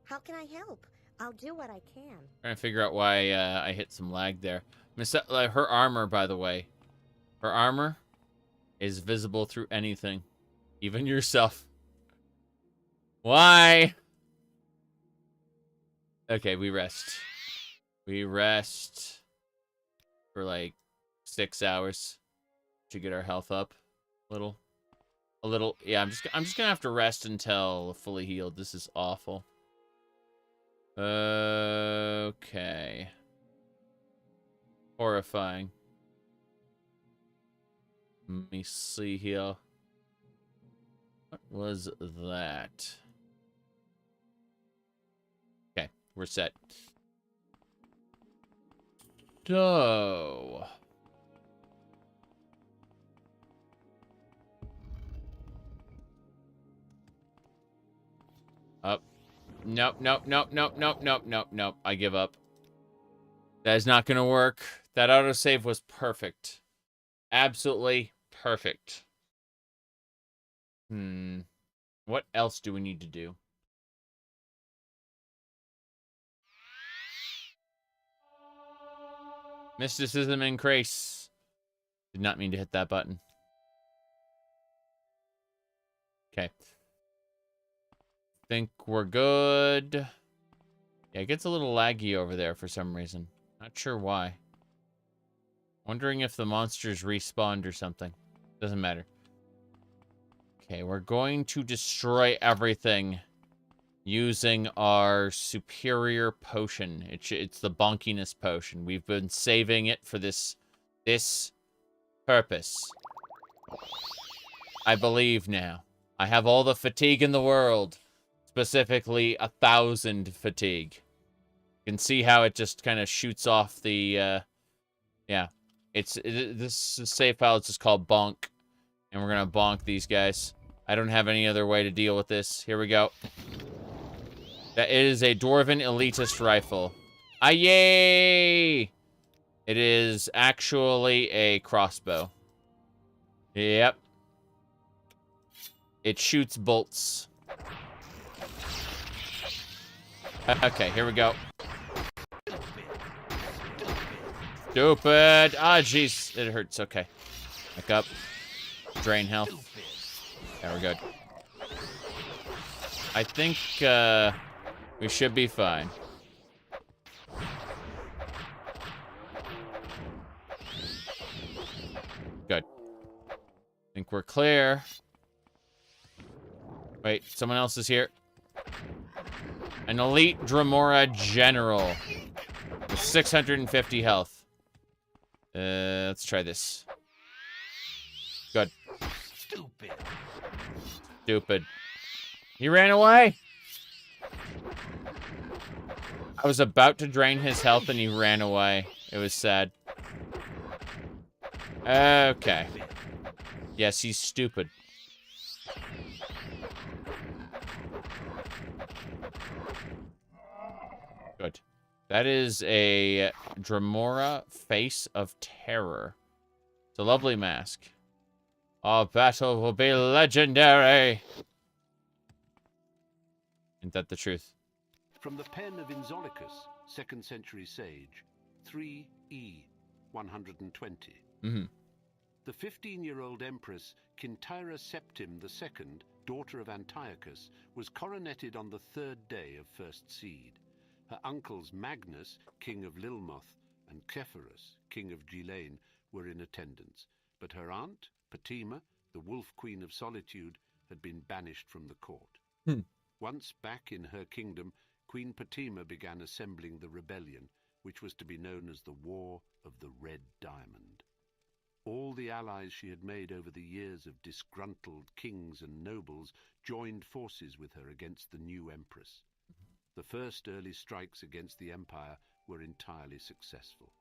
Speaker 5: How can I help? I'll do what I can.
Speaker 1: Trying to figure out why I hit some lag there. Her armor, by the way. Her armor is visible through anything. Even yourself. Why? Okay, we rest. We rest for like 6 hours to get our health up a little. Yeah, I'm just gonna have to rest until fully healed. This is awful. Okay. Horrifying. Let me see here. What was that? Okay, we're set. So. Up. Nope. I give up. That is not going to work. That autosave was perfect. Absolutely perfect. What else do we need to do? Mysticism increase. Did not mean to hit that button. Okay. Think we're good. Yeah, it gets a little laggy over there for some reason. Not sure why. Wondering if the monsters respawned or something. Doesn't matter. Okay, we're going to destroy everything using our superior potion. It's the bonkiness potion. We've been saving it for this purpose. I believe now. I have all the fatigue in the world. Specifically, 1,000 fatigue. You can see how it just kind of shoots off the, yeah. This save file is just called bonk. And we're gonna bonk these guys. I don't have any other way to deal with this. Here we go. That is a Dwarven Elitist Rifle. Ah, yay! It is actually a crossbow. Yep. It shoots bolts. Okay, here we go. Stupid. Ah, jeez. It hurts. Okay. Back up. Drain health. Yeah, we're good. I think, we should be fine. Good. Think we're clear. Wait, someone else is here. An elite Dremora general with 650 health. Let's try this. Good. Stupid. He ran away. I was about to drain his health and he ran away. It was sad. Okay. Yes, he's stupid. Good. That is a Dremora Face of Terror. It's a lovely mask. Our battle will be legendary. Isn't that the truth?
Speaker 6: From the pen of Inzolicus, 2nd century sage, 3E 120. The 15-year-old empress Kintyra Septim II, daughter of Antiochus, was coroneted on the 3rd day of first seed. Her uncles Magnus, king of Lilmoth, and Cephorus, king of Gilane, were in attendance, but her aunt, Patima, the wolf queen of solitude, had been banished from the court. Once back in her kingdom, Queen Patima began assembling the rebellion, which was to be known as the War of the Red Diamond. All the allies she had made over the years of disgruntled kings and nobles joined forces with her against the new empress. The first early strikes against the empire were entirely successful.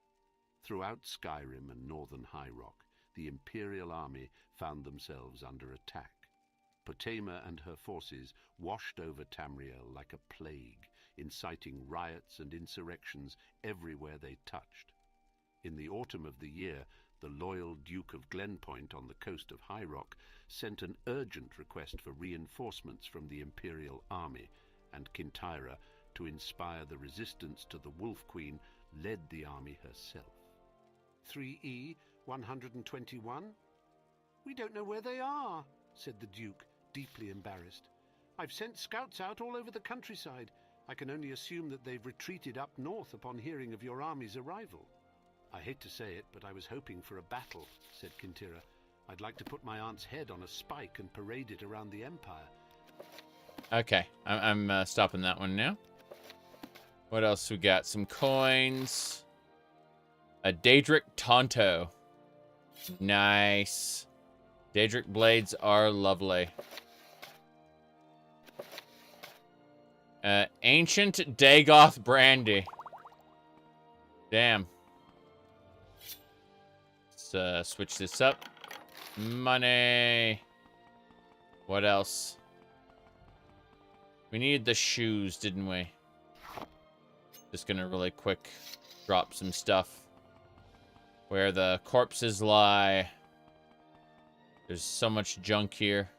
Speaker 6: Throughout Skyrim and northern High Rock, the imperial army found themselves under attack. Potema and her forces washed over Tamriel like a plague, inciting riots and insurrections everywhere they touched. In the autumn of the year, the loyal Duke of Glenpoint on the coast of High Rock sent an urgent request for reinforcements from the imperial army, and Kintyra, to inspire the resistance to the Wolf Queen, led the army herself. 3E 121? We don't know where they are, said the Duke, deeply embarrassed. I've sent scouts out all over the countryside. I can only assume that they've retreated up north upon hearing of your army's arrival. I hate to say it, but I was hoping for a battle, said Kintyra. I'd like to put my aunt's head on a spike and parade it around the empire.
Speaker 1: Okay, I'm stopping that one now. What else we got? Some coins. A Daedric Tonto. Nice. Daedric blades are lovely. Ancient Dagoth brandy. Damn. Let's switch this up. Money. What else? We needed the shoes, didn't we? Just gonna really quick drop some stuff. Where the corpses lie. There's so much junk here.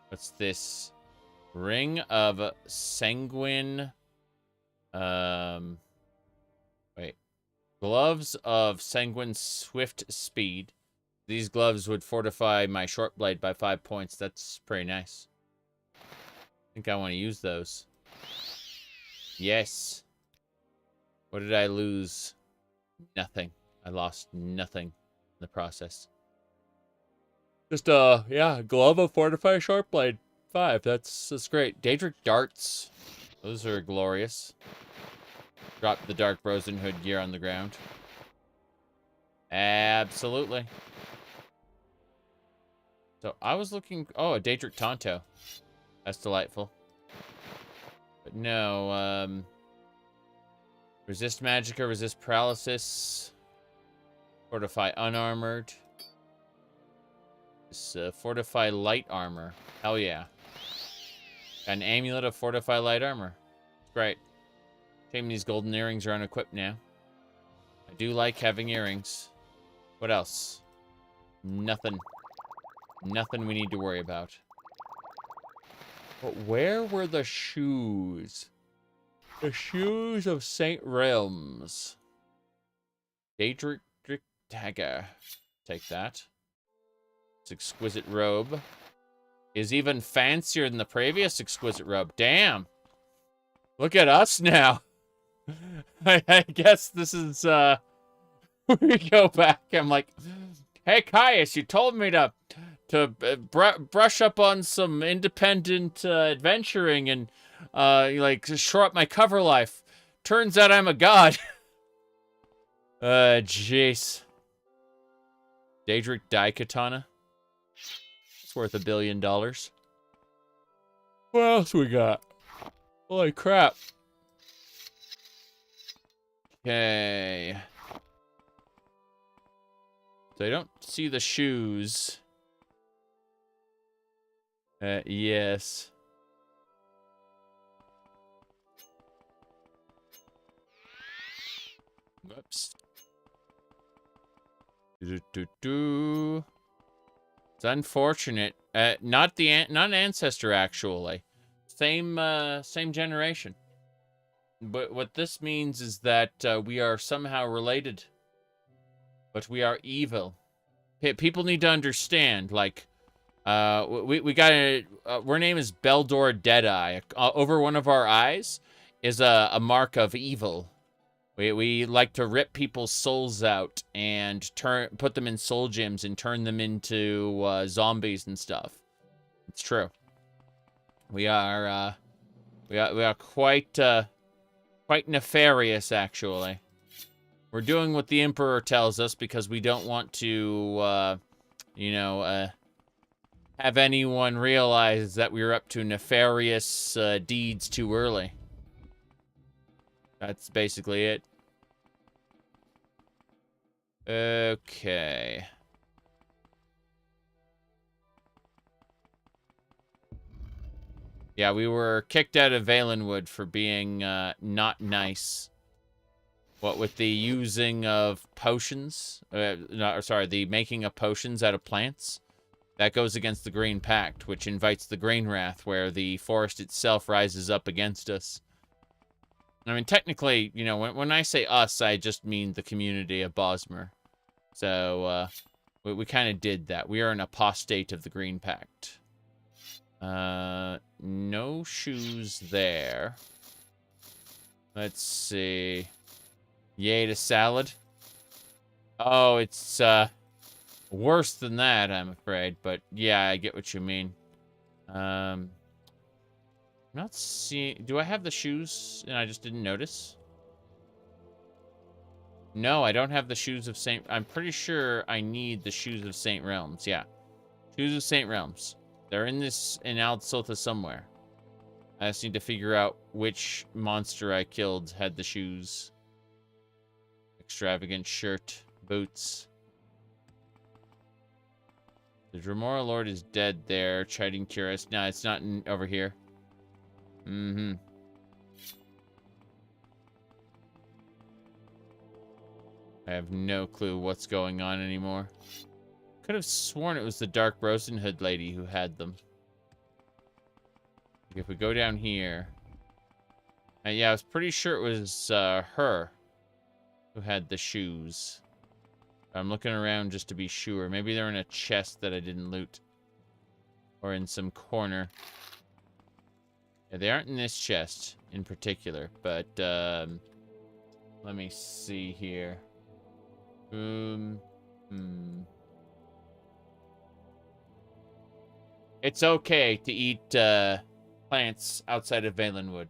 Speaker 1: What's this? Ring of Sanguine. Wait. Gloves of Sanguine Swift Speed. These gloves would fortify my short blade by 5 points. That's pretty nice. I think I want to use those. Yes. What did I lose? Nothing. I lost nothing in the process. Just, yeah, glove of fortify short blade. 5. That's great. Daedric darts. Those are glorious. Drop the Dark Brosen Hood gear on the ground. Absolutely. So I was looking... Oh, a Daedric Tonto. That's delightful. But no, resist magicka, resist paralysis. Fortify unarmored. This, fortify light armor. Hell yeah. Got an amulet of fortify light armor. Great. Shame these golden earrings are unequipped now. I do like having earrings. What else? Nothing. Nothing we need to worry about. But where were the shoes? The Shoes of Saint Realms. Daedric Dagger. Take that. This exquisite robe is even fancier than the previous exquisite robe. Damn. Look at us now. I guess this is, we go back. I'm like, hey, Caius, you told me to brush up on some independent adventuring and like shore up my cover life. Turns out I'm a god. Jeez. Daedric Daikatana. It's worth $1 billion. What else we got? Holy crap. Okay. So I don't see the shoes. Yes. Whoops. It's unfortunate. Not ancestor actually. Same generation. But what this means is that we are somehow related. But we are evil. People need to understand, like, we got a, our name is Beldor Deadeye. Over one of our eyes is a mark of evil. We like to rip people's souls out and put them in soul gems and turn them into zombies and stuff. It's true. We are quite nefarious, actually. We're doing what the Emperor tells us because we don't want to, have anyone realize that we were up to nefarious deeds too early. That's basically it. Okay. Yeah, we were kicked out of Valenwood for being not nice. What with the using of potions? The making of potions out of plants. That goes against the Green Pact, which invites the Green Wrath, where the forest itself rises up against us. I mean, technically, you know, when I say us, I just mean the community of Bosmer. So, we kind of did that. We are an apostate of the Green Pact. No shoes there. Let's see. Yay to salad. Oh, it's, worse than that, I'm afraid. But, yeah, I get what you mean. Not seeing... Do I have the shoes and I just didn't notice? No, I don't have the shoes of Saint... I'm pretty sure I need the shoes of Saint Realms. Yeah. Shoes of Saint Realms. They're in Aldsotha somewhere. I just need to figure out which monster I killed had the shoes. Extravagant shirt. Boots. The Dremora Lord is dead there. Chiding Curate. No, it's not over here. Mm-hmm. I have no clue what's going on anymore. Could have sworn it was the Dark Rosenhood lady who had them. If we go down here... yeah, I was pretty sure it was her who had the shoes. I'm looking around just to be sure. Maybe they're in a chest that I didn't loot. Or in some corner. Yeah, they aren't in this chest in particular, but let me see here. It's okay to eat plants outside of Valenwood.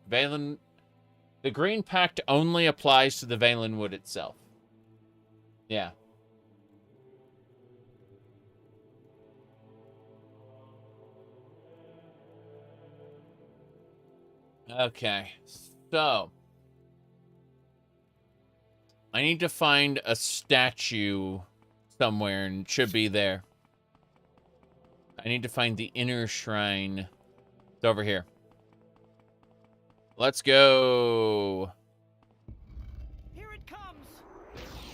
Speaker 1: The Green Pact only applies to the Valenwood itself. Yeah. Okay, so I need to find a statue somewhere, and it should be there. I need to find the inner shrine. It's over here. Let's go.
Speaker 2: Here it comes.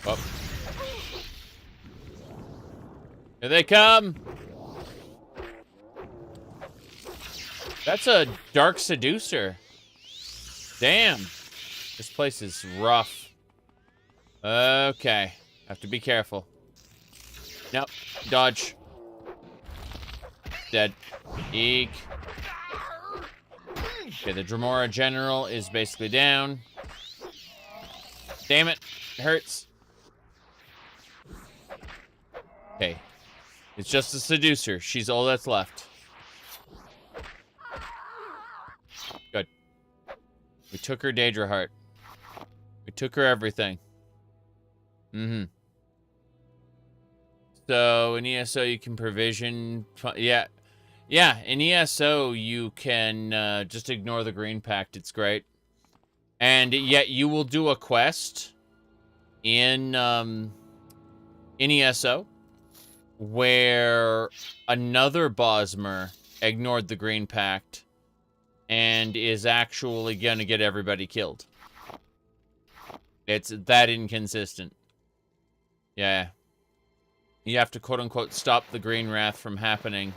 Speaker 1: Oh. Here they come. That's a dark seducer. Damn. This place is rough. Okay. Have to be careful. Nope. Dodge. Dead. Eek. Okay, the Dremora General is basically down. Damn it. It hurts. Okay. It's just the Seducer. She's all that's left. Good. We took her Daedra Heart. We took her everything. Mm-hmm. So, in ESO, you can provision... Yeah. Yeah, in ESO, you can just ignore the green pact. It's great. And yet, you will do a quest in ESO where another Bosmer ignored the green pact and is actually going to get everybody killed. It's that inconsistent. Yeah. You have to, quote-unquote, stop the green wrath from happening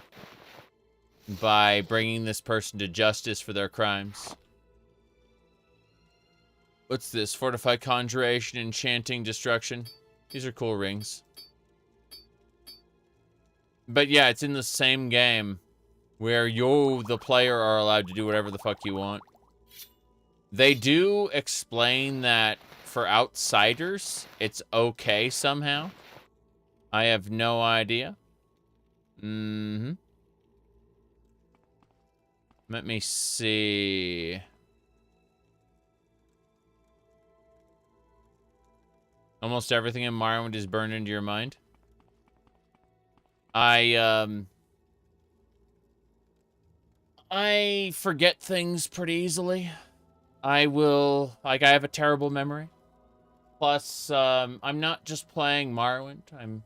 Speaker 1: by bringing this person to justice for their crimes. What's this? Fortify Conjuration, Enchanting, Destruction. These are cool rings. But yeah, it's in the same game where you, the player, are allowed to do whatever the fuck you want. They do explain that for outsiders, it's okay somehow. I have no idea. Mm-hmm. Let me see. Almost everything in Morrowind is burned into your mind. I forget things pretty easily. I have a terrible memory. Plus, I'm not just playing Morrowind. I'm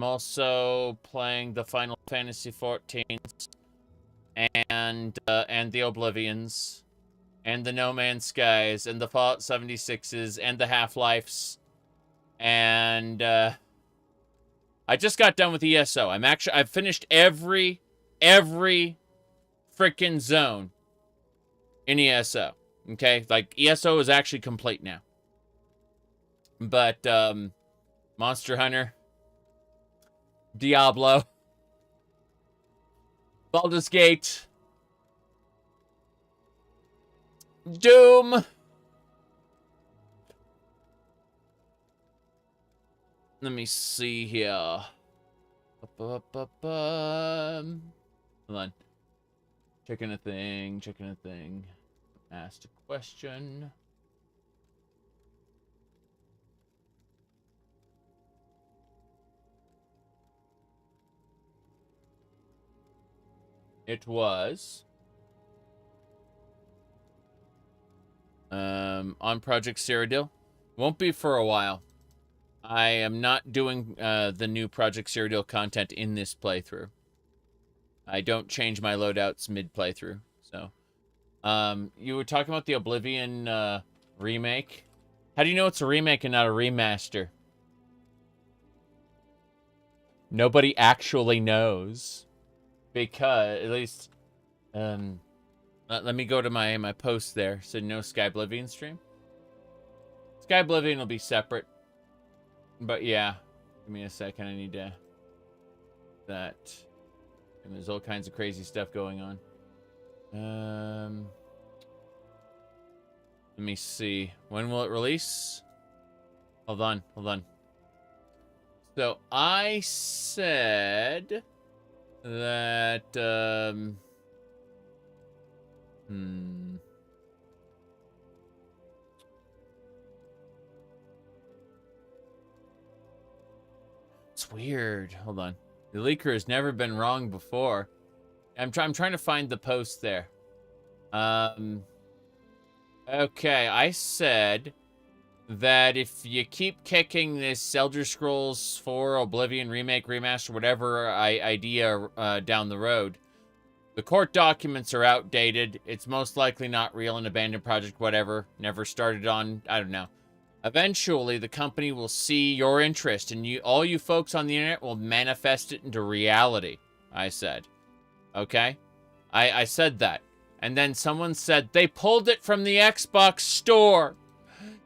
Speaker 1: also playing the Final Fantasy XIVs and the Oblivions and the No Man's Skies and the Fallout 76s and the Half-Lifes. And I just got done with ESO. I've finished every freaking zone in ESO. Okay? Like, ESO is actually complete now. But, Monster Hunter, Diablo, Baldur's Gate, Doom, let me see here. Hold on. Checking a thing. Asked a question. It was on Project Cyrodiil. Won't be for a while. I am not doing the new Project Cyrodiil content in this playthrough. I don't change my loadouts mid-playthrough. So, you were talking about the Oblivion remake. How do you know it's a remake and not a remaster? Nobody actually knows. Because, at least, let me go to my post there. So, no Sky Oblivion stream. Sky Oblivion will be separate. But yeah, give me a second. I need to... That. And there's all kinds of crazy stuff going on. Let me see. When will it release? Hold on. So, I said... that, It's weird. Hold on. The leaker has never been wrong before. I'm trying to find the post there. Okay, I said that if you keep kicking this Elder Scrolls 4 Oblivion remake, remaster, whatever idea down the road, the court documents are outdated. It's most likely not real, an abandoned project, whatever. Never started on, I don't know. Eventually, the company will see your interest, and all you folks on the internet will manifest it into reality, I said. Okay? I said that. And then someone said, they pulled it from the Xbox store.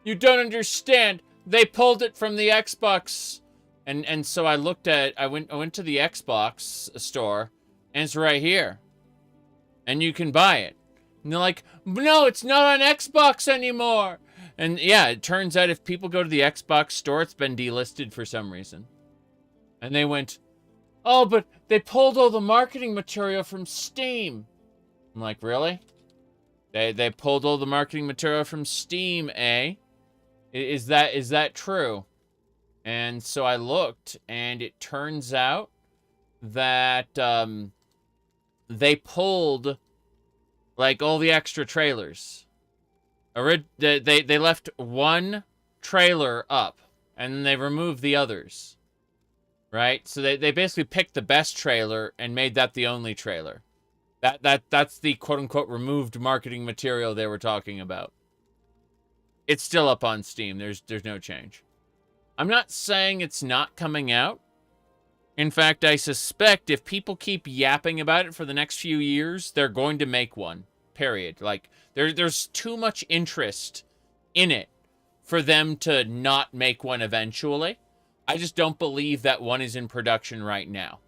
Speaker 1: You don't understand. They pulled it from the Xbox. And so I looked at, I went to the Xbox store, and it's right here. And you can buy it. And they're like, no, it's not on Xbox anymore. And yeah, it turns out if people go to the Xbox store, it's been delisted for some reason. And they went, oh, but they pulled all the marketing material from Steam. I'm like, really? They pulled all the marketing material from Steam, eh? Is that true? And so I looked, and it turns out that they pulled like all the extra trailers. They left one trailer up, and then they removed the others. Right? So they basically picked the best trailer and made that the only trailer. That's the quote-unquote removed marketing material they were talking about. It's still up on Steam. There's no change. I'm not saying it's not coming out. In fact, I suspect if people keep yapping about it for the next few years, they're going to make one. Period. Like, there's too much interest in it for them to not make one eventually. I just don't believe that one is in production right now.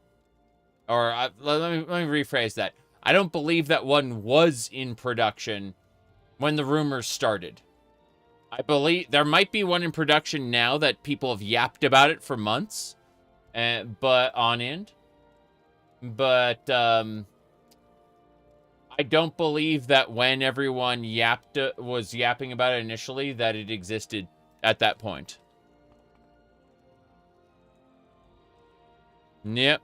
Speaker 1: Or, let me rephrase that. I don't believe that one was in production when the rumors started. I believe there might be one in production now that people have yapped about it for months, but on end. But I don't believe that when everyone was yapping about it initially, that it existed at that point. Yep.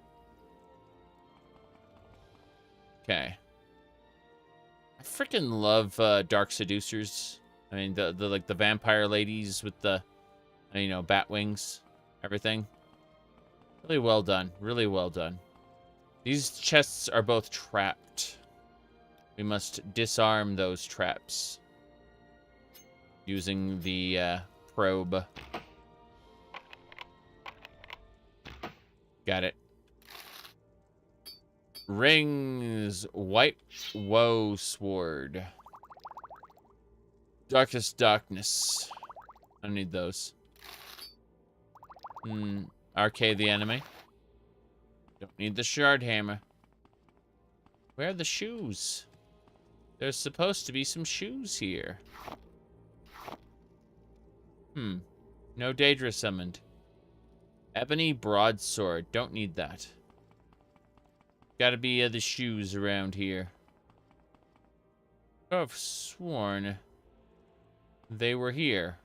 Speaker 1: Okay. I freaking love Dark Seducers. I mean, the like the vampire ladies with the, you know, bat wings, everything. Really well done. Really well done. These chests are both trapped. We must disarm those traps using the probe. Got it. Rings, white woe sword. Darkest darkness. I don't need those. Arcade the enemy. Don't need the shard hammer. Where are the shoes? There's supposed to be some shoes here. No Daedra summoned. Ebony broadsword. Don't need that. Gotta be the shoes around here. I've sworn they were here.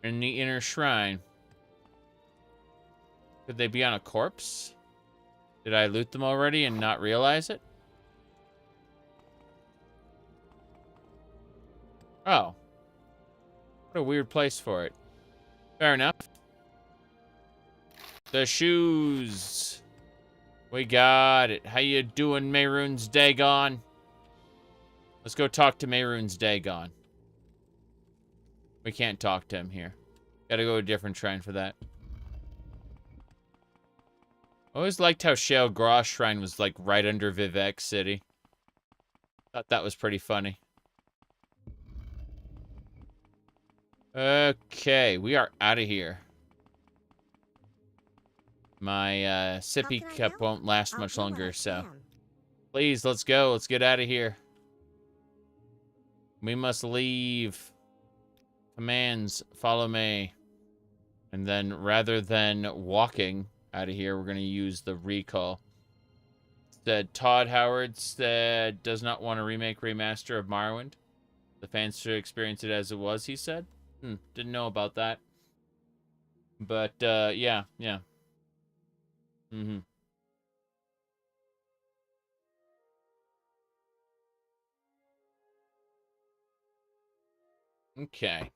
Speaker 1: In the inner shrine. Could they be on a corpse? Did I loot them already and not realize it? Oh. What a weird place for it. Fair enough. The shoes. We got it. How you doing, Mehrunes Dagon? Let's go talk to Mehrunes Dagon. We can't talk to him here. Gotta go to a different shrine for that. I always liked how Shale Gross Shrine was like right under Vivek City. Thought that was pretty funny. Okay, we are out of here. My sippy cup won't last much longer, so please, let's go. Let's get out of here. We must leave. Commands, follow me. And then rather than walking out of here, we're going to use the recall. Said Todd Howard said does not want a remaster of Morrowind. The fans should experience it as it was, he said. Didn't know about that. But yeah. Okay.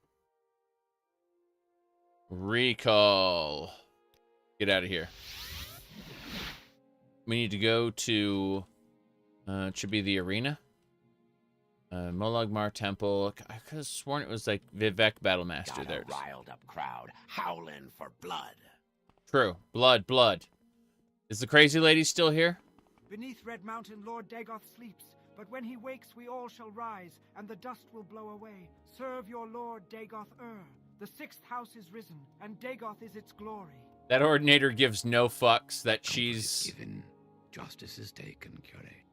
Speaker 1: Recall. Get out of here. We need to go to, it should be the arena. Molagmar Temple. I could have sworn it was like Vivek Battlemaster there.
Speaker 7: Riled up crowd howling for blood.
Speaker 1: True. Blood. Is the crazy lady still here?
Speaker 8: Beneath Red Mountain, Lord Dagoth sleeps. But when he wakes, we all shall rise, and the dust will blow away. Serve your lord Dagoth-Ur. The sixth house is risen, and Dagoth is its glory.
Speaker 1: That ordinator gives no fucks that
Speaker 7: Comfort
Speaker 1: she's...
Speaker 7: is given, justice is taken, Curate.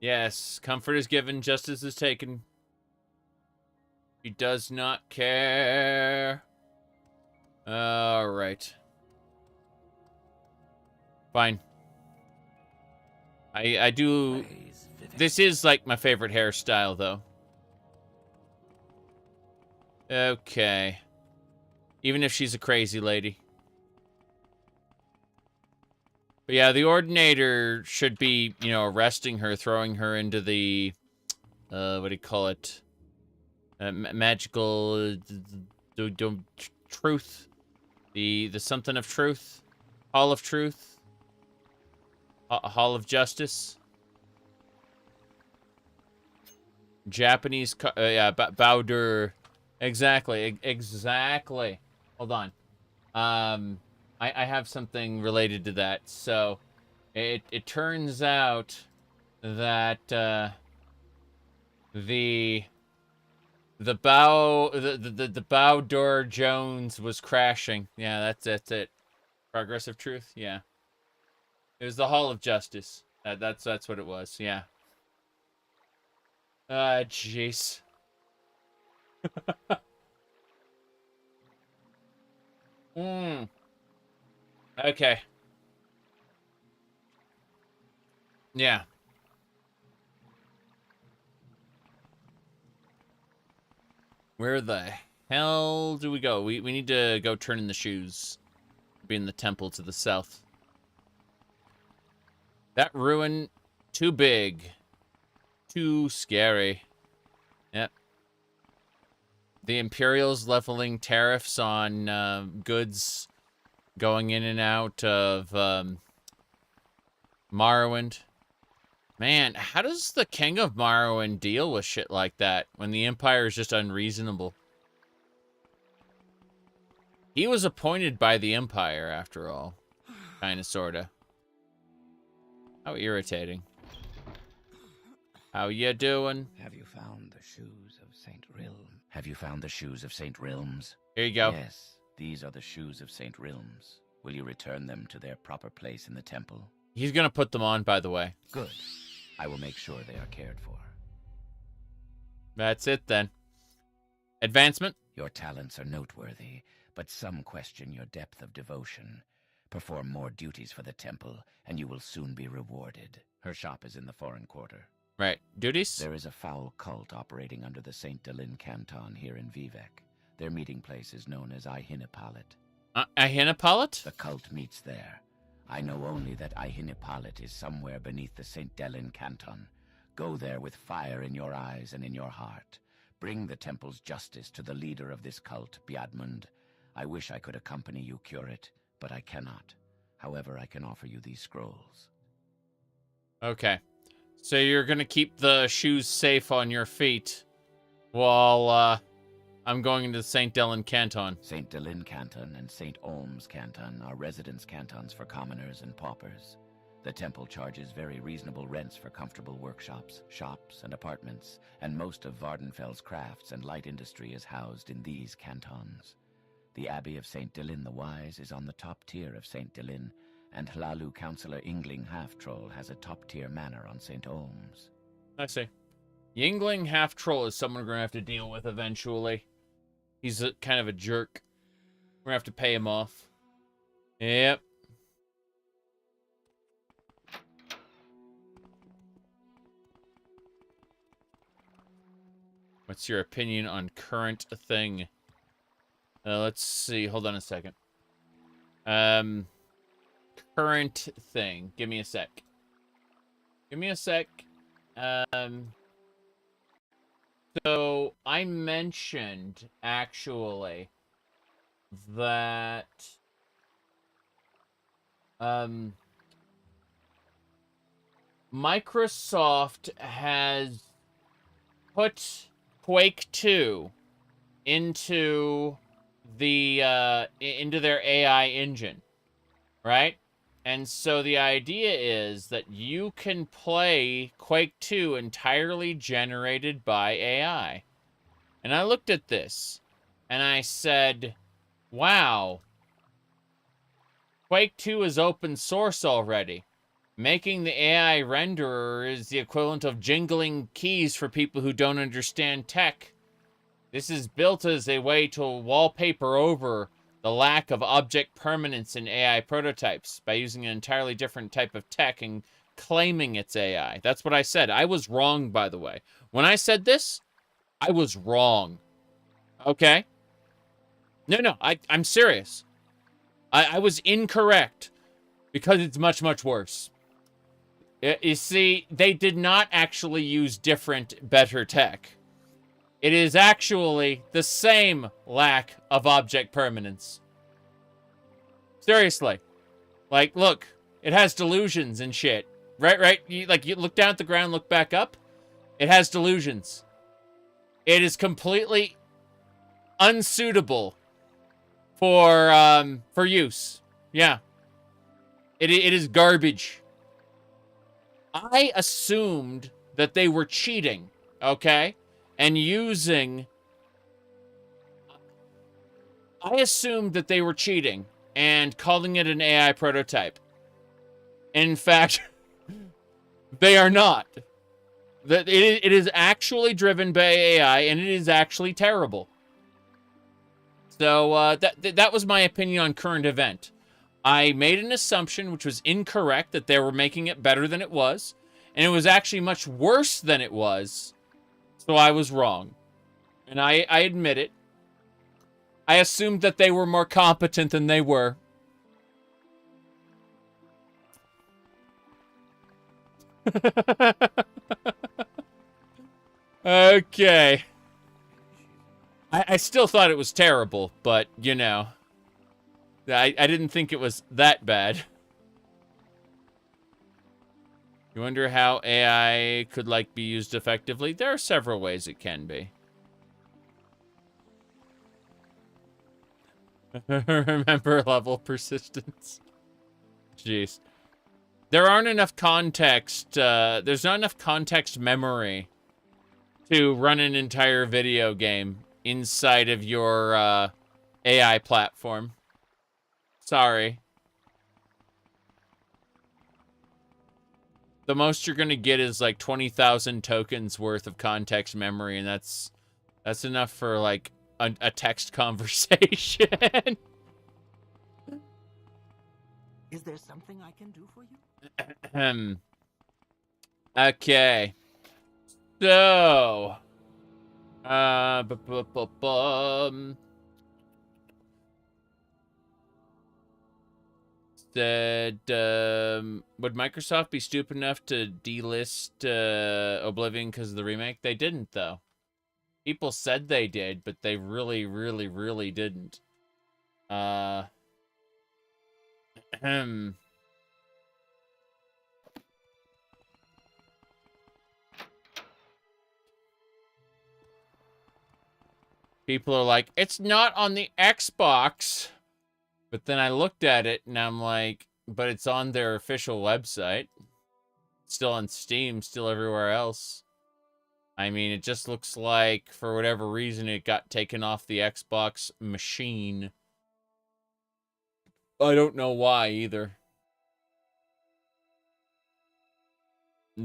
Speaker 1: Yes, comfort is given, justice is taken. She does not care. Alright. Fine. I do... This is, like, my favorite hairstyle, though. Okay. Even if she's a crazy lady. But yeah, the Ordinator should be, you know, arresting her, throwing her into the... what do you call it? Magical... truth. The something of truth. Hall of Truth. Hall of Justice. Japanese... yeah, Bowder... Exactly, exactly. Hold on. I have something related to that. So, it turns out that, the Bowder Jones was crashing. Yeah, that's it. Progressive Truth? Yeah. It was the Hall of Justice. That's what it was, yeah. Jeez. Okay. Yeah. Where the hell do we go? We need to go turn in the shoes. Be in the temple to the south. That ruin, too big. Too scary. Yep. The Imperials leveling tariffs on goods going in and out of Morrowind. Man, how does the King of Morrowind deal with shit like that when the Empire is just unreasonable? He was appointed by the Empire, after all. Kinda, sorta. How irritating. How you doing?
Speaker 7: Have you found the shoes of Saint Rilm? Have you found the shoes of Saint Rilms?
Speaker 1: Here you go.
Speaker 7: Yes, these are the shoes of Saint Rilms. Will you return them to their proper place in the temple?
Speaker 1: He's gonna put them on, by the way.
Speaker 7: Good. I will make sure they are cared for.
Speaker 1: That's it, then. Advancement?
Speaker 7: Your talents are noteworthy, but some question your depth of devotion. Perform more duties for the temple, and you will soon be rewarded. Her shop is in the foreign quarter.
Speaker 1: Right. Duties?
Speaker 7: There is a foul cult operating under the St. Delin Canton here in Vivek. Their meeting place is known as Ihinipalit.
Speaker 1: Ihinipalit?
Speaker 7: The cult meets there. I know only that Ihinipalit is somewhere beneath the St. Delin Canton. Go there with fire in your eyes and in your heart. Bring the temple's justice to the leader of this cult, Biadmund. I wish I could accompany you, Curate, but I cannot. However, I can offer you these scrolls.
Speaker 1: Okay. So you're gonna keep the shoes safe on your feet while, I'm going into St. Delin Canton.
Speaker 7: St. Delin Canton and St. Olms Canton are residence cantons for commoners and paupers. The temple charges very reasonable rents for comfortable workshops, shops, and apartments, and most of Vardenfell's crafts and light industry is housed in these cantons. The Abbey of St. Delin the Wise is on the top tier of St. Delin, and Hlalu Councillor Ingling Half-Troll has a top-tier manor on St. Olms.
Speaker 1: I see. Yingling Half-Troll is someone we're gonna have to deal with eventually. He's kind of a jerk. We're gonna have to pay him off. Yep. What's your opinion on current thing? Let's see. Hold on a second. Current thing. Give me a sec. Give me a sec. So I mentioned actually that Microsoft has put Quake 2 into the into their AI engine, right? And so the idea is that you can play Quake 2 entirely generated by AI. And I looked at this, and I said, wow, Quake 2 is open source already. Making the AI renderer is the equivalent of jingling keys for people who don't understand tech. This is built as a way to wallpaper over the lack of object permanence in AI prototypes by using an entirely different type of tech and claiming it's AI. That's what I said. I was wrong, by the way. When I said this, I was wrong. Okay? No, I'm serious. I was incorrect because it's much, much worse. You see, they did not actually use different, better tech. It is actually the same lack of object permanence. Seriously. Like, look, it has delusions and shit. Right? You look down at the ground, look back up. It has delusions. It is completely unsuitable for use. Yeah. It is garbage. I assumed that they were cheating, okay? And using... I assumed that they were cheating and calling it an AI prototype. In fact, they are not. It is actually driven by AI, and it is actually terrible. So, that was my opinion on current event. I made an assumption, which was incorrect, that they were making it better than it was. And it was actually much worse than it was. So I was wrong. And I admit it. I assumed that they were more competent than they were. Okay. I still thought it was terrible, but, you know. I didn't think it was that bad. You wonder how AI could, like, be used effectively? There are several ways it can be. Remember level persistence. Jeez. There aren't enough context, there's not enough context memory to run an entire video game inside of your, AI platform. Sorry. The most you're gonna get is like 20,000 tokens worth of context memory, and that's enough for like a text conversation.
Speaker 2: Is there something I can do for you?
Speaker 1: Okay. So, said, would Microsoft be stupid enough to delist Oblivion because of the remake? They didn't, though. People said they did, but they really, really, really didn't. People are like, it's not on the Xbox. But then I looked at it and I'm like, but it's on their official website. Still on Steam, still everywhere else. I mean, it just looks like, for whatever reason, it got taken off the Xbox machine. I don't know why, either.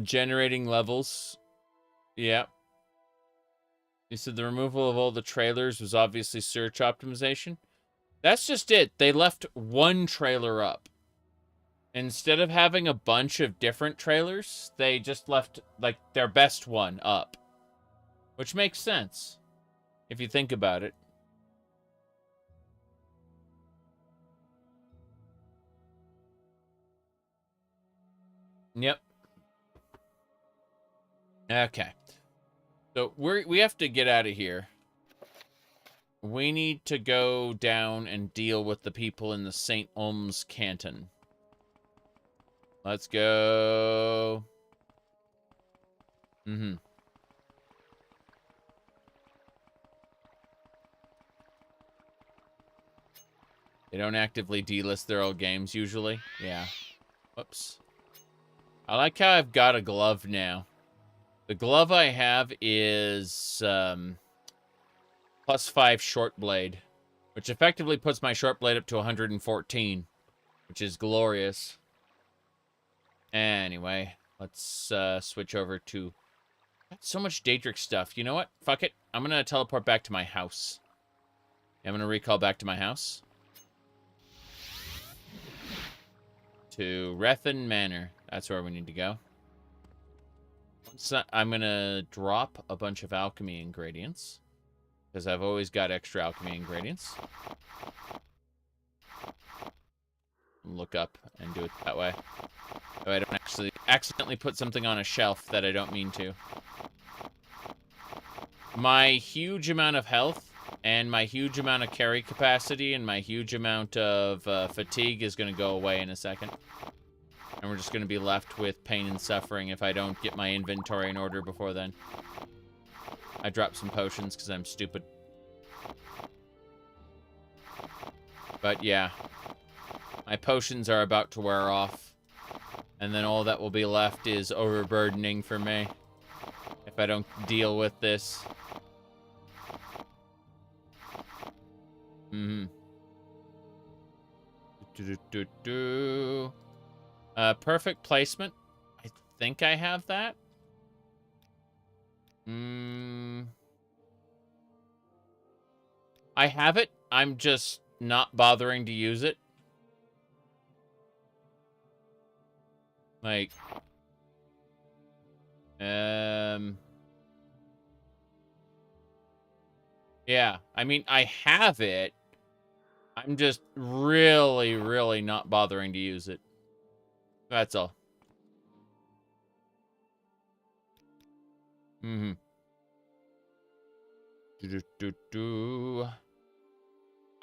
Speaker 1: Generating levels. Yep. He said the removal of all the trailers was obviously search optimization. That's just it. They left one trailer up. Instead of having a bunch of different trailers, they just left, like, their best one up. Which makes sense, if you think about it. Yep. Okay. So, we have to get out of here. We need to go down and deal with the people in the St. Olms Canton. Let's go. They don't actively delist their old games, usually. Yeah. Whoops. I like how I've got a glove now. The glove I have is +5 short blade, which effectively puts my short blade up to 114, which is glorious. Anyway, let's switch over to... Got so much Daedric stuff. You know what? Fuck it. I'm going to teleport back to my house. I'm going to recall back to my house. To Rethen Manor. That's where we need to go. So I'm going to drop a bunch of alchemy ingredients. Because I've always got extra alchemy ingredients. Look up and do it that way. So I don't actually accidentally put something on a shelf that I don't mean to. My huge amount of health and my huge amount of carry capacity and my huge amount of fatigue is going to go away in a second. And we're just going to be left with pain and suffering if I don't get my inventory in order before then. I dropped some potions because I'm stupid. But yeah. My potions are about to wear off. And then all that will be left is overburdening for me. If I don't deal with this. Perfect placement. I think I have that. I have it. I'm just not bothering to use it. Like, yeah, I mean, I have it. I'm just really, really not bothering to use it. That's all. I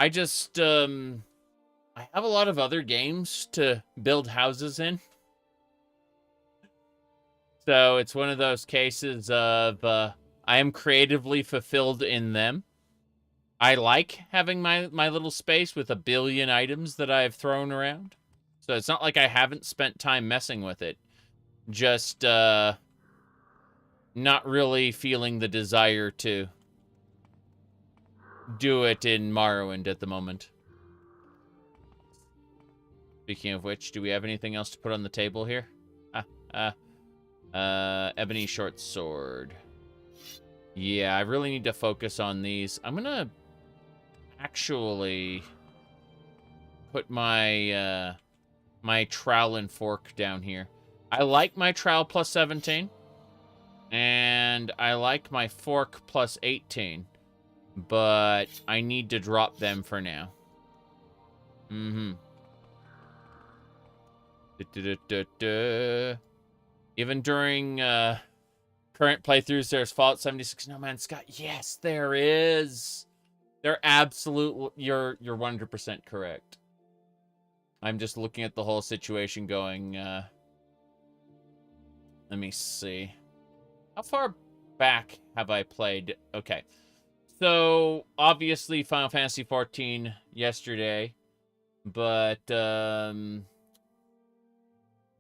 Speaker 1: just, I have a lot of other games to build houses in. So it's one of those cases of, I am creatively fulfilled in them. I like having my little space with a billion items that I've thrown around. So it's not like I haven't spent time messing with it. Just, not really feeling the desire to do it in Morrowind at the moment. Speaking of which, do we have anything else to put on the table here? Ebony short sword. Yeah, I really need to focus on these. I'm gonna actually put my my trowel and fork down here. I like my trowel plus 17, and I like my fork plus 18, but I need to drop them for now. Even during current playthroughs, there's Fallout 76 No Man's Sky. Yes, there is. They're absolute. You're 100% correct. I'm just looking at the whole situation going, let me see. How far back have I played? Okay. So, obviously, Final Fantasy XIV yesterday. But,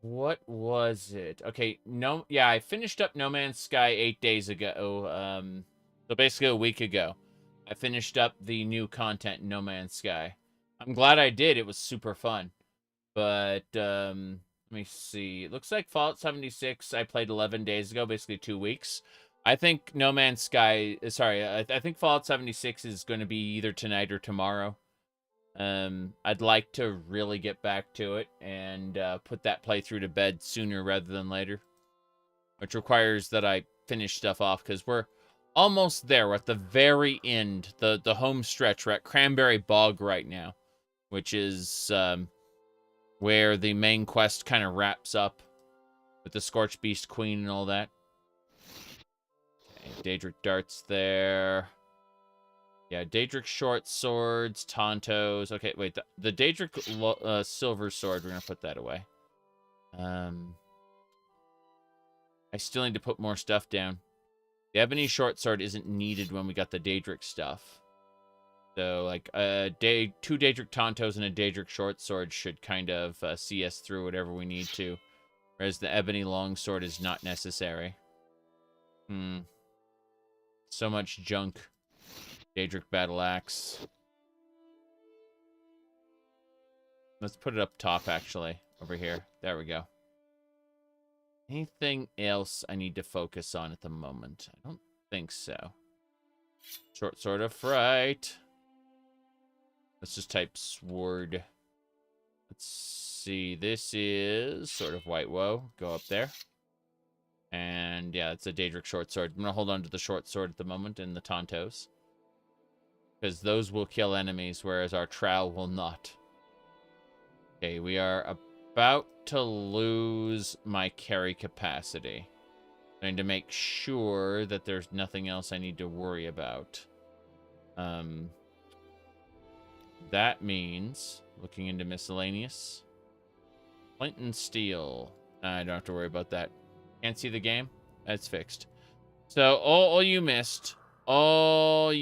Speaker 1: what was it? Okay, yeah, I finished up No Man's Sky 8 days ago. So basically a week ago. I finished up the new content in No Man's Sky. I'm glad I did. It was super fun. But, let me see. It looks like Fallout 76 I played 11 days ago, basically 2 weeks. I think No Man's Sky... Sorry, I think Fallout 76 is going to be either tonight or tomorrow. I'd like to really get back to it and put that playthrough to bed sooner rather than later. Which requires that I finish stuff off, because we're almost there. We're at the very end, the home stretch. We're at Cranberry Bog right now, which is where the main quest kind of wraps up with the Scorched Beast Queen and all that. Okay, Daedric darts there. Yeah, Daedric short swords, Tontos. Okay, wait, the Daedric silver sword, we're going to put that away. I still need to put more stuff down. The ebony short sword isn't needed when we got the Daedric stuff. So, like, two Daedric Tontos and a Daedric Short Sword should kind of see us through whatever we need to. Whereas the Ebony Longsword is not necessary. So much junk. Daedric Battle Axe. Let's put it up top, actually. Over here. There we go. Anything else I need to focus on at the moment? I don't think so. Short Sword of Fright. Let's just type sword. Let's see. This is Sword of White Woe. Go up there. And yeah, it's a Daedric Short Sword. I'm going to hold on to the Short Sword at the moment and the Tontos. Because those will kill enemies, whereas our Trowel will not. Okay, we are about to lose my carry capacity. I need to make sure that there's nothing else I need to worry about. That means, looking into miscellaneous, flint and steel. I don't have to worry about that. Can't see the game? That's fixed. So, all you missed was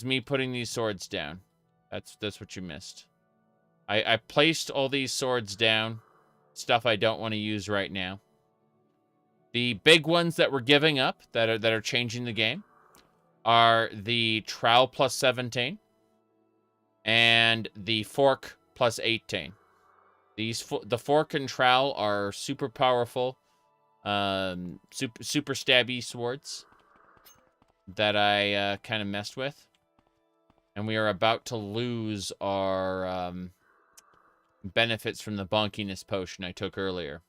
Speaker 1: me putting these swords down. That's what you missed. I placed all these swords down. Stuff I don't want to use right now. The big ones that we're giving up, that are changing the game, are the Trowel plus 17 and the Fork plus 18. The Fork and Trowel are super powerful, super stabby swords that I kind of messed with. And we are about to lose our benefits from the bonkiness potion I took earlier.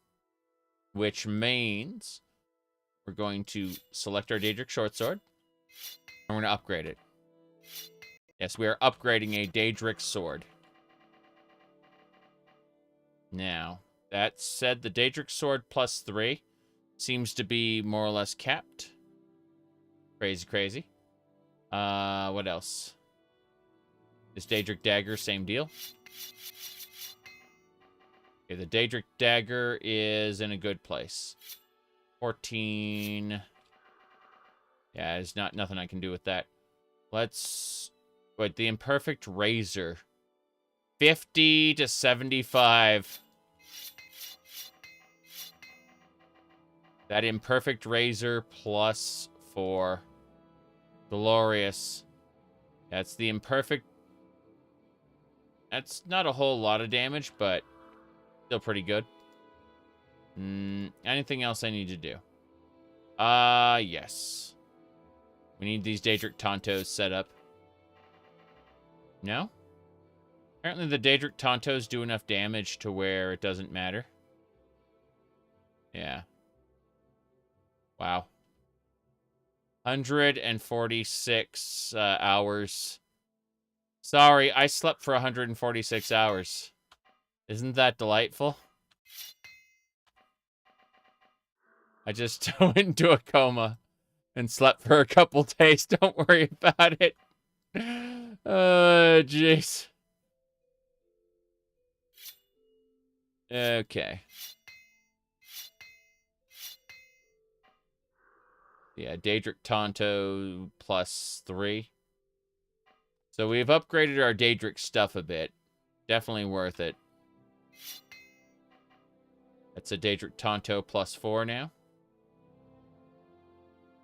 Speaker 1: Which means we're going to select our Daedric Short Sword. And we're going to upgrade it. Yes, we are upgrading a Daedric Sword. Now, that said, the Daedric Sword plus 3 seems to be more or less capped. Crazy. What else? This Daedric Dagger, same deal. Okay, the Daedric Dagger is in a good place. 14. Yeah, there's nothing I can do with that. Let's... Wait, the Imperfect Razor. 50 to 75. That Imperfect Razor plus 4. Glorious. That's the Imperfect... That's not a whole lot of damage, but still pretty good. Anything else I need to do? Yes. We need these Daedric Tontos set up. No? Apparently the Daedric Tontos do enough damage to where it doesn't matter. Yeah. Wow. 146 hours. Sorry, I slept for 146 hours. Isn't that delightful? I just went into a coma and slept for a couple days. Don't worry about it. Oh, jeez. Okay. Yeah, Daedric Tonto plus 3. So we've upgraded our Daedric stuff a bit. Definitely worth it. That's a Daedric Tonto plus 4 now.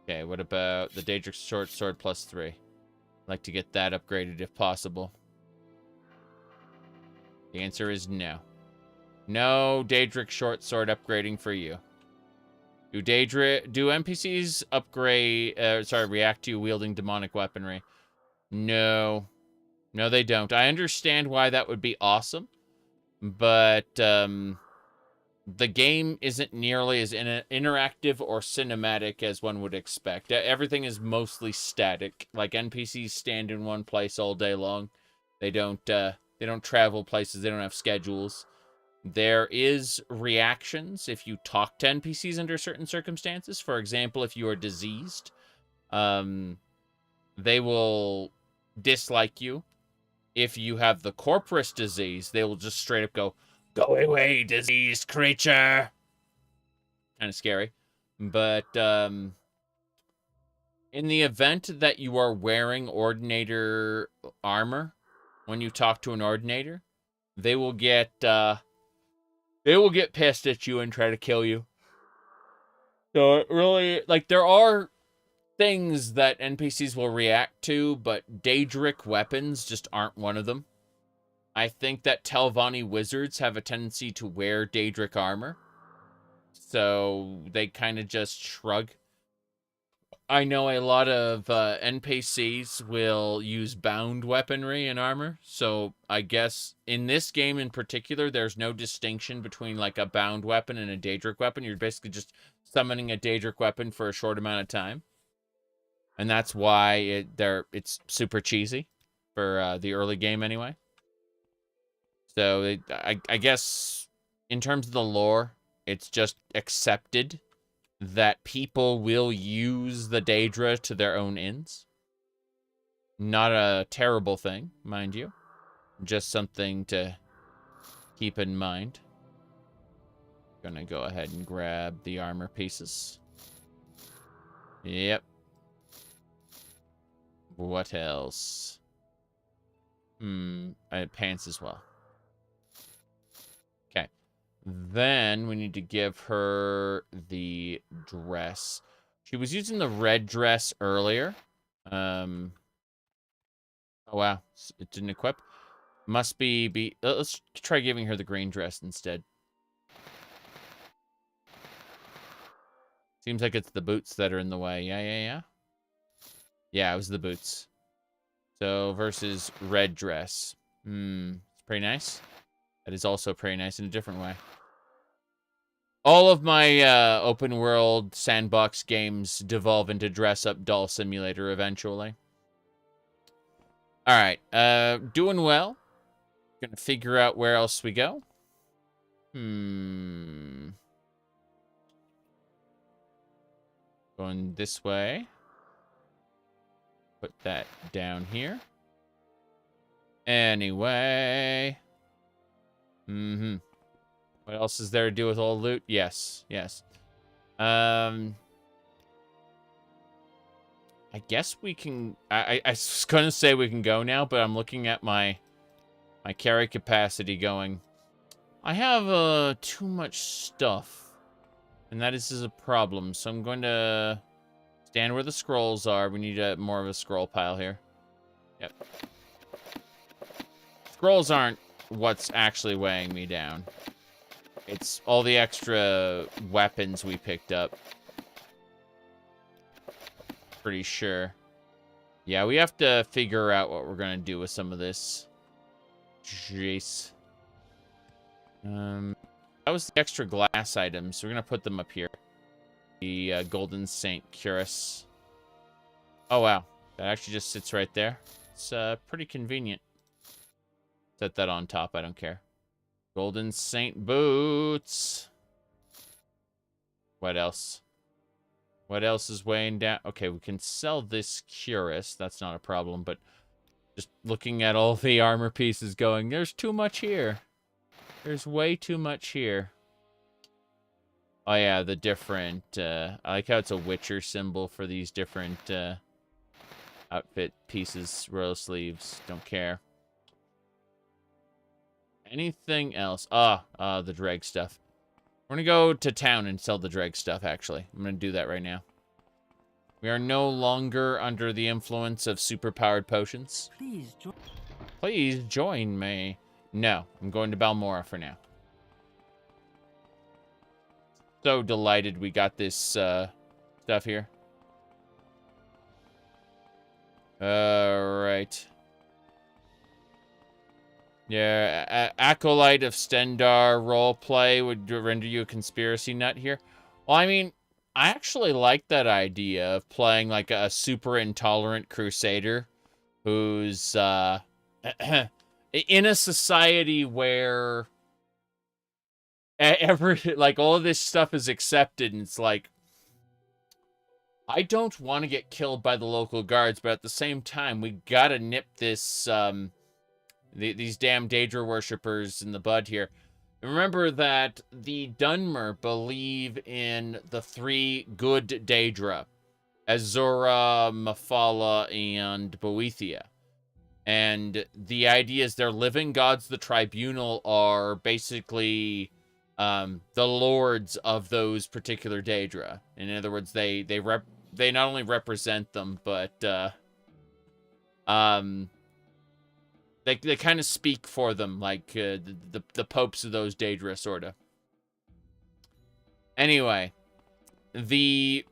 Speaker 1: Okay, what about the Daedric Short Sword plus 3? I'd like to get that upgraded if possible. The answer is no. No Daedric Short Sword upgrading for you. Do NPCs upgrade, react to you wielding demonic weaponry? No. No, they don't. I understand why that would be awesome, but the game isn't nearly as interactive or cinematic as one would expect. Everything is mostly static. Like, NPCs stand in one place all day long. They don't travel places. They don't have schedules. There is reactions if you talk to NPCs under certain circumstances. For example, if you are diseased, they will dislike you. If you have the corporous disease, they will just straight up go away, diseased creature. Kind of scary. But, In the event that you are wearing Ordinator armor, when you talk to an Ordinator, they will get pissed at you and try to kill you. So it really, like, there are things that NPCs will react to, but Daedric weapons just aren't one of them. I think that Telvanni wizards have a tendency to wear Daedric armor, so they kind of just shrug. I know a lot of NPCs will use bound weaponry and armor, so I guess in this game in particular, there's no distinction between like a bound weapon and a Daedric weapon. You're basically just summoning a Daedric weapon for a short amount of time. And that's why it's super cheesy for the early game anyway. So I guess in terms of the lore, it's just accepted that people will use the Daedra to their own ends. Not a terrible thing, mind you. Just something to keep in mind. Gonna go ahead and grab the armor pieces. Yep. What else? Pants as well. Okay. Then we need to give her the dress. She was using the red dress earlier. Oh, wow. It didn't equip. Must be... Let's try giving her the green dress instead. Seems like it's the boots that are in the way. Yeah. Yeah, it was the boots. So, versus red dress. It's pretty nice. That is also pretty nice in a different way. All of my open world sandbox games devolve into dress up doll simulator eventually. Alright, doing well. Gonna figure out where else we go. Going this way. Put that down here. Anyway. What else is there to do with all loot? Yes. I guess we can... I was gonna say we can go now, but I'm looking at my carry capacity going. I have too much stuff. And that is a problem. So I'm going to stand where the scrolls are. We need more of a scroll pile here. Yep. Scrolls aren't what's actually weighing me down. It's all the extra weapons we picked up. Pretty sure. Yeah, we have to figure out what we're gonna do with some of this. Jeez. That was the extra glass items. We're gonna put them up here. The Golden Saint Cuirass. Oh, wow. That actually just sits right there. It's pretty convenient. Set that on top. I don't care. Golden Saint boots. What else? What else is weighing down? Okay, we can sell this cuirass. That's not a problem, but just looking at all the armor pieces going, there's too much here. There's way too much here. Oh, yeah, the different... I like how it's a Witcher symbol for these different outfit pieces. Royal sleeves. Don't care. Anything else? The dreg stuff. We're going to go to town and sell the dreg stuff, actually. I'm going to do that right now. We are no longer under the influence of superpowered potions. Please join me. No, I'm going to Balmora for now. So delighted we got this stuff here. Alright. Yeah, Acolyte of Stendar roleplay would render you a conspiracy nut here. Well, I mean, I actually like that idea of playing like a super intolerant crusader who's in a society where all of this stuff is accepted, and it's like, I don't want to get killed by the local guards, but at the same time, we gotta nip this these damn Daedra worshippers in the bud here. Remember that the Dunmer believe in the 3 good Daedra, Azura, Mafala, and Boethia. And the idea is they're living gods. The Tribunal are basically the lords of those particular Daedra. In other words, they not only represent them, but they kind of speak for them, like the popes of those Daedra, sorta. Anyway, the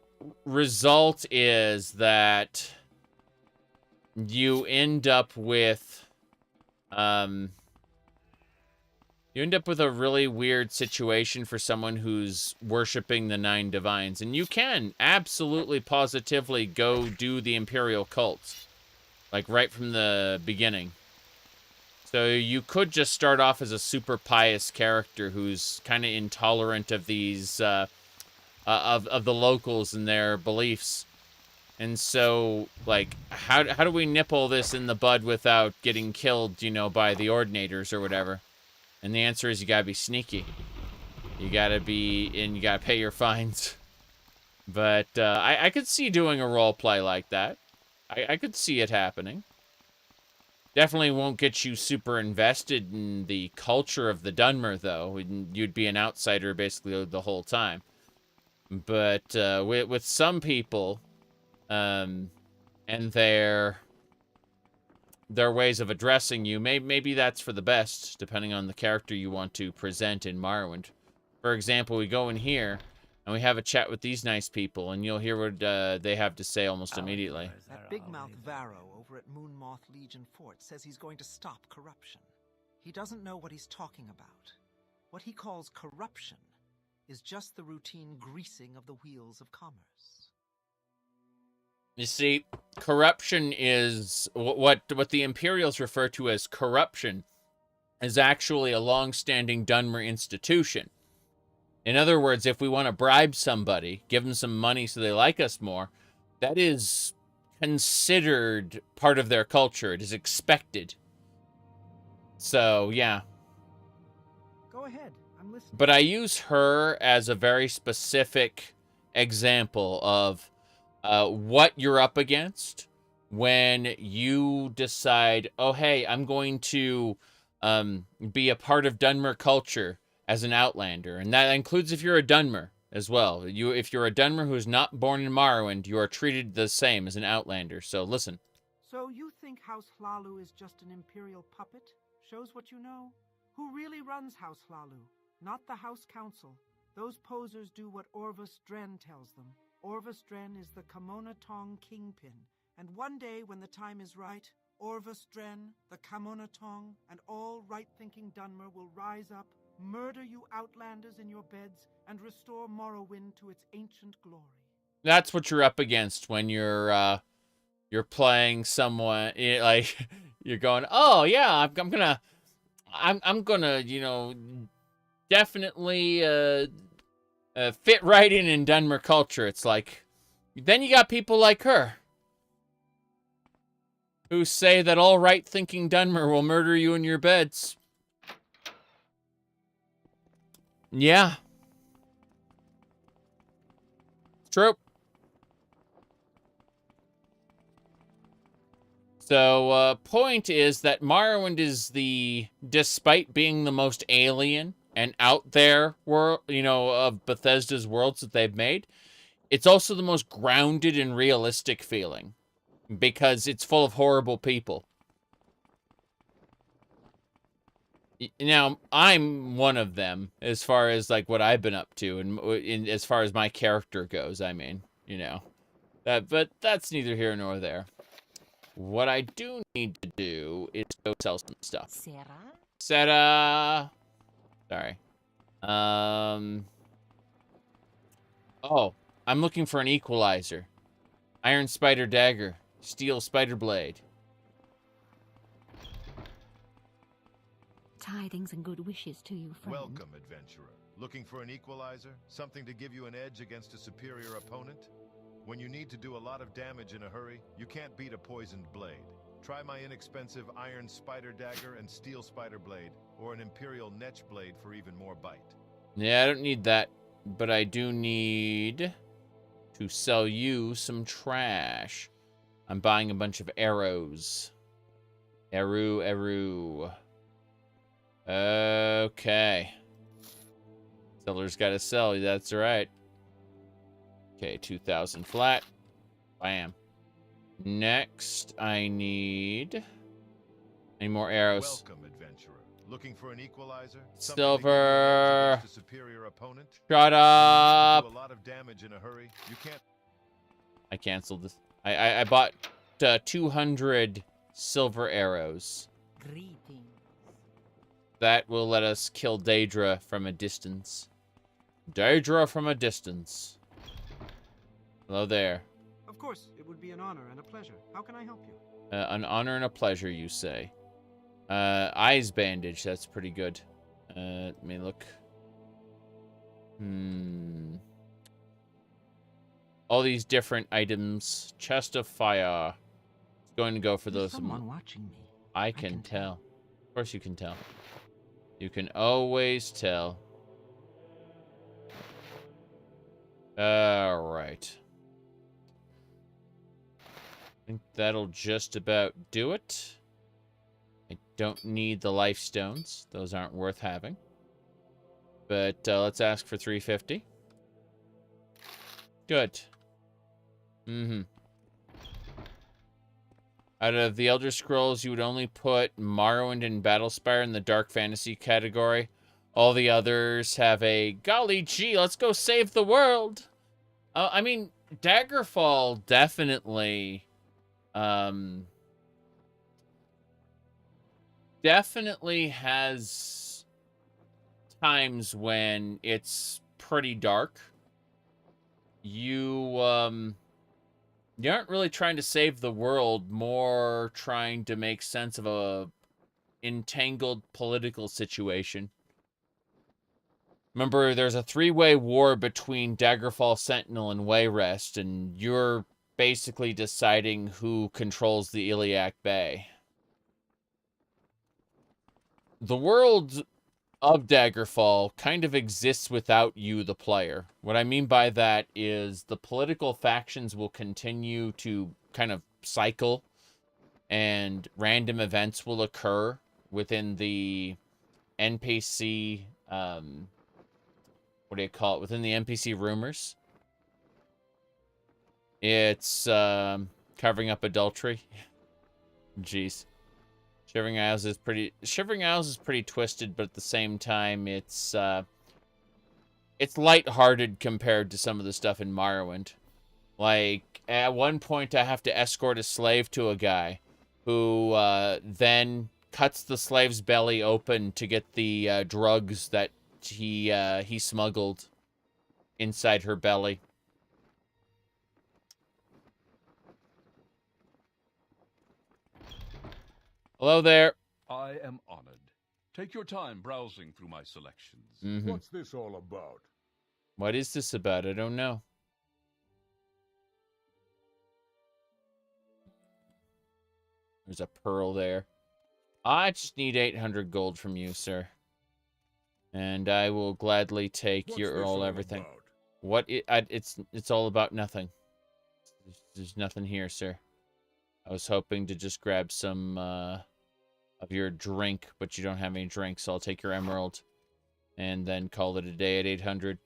Speaker 1: result is that you end up with a really weird situation for someone who's worshiping the 9 divines. And you can absolutely positively go do the Imperial cults, like right from the beginning. So you could just start off as a super pious character who's kind of intolerant of these of the locals and their beliefs. And so, like, how do we nipple this in the bud without getting killed, you know, by the Ordinators or whatever? And the answer is you gotta be sneaky. You gotta pay your fines. But I could see doing a role play like that. I could see it happening. Definitely won't get you super invested in the culture of the Dunmer, though. You'd be an outsider basically the whole time. But with some people, and their ways of addressing you, maybe that's for the best, depending on the character you want to present in Morrowind. For example, we go in here, and we have a chat with these nice people, and you'll hear what they have to say almost immediately.
Speaker 9: That big mouth Varro over at Moonmoth Legion Fort says he's going to stop corruption. He doesn't know what he's talking about. What he calls corruption is just the routine greasing of the wheels of commerce.
Speaker 1: You see, corruption is what the Imperials refer to as corruption is actually a long-standing Dunmer institution. In other words, if we want to bribe somebody, give them some money so they like us more, that is considered part of their culture. It is expected. So, yeah.
Speaker 8: Go ahead, I'm listening.
Speaker 1: But I use her as a very specific example of what you're up against when you decide, oh, hey, I'm going to be a part of Dunmer culture as an Outlander. And that includes if you're a Dunmer as well. If you're a Dunmer who is not born in Morrowind, you are treated the same as an Outlander. So listen.
Speaker 8: So you think House Hlalu is just an Imperial puppet? Shows what you know. Who really runs House Hlalu? Not the House Council. Those posers do what Orvus Dren tells them. Orvus Dren is the Kamona Tong kingpin, and one day when the time is right, Orvus Dren, the Kamona Tong, and all right-thinking Dunmer will rise up, murder you Outlanders in your beds, and restore Morrowind to its ancient glory.
Speaker 1: That's what you're up against when you're playing someone, like, you're going, oh yeah, I'm gonna, you know, definitely fit right in Dunmer culture. It's like, then you got people like her who say that all right-thinking Dunmer will murder you in your beds. Yeah. It's true. So, point is that Morrowind is despite being the most alien and out there world, you know, of Bethesda's worlds that they've made, it's also the most grounded and realistic feeling because it's full of horrible people. Now, I'm one of them as far as like what I've been up to and as far as my character goes, I mean, you know. But that's neither here nor there. What I do need to do is go sell some stuff. Sarah. Sorry. Oh, I'm looking for an equalizer. Iron spider dagger. Steel spider blade.
Speaker 10: Tidings and good wishes to you, friend.
Speaker 11: Welcome, adventurer. Looking for an equalizer? Something to give you an edge against a superior opponent? When you need to do a lot of damage in a hurry, you can't beat a poisoned blade. Try my inexpensive iron spider dagger and steel spider blade, or an imperial netch blade for even more bite.
Speaker 1: Yeah, I don't need that, but I do need to sell you some trash. I'm buying a bunch of arrows. Arrow. Okay. Seller's got to sell. That's right. Okay, 2,000 flat. Bam. Next, I need more arrows.
Speaker 11: Welcome, adventurer. Looking for an equalizer?
Speaker 1: Silver.
Speaker 11: A superior opponent?
Speaker 1: Shut up.
Speaker 11: Do a lot of damage in a hurry. You can't.
Speaker 1: I canceled this. I bought 200 silver arrows.
Speaker 2: Greetings.
Speaker 1: That will let us kill Daedra from a distance. Daedra from a distance. Hello there.
Speaker 8: Of course, it would be an honor and a pleasure. How can I help you?
Speaker 1: An honor and a pleasure, you say. Eyes bandage, that's pretty good. Let me look. All these different items. Chest of fire. It's going to go for those.
Speaker 2: Someone watching me.
Speaker 1: I can tell. Of course you can tell. You can always tell. Alright. I think that'll just about do it. I don't need the life stones. Those aren't worth having. But let's ask for 350. Good. Out of the Elder Scrolls, you would only put Morrowind and Battlespire in the Dark Fantasy category. All the others have a, golly gee, let's go save the world. I mean, Daggerfall definitely... definitely has times when it's pretty dark. You aren't really trying to save the world, more trying to make sense of a entangled political situation. Remember, there's a three-way war between Daggerfall Sentinel and Wayrest, and you're basically deciding who controls the Iliac Bay. The world of Daggerfall kind of exists without you, the player. What I mean by that is the political factions will continue to kind of cycle, and random events will occur within the NPC, what do you call it? Within the NPC rumors. It's covering up adultery. Jeez. Shivering Isles is pretty twisted, but at the same time it's lighthearted compared to some of the stuff in Morrowind. Like, at one point I have to escort a slave to a guy who then cuts the slave's belly open to get the drugs that he smuggled inside her belly. Hello there.
Speaker 12: I am honored. Take your time browsing through my selections.
Speaker 13: What's this all about?
Speaker 1: What is this about? I don't know. There's a pearl there. I just need 800 gold from you, sir. And I will gladly take your all everything. About? It's all about nothing. There's nothing here, sir. I was hoping to just grab some of your drink, but you don't have any drink, so I'll take your emerald and then call it a day at 800.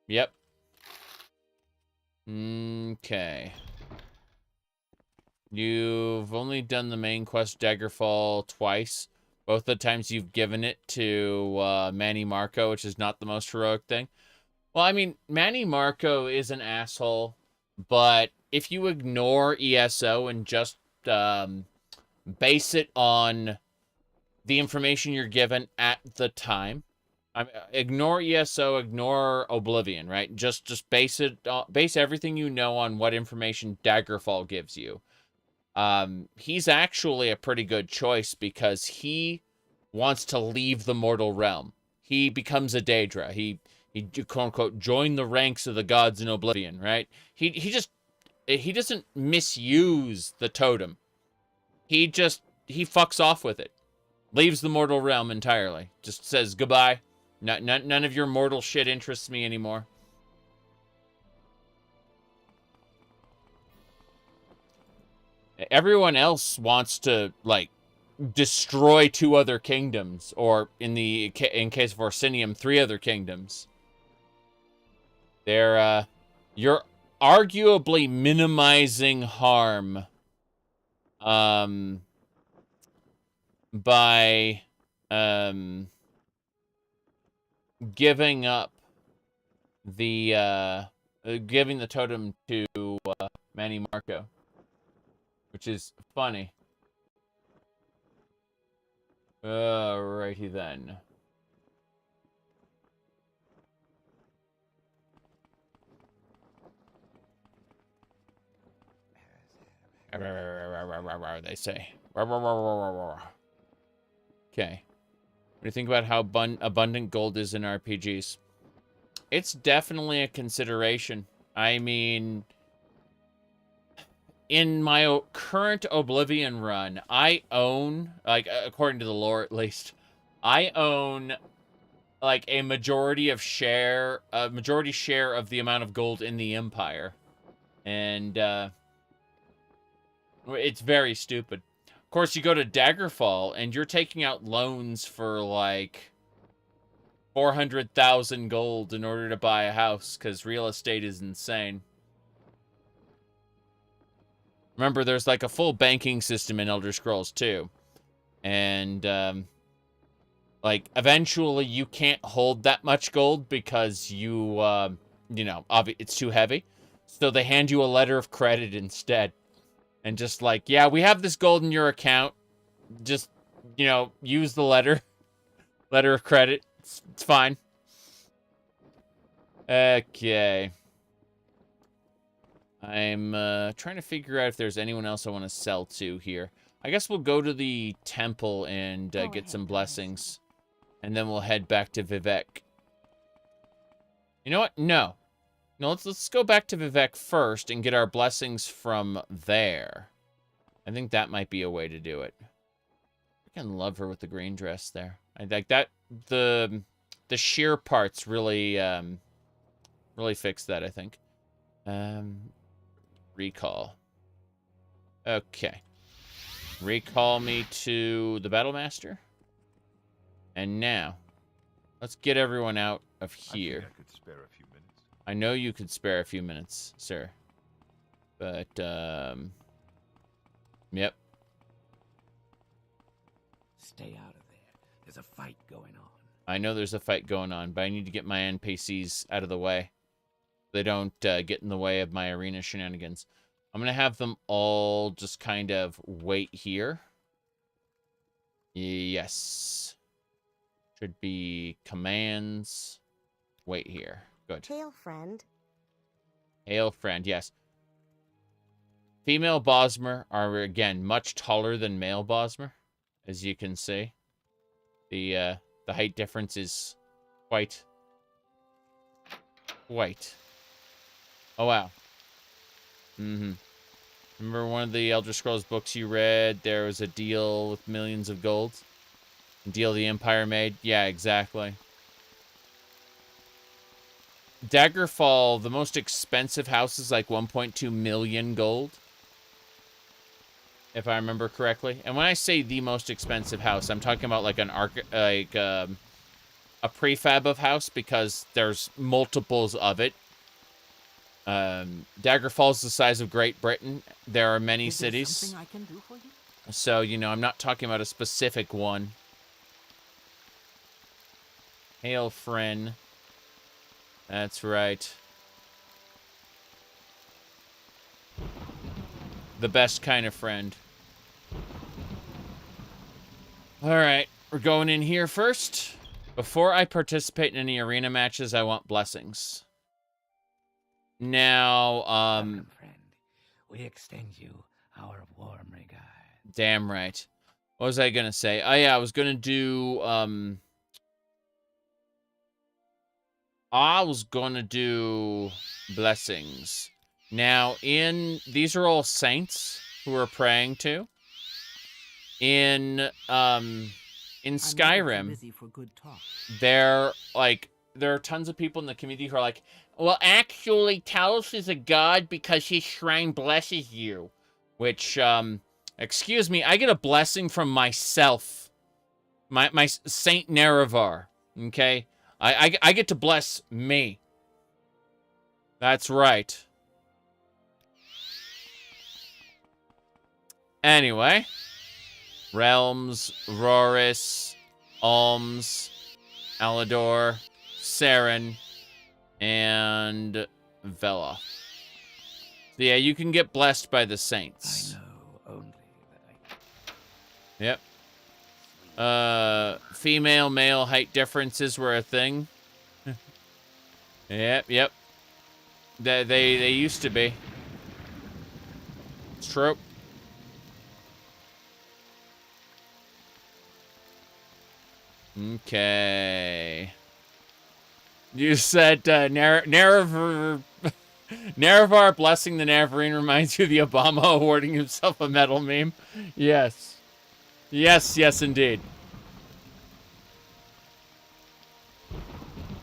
Speaker 1: Yep. Okay. You've only done the main quest Daggerfall twice. Both the times you've given it to Manny Marco, which is not the most heroic thing. Well, I mean, Manny Marco is an asshole, but if you ignore ESO and just base it on the information you're given at the time, ignore ESO, ignore Oblivion, right? Just base everything you know on what information Daggerfall gives you. He's actually a pretty good choice because he wants to leave the mortal realm. He becomes a Daedra. He quote unquote join the ranks of the gods in Oblivion, right? He doesn't misuse the totem. He fucks off with it. Leaves the mortal realm entirely. Just says goodbye. None of your mortal shit interests me anymore. Everyone else wants to, like, destroy 2 other kingdoms, or in case of Orsinium, 3 other kingdoms. You're arguably minimizing harm, by, giving up giving the totem to, Manny Marco, which is funny. Alrighty then. They say. Okay. What do you think about how abundant gold is in RPGs? It's definitely a consideration. I mean, in my current Oblivion run, I own, like, according to the lore at least, I own, like, a majority share of the amount of gold in the Empire. And, it's very stupid. Of course, you go to Daggerfall, and you're taking out loans for, like, 400,000 gold in order to buy a house, because real estate is insane. Remember, there's, like, a full banking system in Elder Scrolls 2. And, like, eventually you can't hold that much gold because you know, it's too heavy. So they hand you a letter of credit instead. And just like, yeah, we have this gold in your account. Just, you know, use the letter of credit. It's fine. Okay. I'm trying to figure out if there's anyone else I want to sell to here. I guess we'll go to the temple and get some blessings. And then we'll head back to Vivek. You know what? No. No, let's go back to Vivek first and get our blessings from there. I think that might be a way to do it. I can love her with the green dress there. I like that. The sheer parts really really fix that, I think. Recall. Okay. Recall me to the Battlemaster. And now, let's get everyone out of here.
Speaker 11: I could spare a few minutes.
Speaker 1: I know you could spare a few minutes, sir. But, yep.
Speaker 7: Stay out of there. There's a fight going on.
Speaker 1: I know there's a fight going on, but I need to get my NPCs out of the way. They don't get in the way of my arena shenanigans. I'm going to have them all just kind of wait here. Yes. Should be commands. Wait here. Good.
Speaker 5: Hail, friend.
Speaker 1: Hail, friend. Yes. Female Bosmer are, again, much taller than male Bosmer, as you can see. The height difference is quite. Oh, wow. Remember one of the Elder Scrolls books you read? There was a deal with millions of gold? A deal the Empire made? Yeah, exactly. Daggerfall, the most expensive house is like 1.2 million gold. If I remember correctly. And when I say the most expensive house, I'm talking about like a prefab of house, because there's multiples of it. Daggerfall's the size of Great Britain. There are many cities.
Speaker 8: Something I can do for you?
Speaker 1: So, you know, I'm not talking about a specific one. Hail, friend. That's right. The best kind of friend. Alright, we're going in here first. Before I participate in any arena matches, I want blessings. Now,
Speaker 7: Welcome, friend. We extend you our warm regard.
Speaker 1: Damn right. What was I gonna say? Oh yeah, I was gonna do, blessings. Now, these are all saints who we're praying to. In Skyrim, there are tons of people in the community who are like, well, actually, Talos is a god because his shrine blesses you. Which, excuse me, I get a blessing from myself. My Saint Nerevar, okay? I get to bless me. That's right. Anyway. Realms, Rorris, Alms, Alador, Saren, and Vela. So yeah, you can get blessed by the saints.
Speaker 7: I know only that
Speaker 1: Yep. Female, male height differences were a thing. Yep. They used to be. It's true. Okay. You said Nerevar blessing the Navarine reminds you of the Obama awarding himself a medal meme. Yes. Yes, indeed.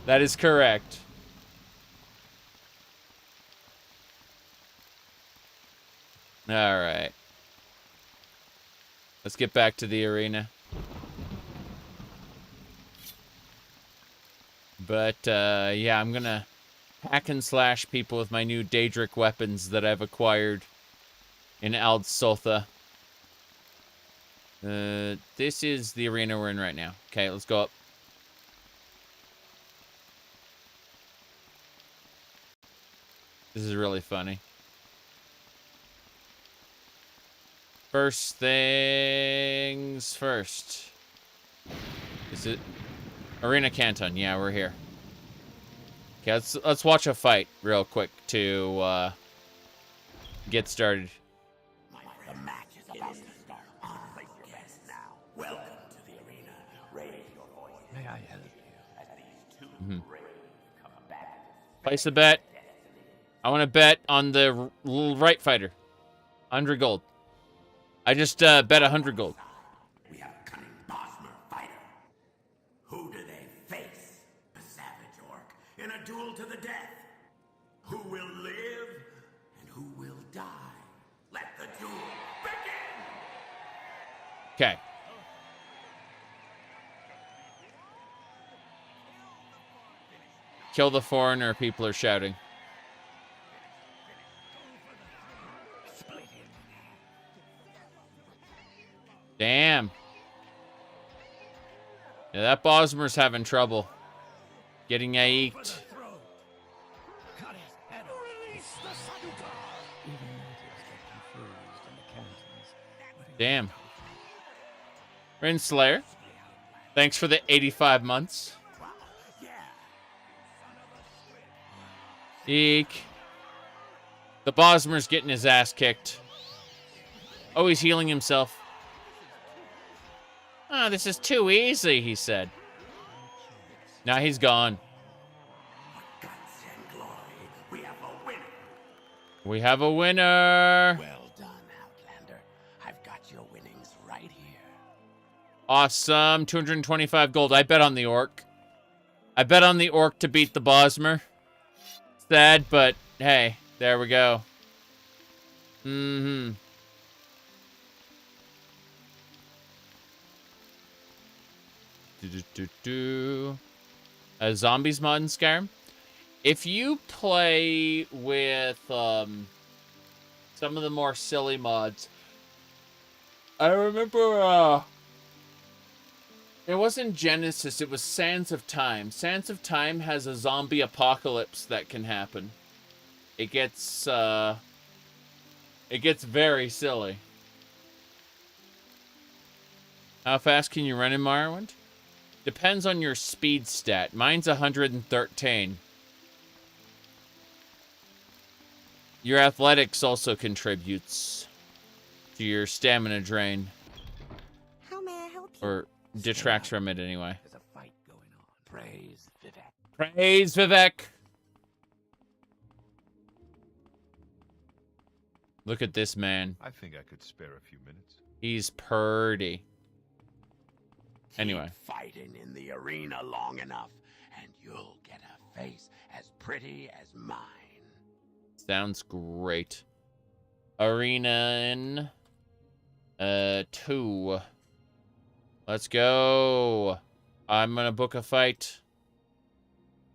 Speaker 1: That is correct. All right. Let's get back to the arena. But, yeah, I'm gonna hack and slash people with my new Daedric weapons that I've acquired in Ald-Sultha. This is the arena we're in right now. Okay, let's go up. This is really funny. First things first. Is it Arena Canton? Yeah, we're here. Okay, let's watch a fight real quick to get started.
Speaker 3: The match is about to start. Place your bets now. Welcome to the arena. Raise your voice.
Speaker 7: May I help
Speaker 3: you? As these two brave combatants.
Speaker 1: Place a bet. I want to bet on the right fighter. 100 gold. I just bet 100 gold.
Speaker 3: We have a cunning Bosmer fighter. Who do they face? A savage orc in a duel to the death. Who will live and who will die? Let the duel begin!
Speaker 1: Okay. Kill the foreigner, people are shouting. Damn. Yeah, that Bosmer's having trouble getting aiked. Damn. Rinslayer, thanks for the 85 months. Eek. The Bosmer's getting his ass kicked. Oh, he's healing himself. Oh, this is too easy, he said. Now he's gone. We have a winner.
Speaker 3: Well done, Outlander. I've got your winnings right here.
Speaker 1: Awesome. 225 gold. I bet on the orc. I bet on the orc to beat the Bosmer. Sad, but hey, there we go. Mm-hmm. Zombies mod in Skyrim. If you play with some of the more silly mods, I remember it wasn't Genesis, it was Sands of Time. Sands of Time has a zombie apocalypse that can happen. It gets very silly. How fast can you run in Morrowind? Depends on your speed stat. Mine's 113. Your athletics also contributes to your stamina drain.
Speaker 5: How may I help you?
Speaker 1: Or detracts from it anyway.
Speaker 7: There's a fight going on. Praise Vivek.
Speaker 1: Praise Vivek! Look at this man.
Speaker 11: I think I could spare a few minutes.
Speaker 1: He's purty. Anyway.
Speaker 3: Keep fighting in the arena long enough, and you'll get a face as pretty as mine.
Speaker 1: Sounds great. Arena in 2. Let's go. I'm gonna book a fight.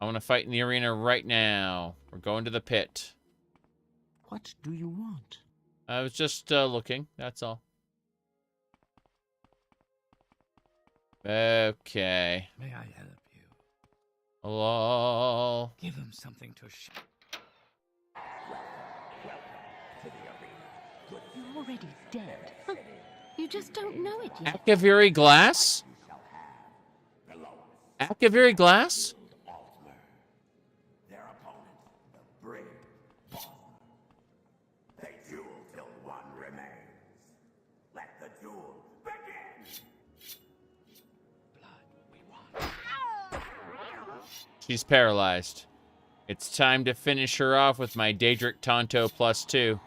Speaker 1: I want to fight in the arena right now. We're going to the pit.
Speaker 9: What do you want?
Speaker 1: I was just looking, that's all. Okay.
Speaker 7: May I help you?
Speaker 1: Hello.
Speaker 7: Give him something to sh...
Speaker 10: You're already dead. You just don't know it yet.
Speaker 1: Akaviri glass? Akaviri glass?
Speaker 3: Their opponent, the brave Bosmer. They duel till one remains. Let the duel begin!
Speaker 1: She's paralyzed. It's time to finish her off with my Daedric Tonto +2.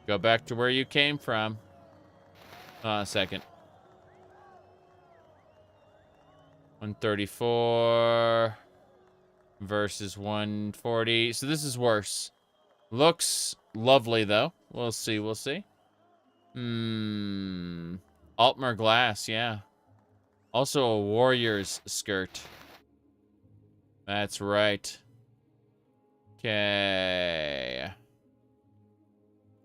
Speaker 1: Go back to where you came from. A second. 134 versus 140. So this is worse. Looks lovely though. We'll see. We'll see. Altmer glass. Yeah. Also a warrior's skirt. That's right. Okay.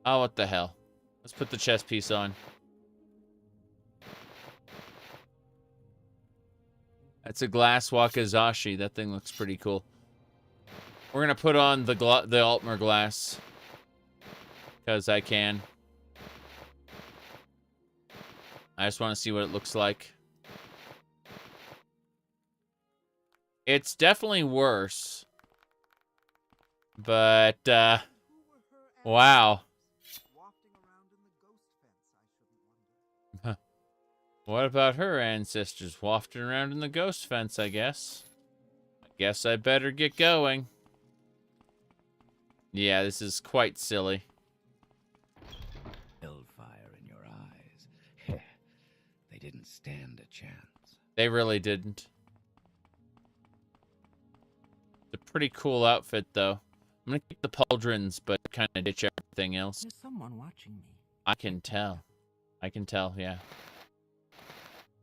Speaker 1: Oh, what the hell? Let's put the chest piece on. That's a glass wakizashi. That thing looks pretty cool. We're gonna put on the Altmer glass because I can. I just want to see what it looks like. It's definitely worse, but wow. What about her ancestors wafting around in the ghost fence, I guess? I guess I better get going. Yeah, this is quite silly.
Speaker 7: Hellfire in your eyes. They didn't stand a chance.
Speaker 1: They really didn't. It's a pretty cool outfit, though. I'm gonna keep the pauldrons, but kind of ditch everything else.
Speaker 8: There's someone watching me.
Speaker 1: I can tell. I can tell, yeah.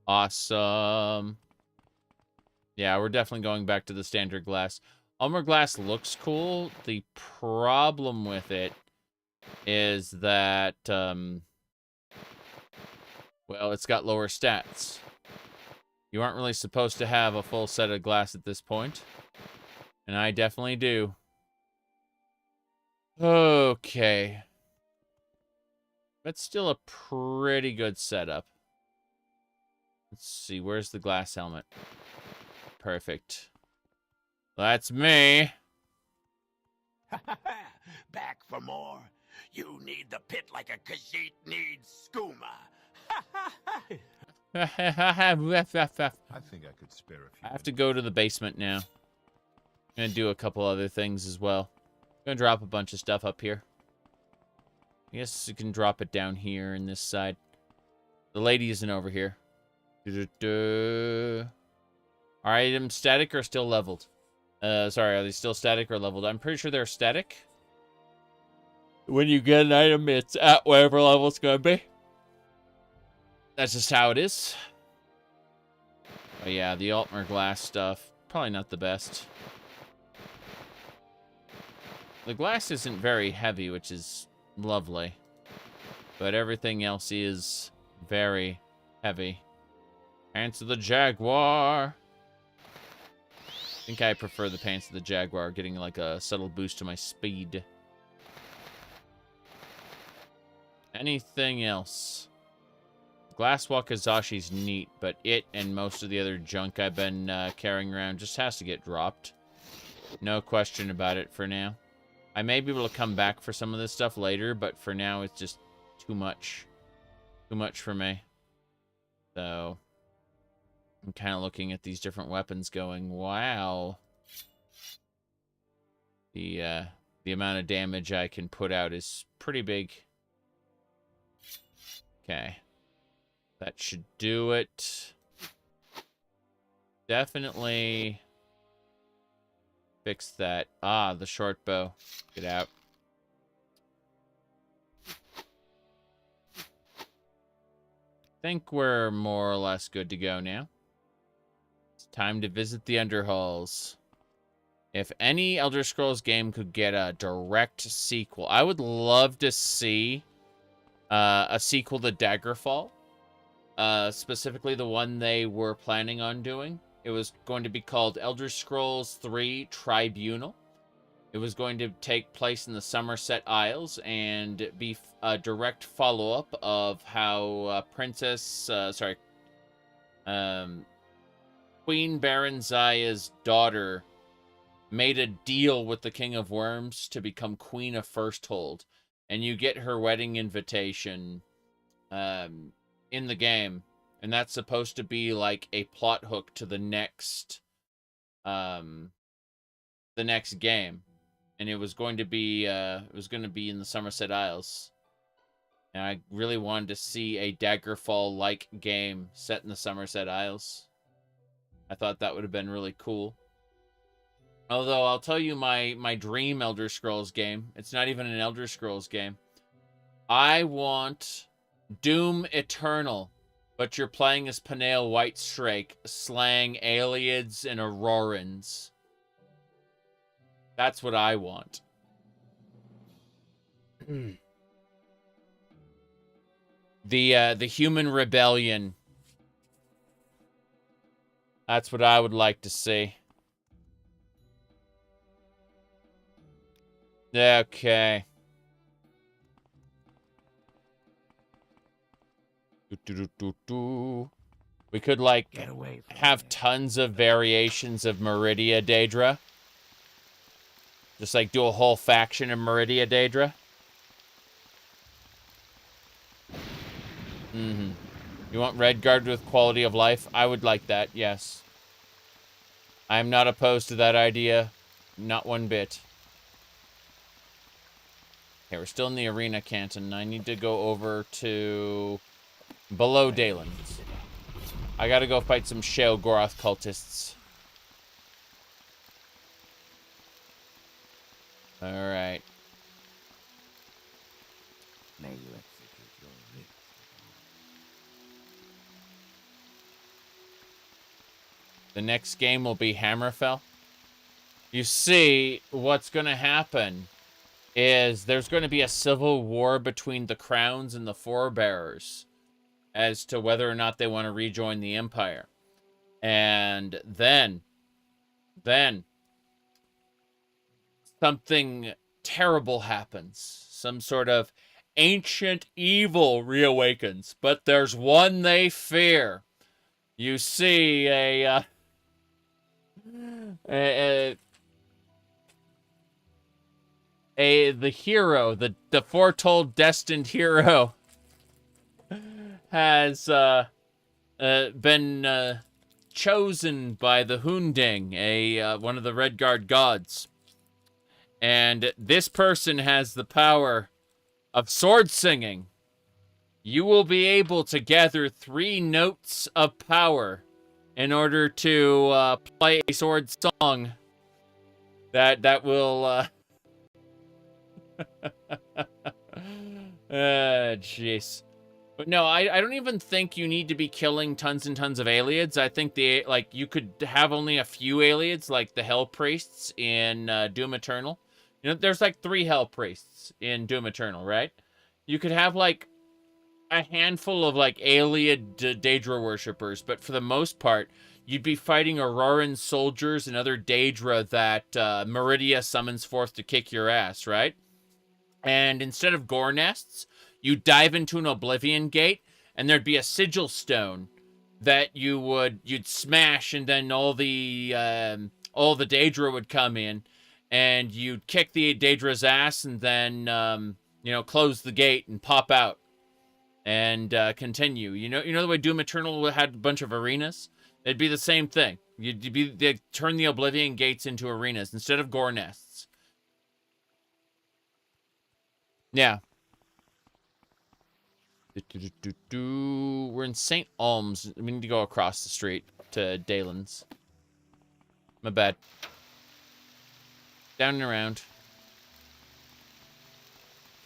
Speaker 1: Awesome. Yeah, we're definitely going back to the standard glass. Altmer glass looks cool. The problem with it is that, well, it's got lower stats. You aren't really supposed to have a full set of glass at this point. And I definitely do. Okay. But still a pretty good setup. Let's see, where's the glass helmet? Perfect. That's me.
Speaker 3: Back for more? You need the pit like a Khajiit needs skooma.
Speaker 11: I think I could spare a few.
Speaker 1: I have to go to the basement now. I'm gonna do a couple other things as well. I'm gonna drop a bunch of stuff up here. I guess you can drop it down here in this side. The lady isn't over here. Are items static or still leveled? Sorry, are they still static or leveled? I'm pretty sure they're static. When you get an item, it's at whatever level it's gonna be. That's just how it is. But yeah, the Altmer glass stuff, probably not the best. The glass isn't very heavy, which is lovely. But everything else is very heavy. Pants of the Jaguar. I think I prefer the Pants of the Jaguar, getting like a subtle boost to my speed. Anything else? Glass Wakizashi's neat, but it and most of the other junk I've been carrying around just has to get dropped. No question about it for now. I may be able to come back for some of this stuff later, but for now it's just too much. Too much for me. So I'm kind of looking at these different weapons going, wow. The amount of damage I can put out is pretty big. Okay. That should do it. Definitely fix that. Ah, the short bow. Get out. Think we're more or less good to go now. It's time to visit the Underhalls. If any Elder Scrolls game could get a direct sequel, I would love to see a sequel to Daggerfall. Specifically the one they were planning on doing. It was going to be called Elder Scrolls 3 Tribunal. It was going to take place in the Somerset Isles and be a direct follow-up of how Queen Baranzaya's daughter made a deal with the King of Worms to become Queen of Firsthold. And you get her wedding invitation in the game. And that's supposed to be like a plot hook to the next game. And it was going to be in the Somerset Isles. And I really wanted to see a Daggerfall-like game set in the Somerset Isles. I thought that would have been really cool. Although, I'll tell you my dream Elder Scrolls game. It's not even an Elder Scrolls game. I want Doom Eternal, but you're playing as Peniel Whitestrake, slaying Aliens and Aurorans. That's what I want. The Human Rebellion. That's what I would like to see. Okay. We could, like, have tons of variations of Meridia Daedra. Just, like, do a whole faction of Meridia Daedra. You want Redguard with quality of life? I would like that, yes. I am not opposed to that idea. Not one bit. Okay, we're still in the arena canton. I need to go over to below Dalen. I gotta go fight some Sheol-Goroth cultists. Alright.
Speaker 7: May you execute your writ.
Speaker 1: The next game will be Hammerfell. You see, what's gonna happen is there's going to be a civil war between the Crowns and the Forebearers as to whether or not they want to rejoin the Empire. And then something terrible happens. Some sort of ancient evil reawakens, but there's one they fear. You see the hero, the foretold destined hero, has been chosen by the Hunding, one of the Redguard gods. And this person has the power of sword singing. You will be able to gather 3 notes of power in order to play a sword song that will jeez. But no, I don't even think you need to be killing tons and tons of aliens. I think you could have only a few aliens, like the Hell Priests in Doom Eternal. You know, there's like 3 Hell Priests in Doom Eternal, right? You could have like a handful of like alien Daedra worshippers, but for the most part, you'd be fighting Auroran soldiers and other Daedra that Meridia summons forth to kick your ass, right? And instead of gore nests, you dive into an Oblivion Gate, and there'd be a sigil stone that you'd smash, and then all the Daedra would come in, and you'd kick the Daedra's ass, and then close the gate and pop out, and continue. You know the way Doom Eternal had a bunch of arenas? It'd be the thing. They'd turn the Oblivion Gates into arenas instead of gore nests. Yeah. We're in St. Olms. We need to go across the street to Dalen's. My bad. Down and around.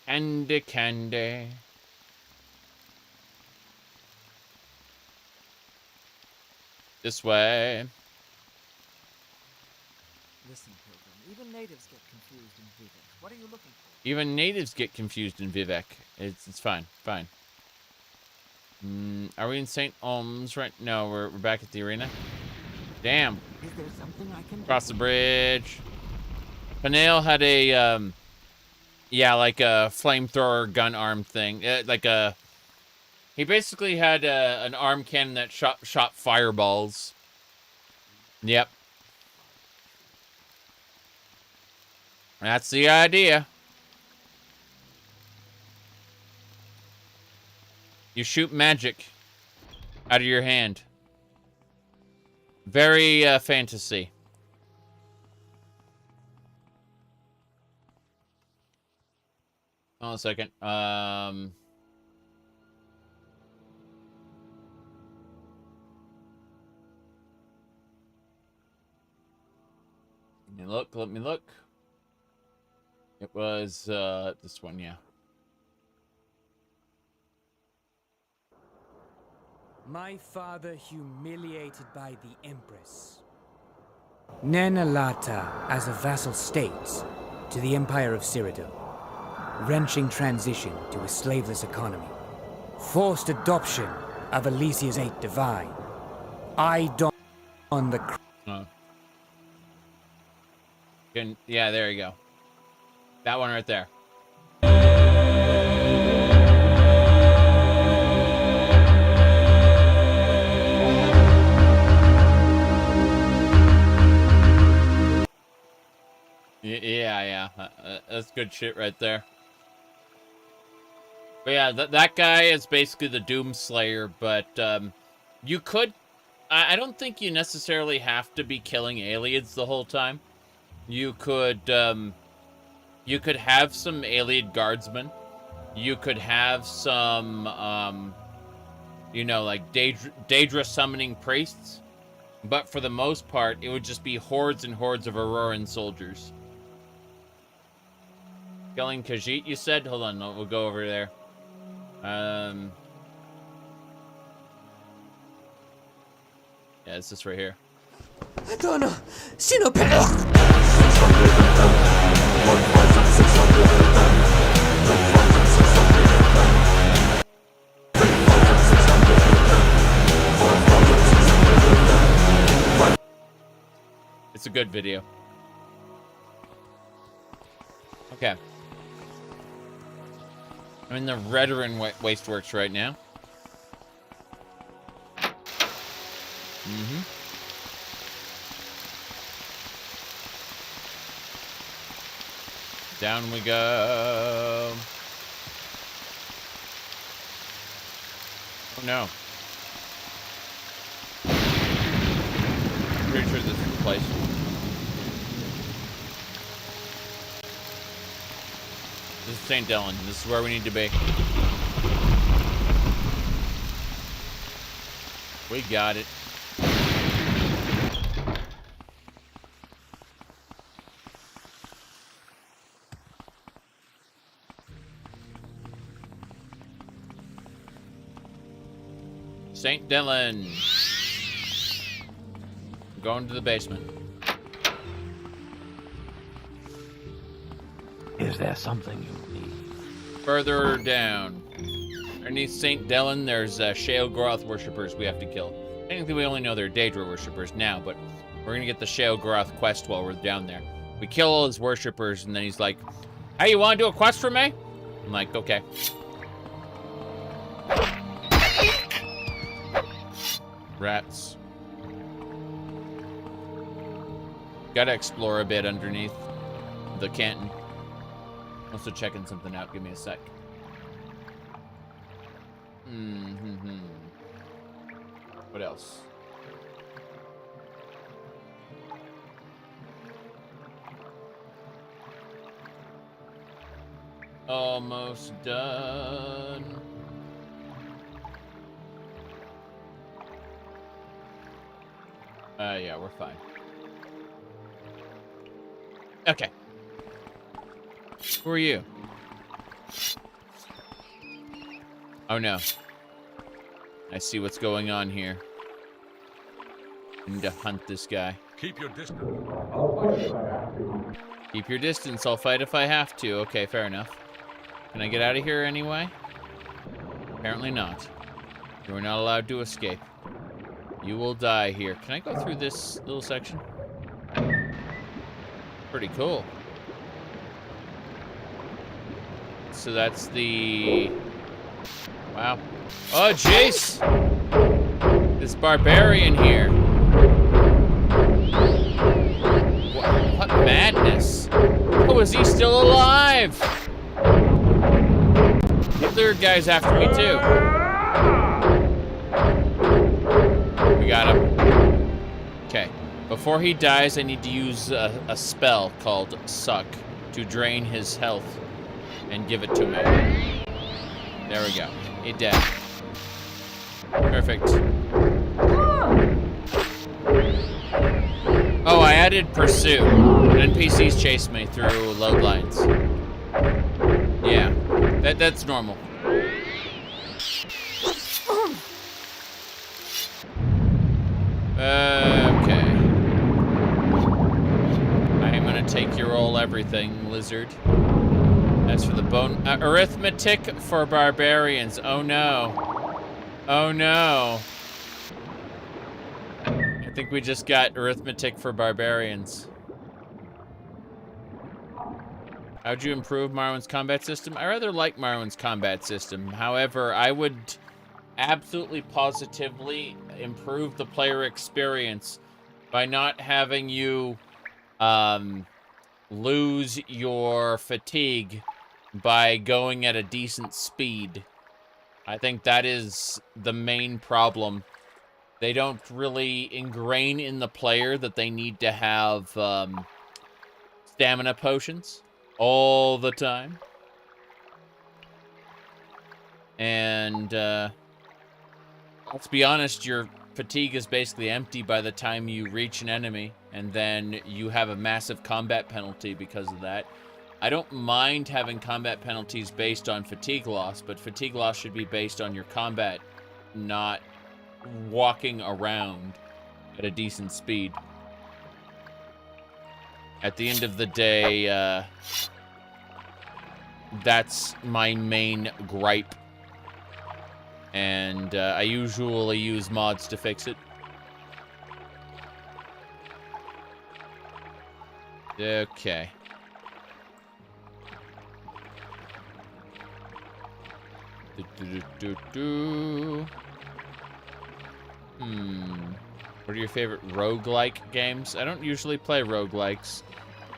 Speaker 1: Candy, candy. This way.
Speaker 9: Listen, Pilgrim, even natives get confused in Vivek. What are you looking for?
Speaker 1: Even natives get confused in Vivek. It's fine. Fine. Are we in St. Olms right? No, we're back at the arena. Damn.
Speaker 9: Is there something I can
Speaker 1: Cross the bridge. Panel had a, yeah, like a flamethrower gun arm thing. He basically had an arm cannon that shot fireballs. Yep. That's the idea. You shoot magic out of your hand. Very fantasy. Hold on a second. Let me look. It was this one, yeah.
Speaker 14: My father humiliated by the Empress. Nenalata as a vassal state to the Empire of Cyrodiil. Wrenching transition to a slaveless economy. Forced adoption of Alicia's 8 Divine. I don't on the...
Speaker 1: Yeah, there you go. That one right there. Yeah. That's good shit right there. But yeah, that guy is basically the Doomslayer, but you could... I don't think you necessarily have to be killing aliens the whole time. You could have some alien guardsmen. You could have some, you know, like Daedra summoning priests. But for the most part, it would just be hordes and hordes of Auroran soldiers. Killing Khajiit, you said? Hold on, we'll go over there. Yeah, it's this right here. It's a good video. Okay. I'm in the Redoran Wasteworks right now. Down we go. Oh no. Pretty sure this is the place. This is St. Dylan. This is where we need to be. We got it. St. Dylan. Going to the basement.
Speaker 7: Is there something you need?
Speaker 1: Further down. Underneath St. Dylan, there's Sheogorath worshippers we have to kill. Technically, we only know they're Daedra worshippers now, but we're gonna get the Sheogorath quest while we're down there. We kill all his worshippers, and then he's like, "Hey, you wanna do a quest for me?" I'm like, okay. Rats. Gotta explore a bit underneath the canton. Also checking something out. Give me a sec. What else? Almost done. Yeah, we're fine. Okay. Who are you? Oh no. I see what's going on here. I need to hunt this guy.
Speaker 12: Keep your distance.
Speaker 1: Keep your distance. I'll fight if I have to. Okay, fair enough. Can I get out of here anyway? Apparently not. You are not allowed to escape. You will die here. Can I go through this little section? Pretty cool. So that's the... Wow. Oh, jeez! This barbarian here. What madness? Oh, is he still alive? The other guy's after me, too. We got him. Okay. Before he dies, I need to use a spell called Suck to drain his health and give it to me. There we go. He dead. Perfect. Oh, I added Pursue. And NPCs chase me through load lines. Yeah, that's normal. Okay. I am gonna take your all everything, lizard. As for the bone... arithmetic for barbarians. Oh no. Oh no. I think we just got arithmetic for barbarians. How'd you improve Morrowind's combat system? I rather like Morrowind's combat system. However, I would absolutely positively improve the player experience by not having you lose your fatigue by going at a decent speed. I think that is the main problem. They don't really ingrain in the player that they need to have stamina potions all the time. And let's be honest, your fatigue is basically empty by the time you reach an enemy, and then you have a massive combat penalty because of that. I don't mind having combat penalties based on fatigue loss, but fatigue loss should be based on your combat, not walking around at a decent speed. At the end of the day, that's my main gripe. And I usually use mods to fix it. Okay. What are your favorite roguelike games? I don't usually play roguelikes.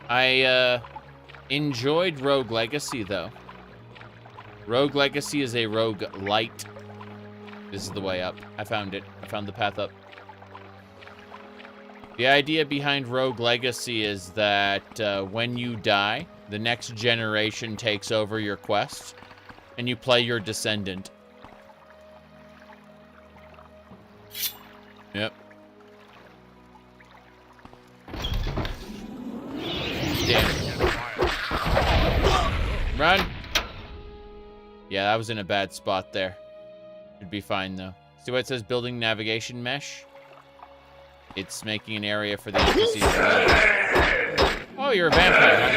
Speaker 1: I enjoyed Rogue Legacy, though. Rogue Legacy is a roguelite. This is the way up. I found it. I found the path up. The idea behind Rogue Legacy is that when you die, the next generation takes over your quest, and you play your descendant. Yep. Damn. Run! Yeah, that was in a bad spot there. Should be fine, though. See what it says? Building navigation mesh? It's making an area for the NPCs to live. Oh, you're a vampire.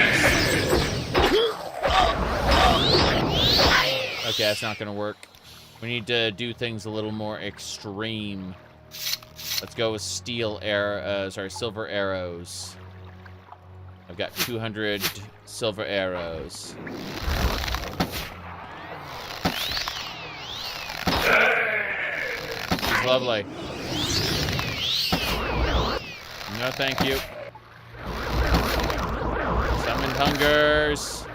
Speaker 1: Okay, that's not gonna work. We need to do things a little more extreme. Let's go with silver arrows. I've got 200 silver arrows. This is lovely. No, thank you. Summoned hungers.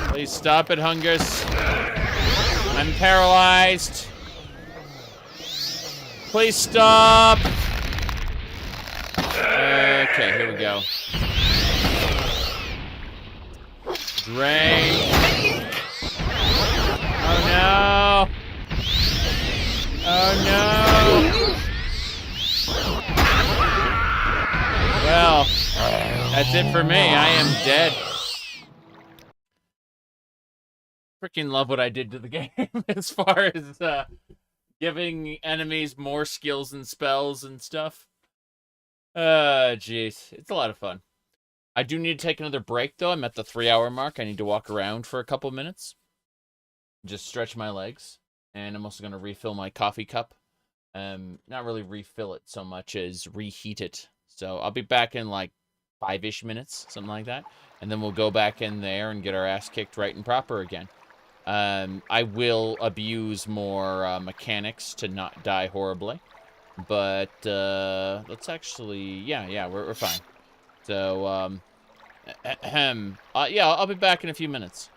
Speaker 1: Please stop it, hungers. I'm paralyzed. Please stop. Okay. Okay, here we go. Drain. Oh no! Oh no! Well, that's it for me. I am dead. Freaking love what I did to the game as far as giving enemies more skills and spells and stuff. Jeez. It's a lot of fun. I do need to take another break, though. I'm at the 3-hour mark. I need to walk around for a couple minutes. Just stretch my legs. And I'm also going to refill my coffee cup. Not really refill it so much as reheat it. So I'll be back in like 5-ish minutes, something like that. And then we'll go back in there and get our ass kicked right and proper again. I will abuse more mechanics to not die horribly. But let's actually... Yeah, we're fine. So, yeah, I'll be back in a few minutes.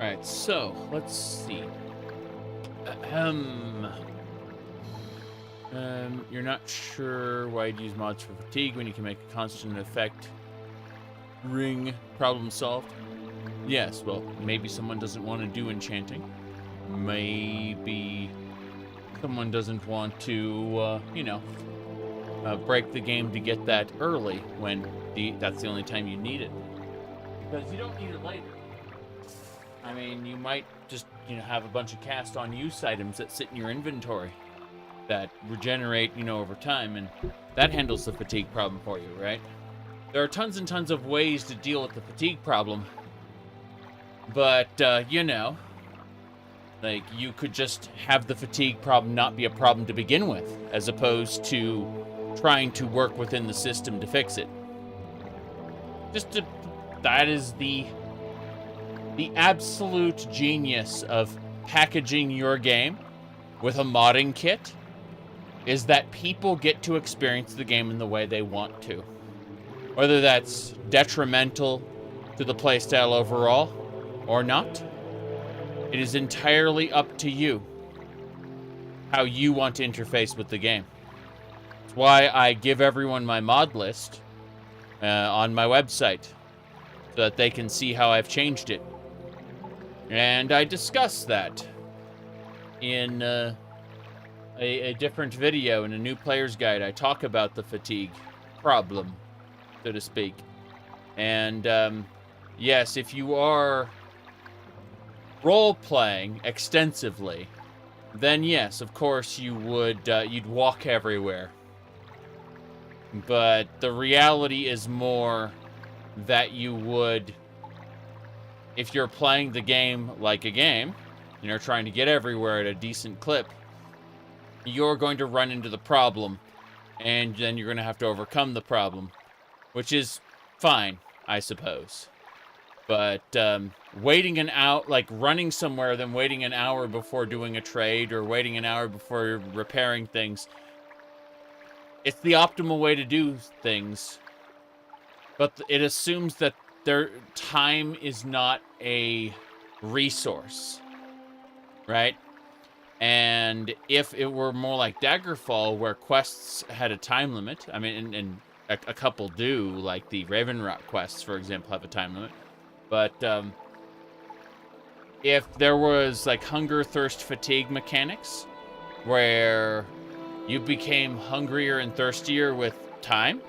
Speaker 1: Alright, so, let's see. You're not sure why you'd use mods for fatigue when you can make a constant effect ring problem solved? Yes, well, maybe someone doesn't want to do enchanting. Maybe someone doesn't want to, break the game to get that early when that's the only time you need it. Because you don't need it later. I mean, you might just, have a bunch of cast-on-use items that sit in your inventory that regenerate, over time, and that handles the fatigue problem for you, right? There are tons and tons of ways to deal with the fatigue problem, but, like, you could just have the fatigue problem not be a problem to begin with, as opposed to trying to work within the system to fix it. That is the absolute genius of packaging your game with a modding kit, is that people get to experience the game in the way they want to. Whether that's detrimental to the playstyle overall or not, it is entirely up to you how you want to interface with the game. That's why I give everyone my mod list on my website, so that they can see how I've changed it. And I discuss that in a different video, in a new player's guide. I talk about the fatigue problem, so to speak. And yes, if you are role-playing extensively, then yes, of course you would, you'd walk everywhere. But the reality is more that you would, if you're playing the game like a game, trying to get everywhere at a decent clip, you're going to run into the problem, and then you're going to have to overcome the problem, which is fine, I suppose. But waiting an hour, like running somewhere, then waiting an hour before doing a trade, or waiting an hour before repairing things, it's the optimal way to do things, but it assumes that their time is not a resource, right? And if it were more like Daggerfall, where quests had a time limit, I mean, and a couple do, like the Ravenrot quests, for example, have a time limit. But if there was like hunger, thirst, fatigue mechanics, where you became hungrier and thirstier with time,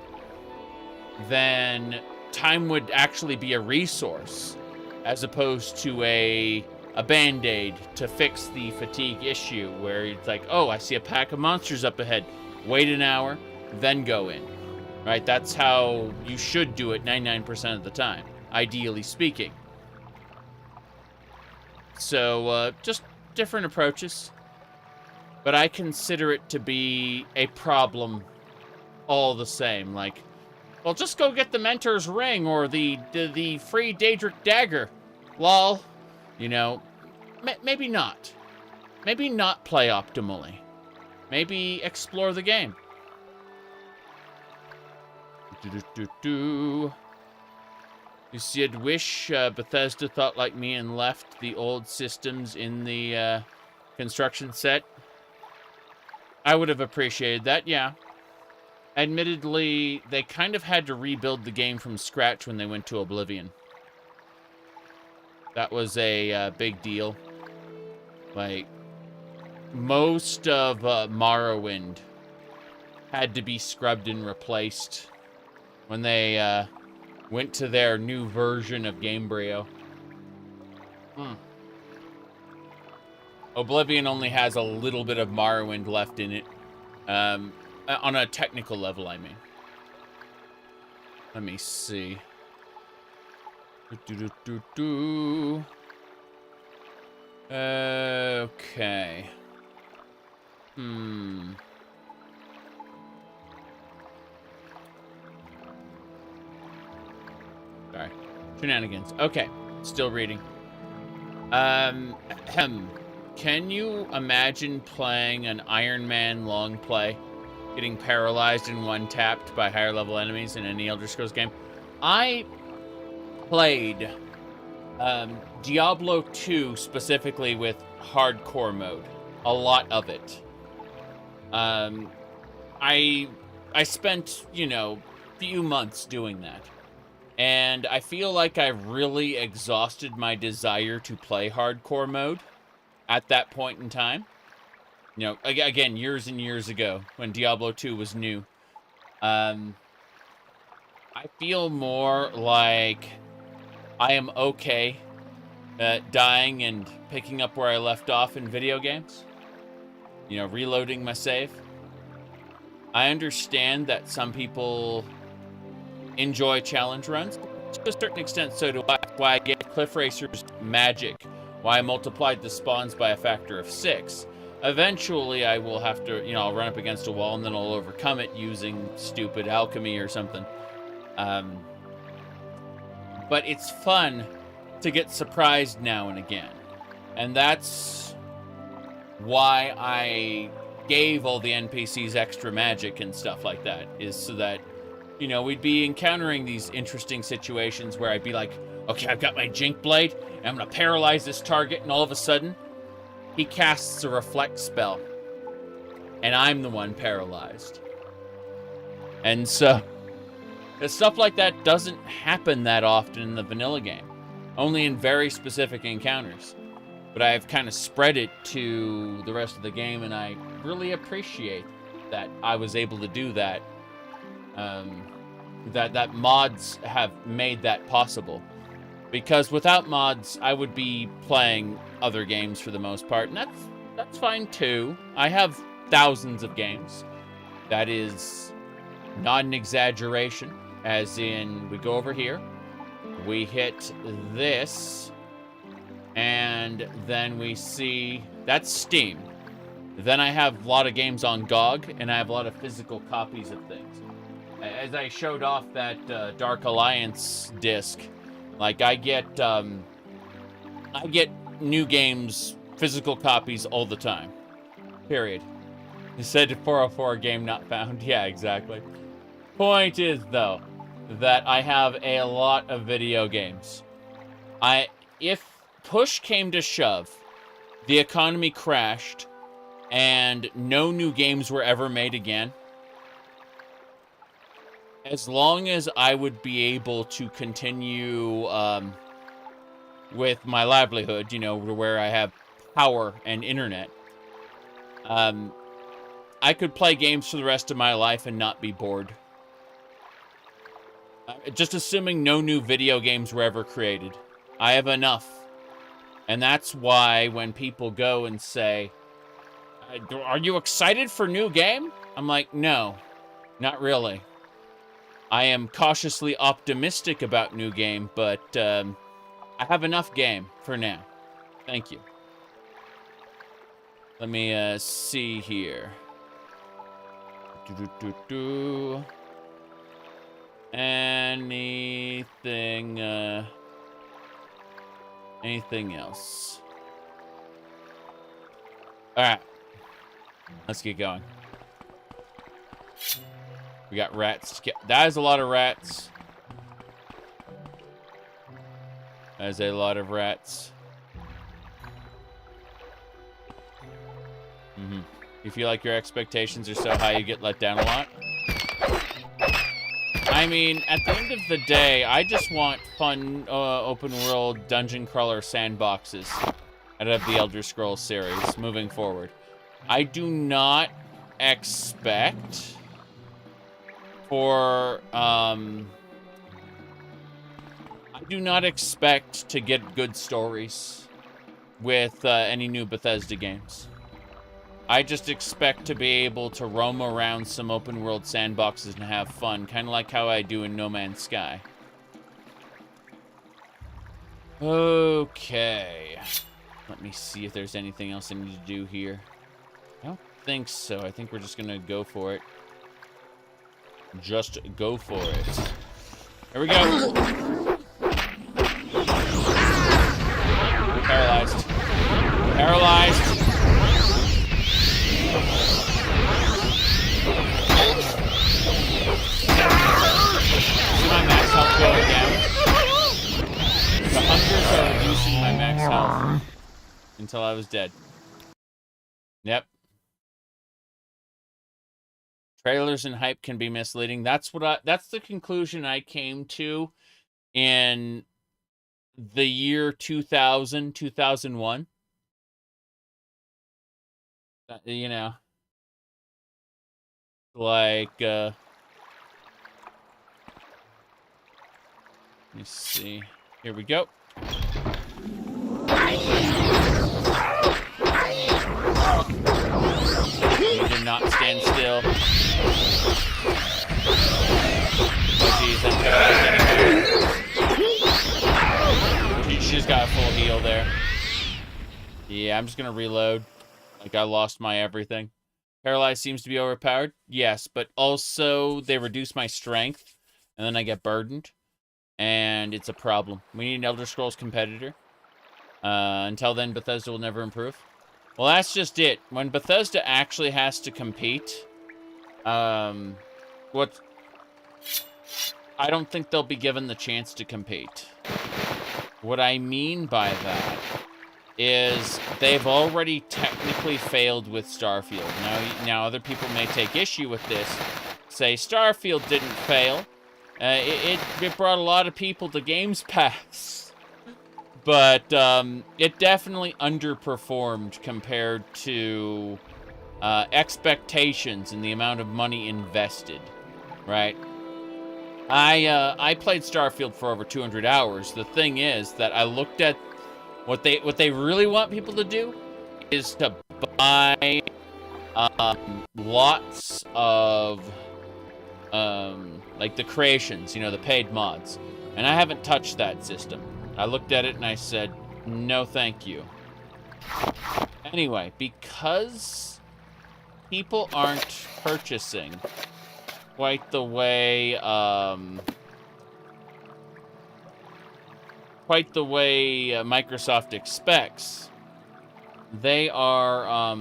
Speaker 1: then time would actually be a resource, as opposed to a band-aid to fix the fatigue issue, where it's like, oh, I see a pack of monsters up ahead. Wait an hour, then go in. Right? That's how you should do it 99% of the time, ideally speaking. So, just different approaches. But I consider it to be a problem all the same. Like, well, just go get the Mentor's Ring or the free Daedric Dagger. Lol. Maybe not. Maybe not play optimally. Maybe explore the game. You see, I'd wish Bethesda thought like me and left the old systems in the construction set. I would have appreciated that, yeah. Admittedly, they kind of had to rebuild the game from scratch when they went to Oblivion. That was a big deal. Like, most of Morrowind had to be scrubbed and replaced when they went to their new version of Gamebryo. Oblivion only has a little bit of Morrowind left in it. On a technical level, I mean. Let me see. Okay. Sorry. Shenanigans. Okay. Still reading. Can you imagine playing an Iron Man long play? Getting paralyzed and one-tapped by higher level enemies in any Elder Scrolls game? I played Diablo 2 specifically with hardcore mode. A lot of it. I spent, few months doing that. And I feel like I've really exhausted my desire to play hardcore mode at that point in time. Again, years and years ago when Diablo 2 was new. I feel more like I am okay dying and picking up where I left off in video games. Reloading my save. I understand that some people enjoy challenge runs. To a certain extent, so do I. Why I get Cliff Racer's magic. Why I multiplied the spawns by a factor of 6. Eventually, I will have to, I'll run up against a wall and then I'll overcome it using stupid alchemy or something. But it's fun to get surprised now and again. And that's why I gave all the NPCs extra magic and stuff like that, is so that, we'd be encountering these interesting situations where I'd be like, okay, I've got my Jink Blade, and I'm going to paralyze this target, and all of a sudden, he casts a reflect spell, and I'm the one paralyzed. And so, stuff like that doesn't happen that often in the vanilla game, only in very specific encounters. But I've kind of spread it to the rest of the game, and I really appreciate that I was able to do that. That mods have made that possible. Because without mods, I would be playing other games for the most part, and that's fine too. I have thousands of games. That is not an exaggeration, as in, we go over here, we hit this, and then we see, that's Steam. Then I have a lot of games on GOG, and I have a lot of physical copies of things. As I showed off that Dark Alliance disc, like I get new games, physical copies all the time. Period. You said 404 game not found. Yeah, exactly. Point is, though, that I have a lot of video games. If push came to shove, the economy crashed, and no new games were ever made again, as long as I would be able to continue with my livelihood, where I have power and internet, I could play games for the rest of my life and not be bored. Just assuming no new video games were ever created. I have enough. And that's why when people go and say, are you excited for new game? I'm like, no, not really. I am cautiously optimistic about new game, but I have enough game for now. Thank you. Let me see here. Anything else? All right, let's get going. We got rats. That is a lot of rats. That is a lot of rats. You feel like your expectations are so high you get let down a lot? I mean, at the end of the day, I just want fun open world dungeon crawler sandboxes out of the Elder Scrolls series moving forward. I do not expect to get good stories with any new Bethesda games. I just expect to be able to roam around some open world sandboxes and have fun, kind of like how I do in No Man's Sky. Okay. Let me see if there's anything else I need to do here. I don't think so. I think we're just gonna go for it. Just go for it. Here we go. Paralyzed. Paralyzed. See my max health going down? The hunters are until I was dead. Yep. Trailers and hype can be misleading. That's the conclusion I came to in the year 2000, 2001. You know, like, let me see. Here we go. You did not stand still. Oh, geez, I'm paralyzed anyway. She just got a full heal there. Yeah, I'm just gonna reload. Like, I lost my everything. Paralyzed seems to be overpowered. Yes, but also they reduce my strength, and then I get burdened. And it's a problem. We need an Elder Scrolls competitor. Until then, Bethesda will never improve. Well, that's just it. When Bethesda actually has to compete, I don't think they'll be given the chance to compete. What I mean by that is they've already technically failed with Starfield. Now other people may take issue with this, say Starfield didn't fail. It brought a lot of people to Games Pass. But it definitely underperformed compared to expectations and the amount of money invested, right? I played Starfield for over 200 hours. The thing is that I looked at what they really want people to do is to buy lots of like the creations, the paid mods. And I haven't touched that system. I looked at it and I said, no thank you. Anyway, because people aren't purchasing quite the way Microsoft expects, they are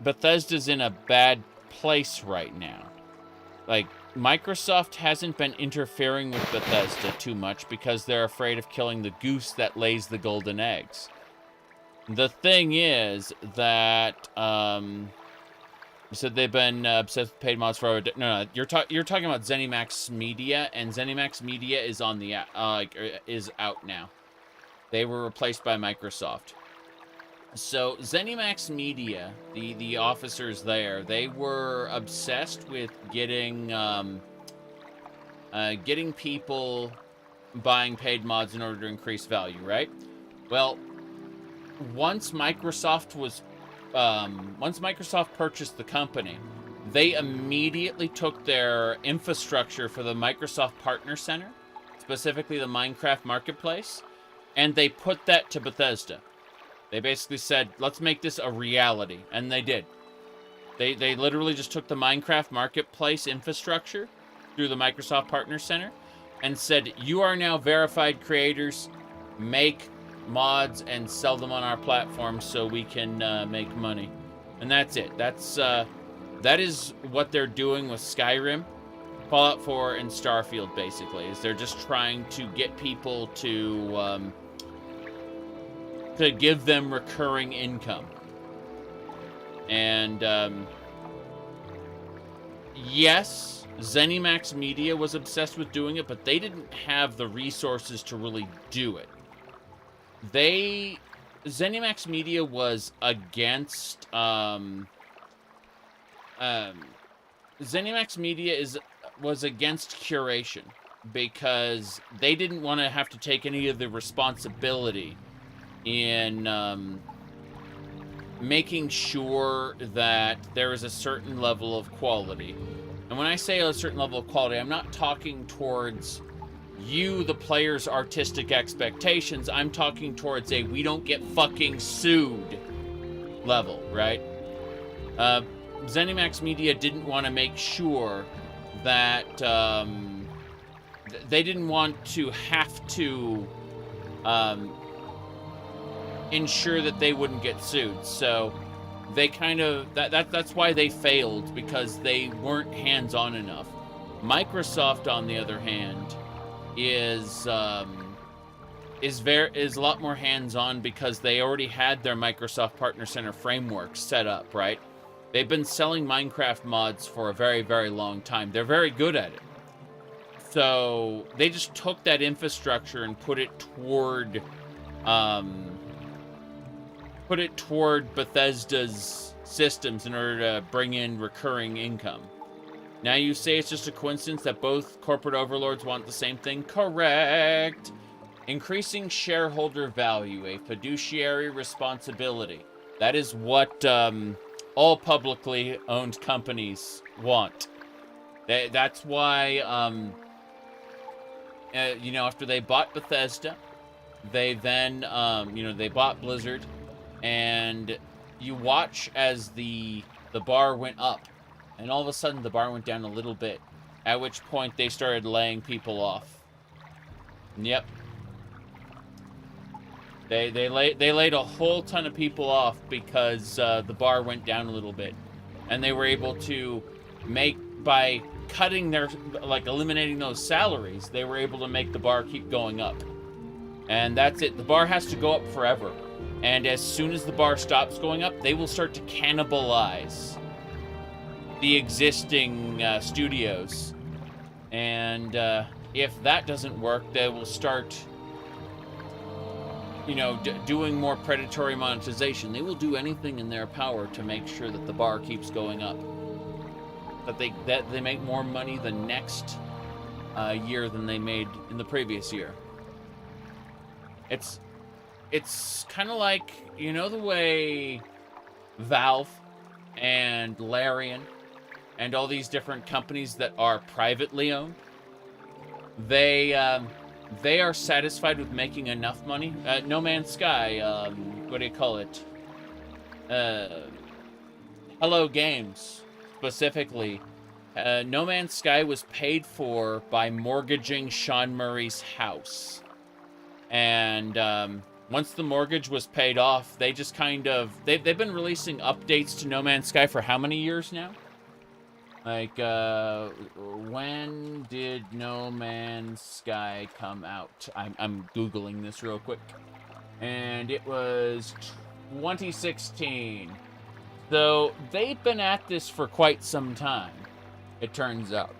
Speaker 1: Bethesda's in a bad place right now. Like, Microsoft hasn't been interfering with Bethesda too much because they're afraid of killing the goose that lays the golden eggs. The thing is that you said they've been obsessed with paid mods for over. No, you're talking about ZeniMax Media, and ZeniMax Media is on the is out now. They were replaced by Microsoft. So ZeniMax Media, the officers there, they were obsessed with getting people buying paid mods in order to increase value, right? Well, once Microsoft purchased the company, they immediately took their infrastructure for the Microsoft Partner Center, specifically the Minecraft Marketplace, and they put that to Bethesda. They basically said, let's make this a reality. And they did. They literally just took the Minecraft Marketplace infrastructure through the Microsoft Partner Center and said, you are now verified creators. Make mods and sell them on our platform so we can make money. And that's it. That is what they're doing with Skyrim, Fallout 4, and Starfield, basically. Is they're just trying to get people to give them recurring income. And yes, ZeniMax Media was obsessed with doing it, but they didn't have the resources to really do it. ZeniMax Media was against ZeniMax Media was against curation because they didn't want to have to take any of the responsibility in making sure that there is a certain level of quality. And when I say a certain level of quality, I'm not talking towards you, the player's artistic expectations. I'm talking towards a we don't get fucking sued level, right? ZeniMax Media didn't want to make sure that they didn't want to have to ensure that they wouldn't get sued. So they kind of that's why they failed, because they weren't hands-on enough. Microsoft, on the other hand, is is a lot more hands-on because they already had their Microsoft Partner Center framework set up, right? They've been selling Minecraft mods for a very, very long time. They're very good at it. So they just took that infrastructure and put it toward Bethesda's systems in order to bring in recurring income. Now you say it's just a coincidence that both corporate overlords want the same thing? Correct! Increasing shareholder value, a fiduciary responsibility. That is what all publicly owned companies want. That's why, you know, after they bought Bethesda, they then, you know, they bought Blizzard, and you watch as the bar went up, and all of a sudden the bar went down a little bit, at which point they started laying people off. Yep. They laid a whole ton of people off because the bar went down a little bit, and they were able to make, by cutting their, like, eliminating those salaries, they were able to make the bar keep going up. And that's it. The bar has to go up forever. And as soon as the bar stops going up, they will start to cannibalize the existing studios. And if that doesn't work, they will start, you know, doing more predatory monetization. They will do anything in their power to make sure that the bar keeps going up. That they make more money the next year than they made in the previous year. It's kind of like, you know, the way Valve and Larian and all these different companies that are privately owned, they are satisfied with making enough money. No Man's Sky, what do you call it? Hello Games, specifically. No Man's Sky was paid for by mortgaging Sean Murray's house. And once the mortgage was paid off, they just kind of... They've been releasing updates to No Man's Sky for how many years now? Like, when did No Man's Sky come out? I'm Googling this real quick. And it was 2016. So, they've been at this for quite some time, it turns out.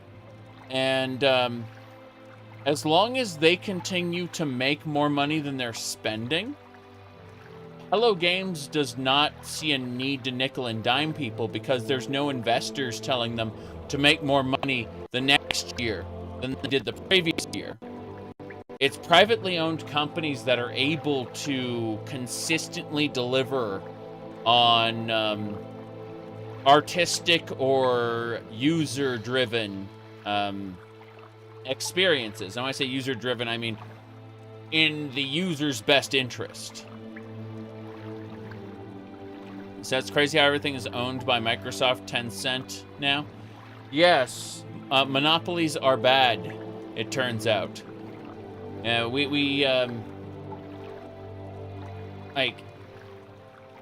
Speaker 1: And, as long as they continue to make more money than they're spending, Hello Games does not see a need to nickel and dime people because there's no investors telling them to make more money the next year than they did the previous year. It's privately owned companies that are able to consistently deliver on artistic or user-driven experiences. And when I say user-driven, I mean in the user's best interest. So it's crazy how everything is owned by Microsoft, Tencent now. Yes, monopolies are bad, it turns out.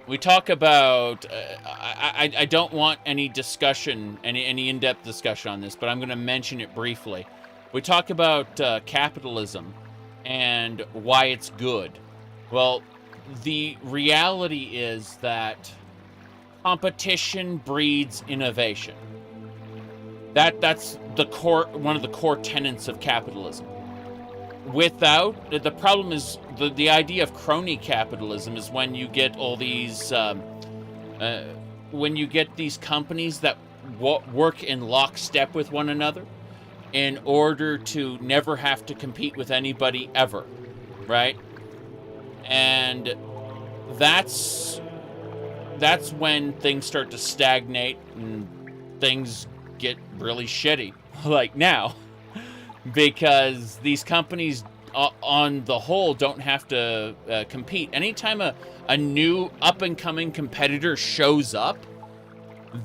Speaker 1: We talk about, I don't want any discussion, any in-depth discussion on this, but I'm going to mention it briefly. We talk about capitalism and why it's good. Well, the reality is that competition breeds innovation. That's the core, one of the core tenets of capitalism. Without, the problem is the idea of crony capitalism is when you get all these when you get these companies that work in lockstep with one another in order to never have to compete with anybody ever, right? And that's when things start to stagnate and things get really shitty, like now, because these companies on the whole don't have to compete. Anytime a new up-and-coming competitor shows up,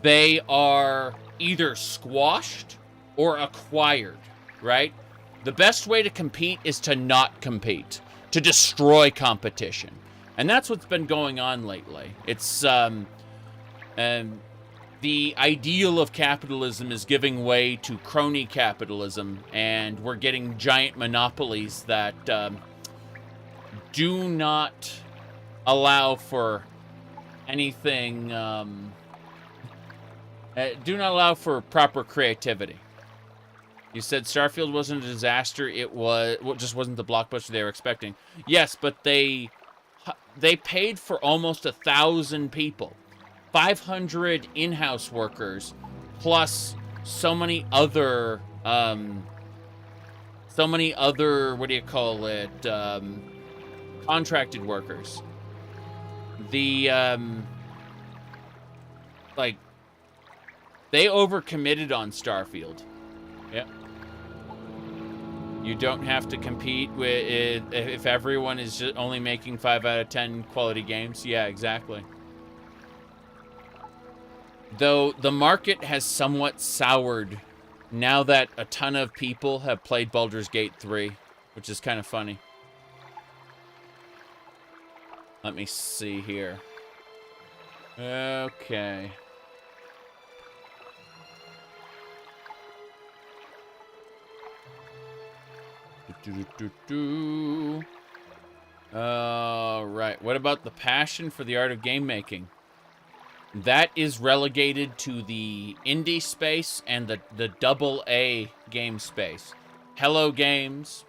Speaker 1: they are either squashed or acquired, right? The best way to compete is to not compete, to destroy competition. And that's what's been going on lately. It's the ideal of capitalism is giving way to crony capitalism, and we're getting giant monopolies that do not allow for anything, do not allow for proper creativity. You said Starfield wasn't a disaster. It was, well, just wasn't the blockbuster they were expecting. Yes, but they paid for almost 1,000 people, 500 in-house workers, plus so many other, what do you call it, contracted workers. The, like, they overcommitted on Starfield. Yep. You don't have to compete with if everyone is just only making 5 out of 10 quality games. Yeah, exactly. Though the market has somewhat soured now that a ton of people have played Baldur's Gate 3, which is kind of funny. Let me see here. Okay. Right. What about the passion for the art of game making? That is relegated to the indie space and the double A game space. Hello Games,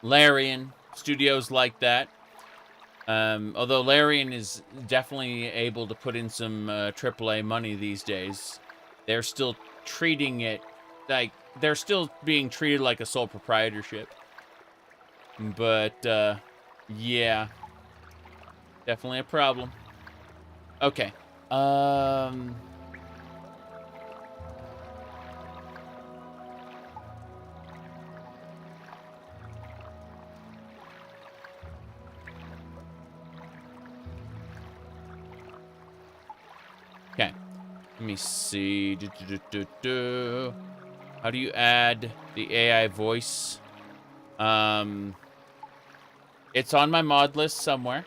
Speaker 1: Larian, studios like that. Although Larian is definitely able to put in some AAA money these days, they're still treating it like they're still being treated like a sole proprietorship. But yeah, definitely a problem. Okay. Okay. Let me see. How do you add the AI voice? It's on my mod list somewhere.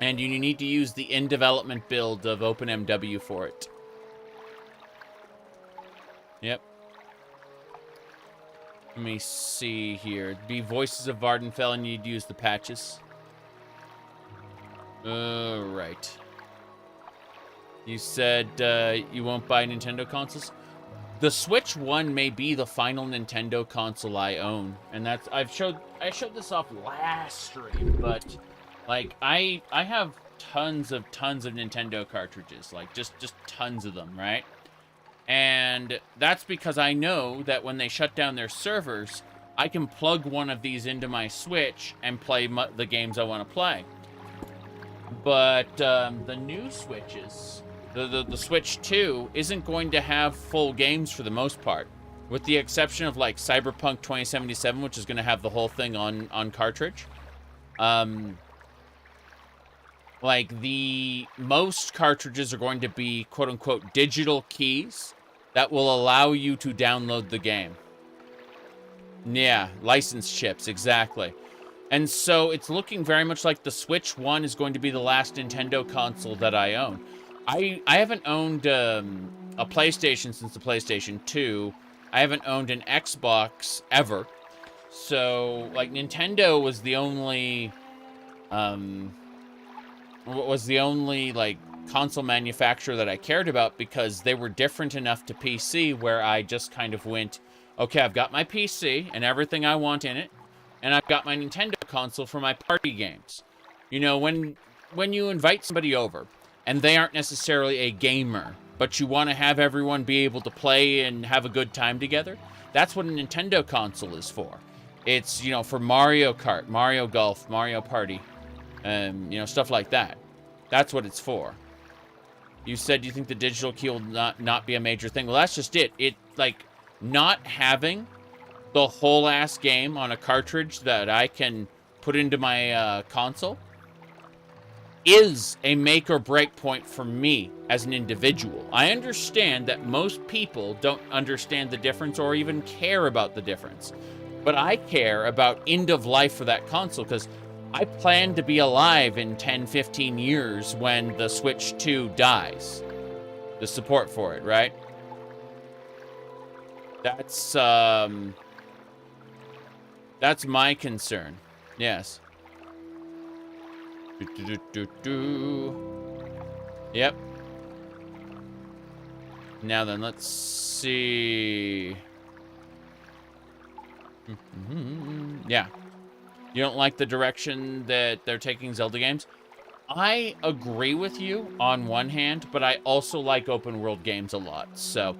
Speaker 1: And you need to use the in-development build of OpenMW for it. Yep. Let me see here. It'd be Voices of Vardenfell, and you'd use the patches. Right. You said you won't buy Nintendo consoles? The Switch 1 may be the final Nintendo console I own. And that's I showed this off last stream, but like I have tons of Nintendo cartridges, like just tons of them, right? And that's because I know that when they shut down their servers, I can plug one of these into my Switch and play the games I want to play. But the new Switches, the Switch 2 isn't going to have full games for the most part, with the exception of like Cyberpunk 2077, which is going to have the whole thing on cartridge. Like the most cartridges are going to be quote unquote digital keys that will allow you to download the game. Yeah, license chips, exactly. And so it's looking very much like the Switch 1 is going to be the last Nintendo console that I own. I haven't owned a PlayStation since the PlayStation 2. I haven't owned an Xbox ever. So, like, Nintendo was the only, like, console manufacturer that I cared about because they were different enough to PC where I just kind of went, okay, I've got my PC and everything I want in it, and I've got my Nintendo console for my party games. You know, when you invite somebody over, and they aren't necessarily a gamer, but you want to have everyone be able to play and have a good time together, that's what a Nintendo console is for. It's, you know, for Mario Kart, Mario Golf, Mario Party, you know, stuff like that. That's what it's for. You said you think the digital key will not be a major thing. Well, that's just it. It, like, not having the whole ass game on a cartridge that I can put into my console is a make or break point for me as an individual. I understand that most people don't understand the difference or even care about the difference. But I care about end of life for that console because I plan to be alive in 10, 15 years when the Switch 2 dies. The support for it, right? That's my concern. Yes. Yep. Now then, let's see. Yeah. You don't like the direction that they're taking Zelda games? I agree with you on one hand, but I also like open world games a lot. So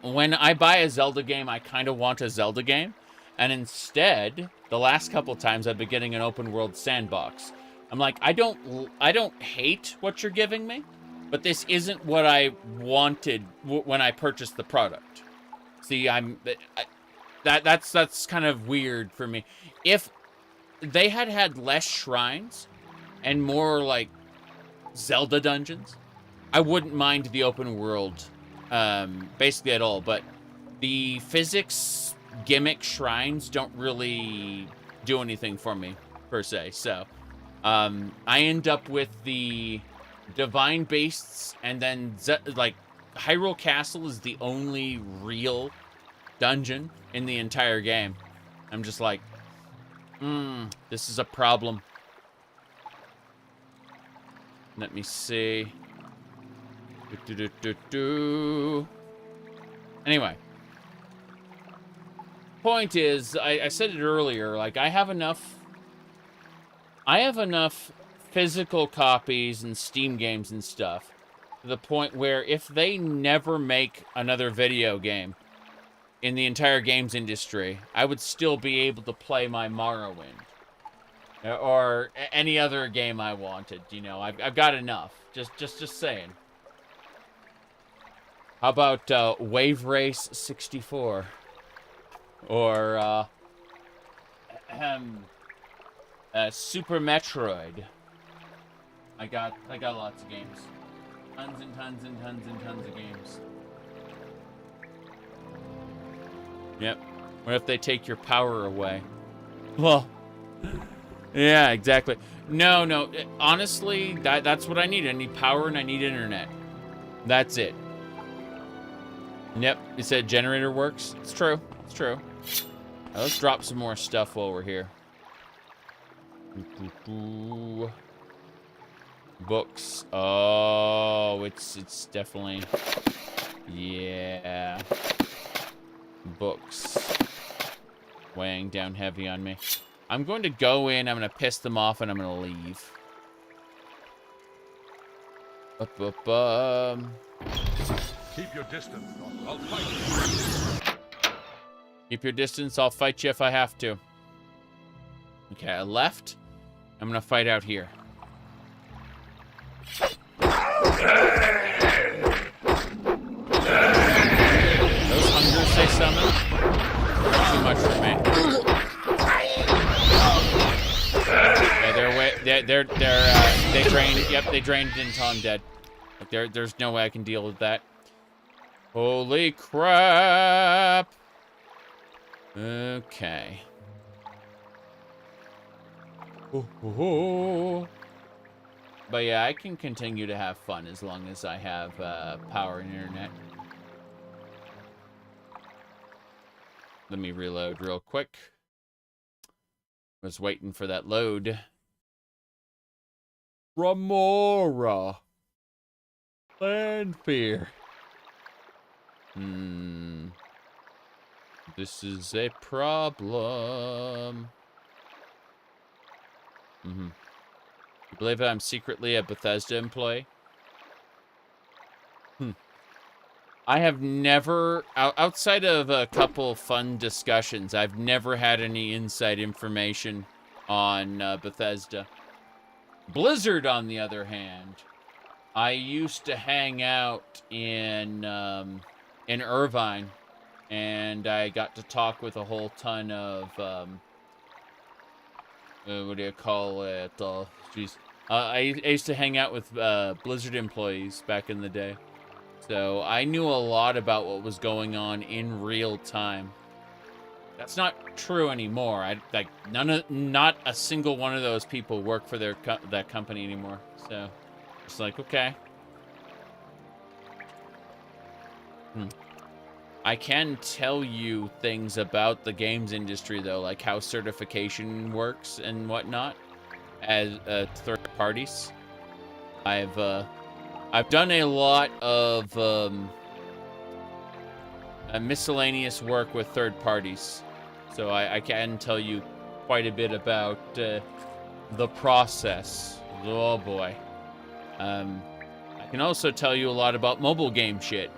Speaker 1: when I buy a Zelda game, I kind of want a Zelda game. And instead, the last couple times I've been getting an open world sandbox. I'm like, I don't hate what you're giving me, but this isn't what I wanted when I purchased the product. See, that's kind of weird for me. If they had less shrines and more like Zelda dungeons, I wouldn't mind the open world basically at all, but the physics gimmick shrines don't really do anything for me per se. So I end up with the divine beasts, and then like Hyrule Castle is the only real dungeon in the entire game. I'm just like, this is a problem. Let me see. Anyway. Point is, I said it earlier, like, I have enough physical copies and Steam games and stuff to the point where if they never make another video game in the entire games industry, I would still be able to play my Morrowind. Or any other game I wanted, you know. I've got enough. Just saying. How about Wave Race 64? Or Super Metroid. I got lots of games. Tons and tons and tons and tons of games. Yep. What if they take your power away? Well, yeah, exactly. No. Honestly, that's what I need. I need power and I need internet. That's it. Yep. You said generator works. It's true. It's true. Now, let's drop some more stuff while we're here. Books. Oh, it's definitely. Yeah. Books. Weighing down heavy on me. I'm going to go in, I'm going to piss them off, and I'm going to leave.
Speaker 13: Keep your distance. I'll fight you.
Speaker 1: Keep your distance, I'll fight you if I have to. Okay, I left. I'm going to fight out here. Those hungers they summon are too much for me. Yeah, they drained. Yep, they drained until I'm dead. Like there's no way I can deal with that. Holy crap! Okay. But yeah, I can continue to have fun as long as I have power and internet. Let me reload real quick. Was waiting for that load. Ramora. Landfear. This is a problem. You believe I'm secretly a Bethesda employee? I have never, outside of a couple fun discussions, I've never had any inside information on Bethesda. Blizzard, on the other hand, I used to hang out in Irvine, and I got to talk with a whole ton of, what do you call it? I used to hang out with Blizzard employees back in the day. So I knew a lot about what was going on in real time. That's not true anymore. Not a single one of those people work for that company anymore. So it's like, okay. I can tell you things about the games industry though, like how certification works and whatnot. as third parties. I've done a lot of miscellaneous work with third parties, so I can tell you quite a bit about the process. Oh boy. I can also tell you a lot about mobile game shit.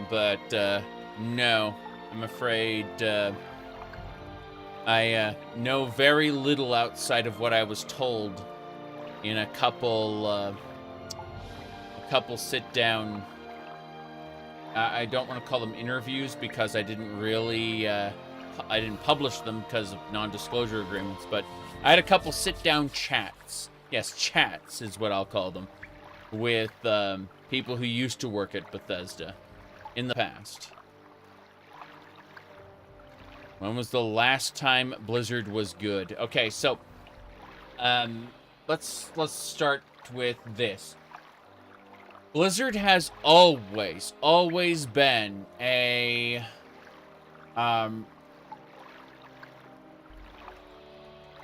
Speaker 1: But no, I'm afraid I know very little outside of what I was told in a couple sit-down. I don't want to call them interviews because I didn't really I didn't publish them because of non-disclosure agreements. But I had a couple sit-down chats. Yes, chats is what I'll call them, with people who used to work at Bethesda in the past. When was the last time Blizzard was good? Okay, so let's start with this. Blizzard has always been an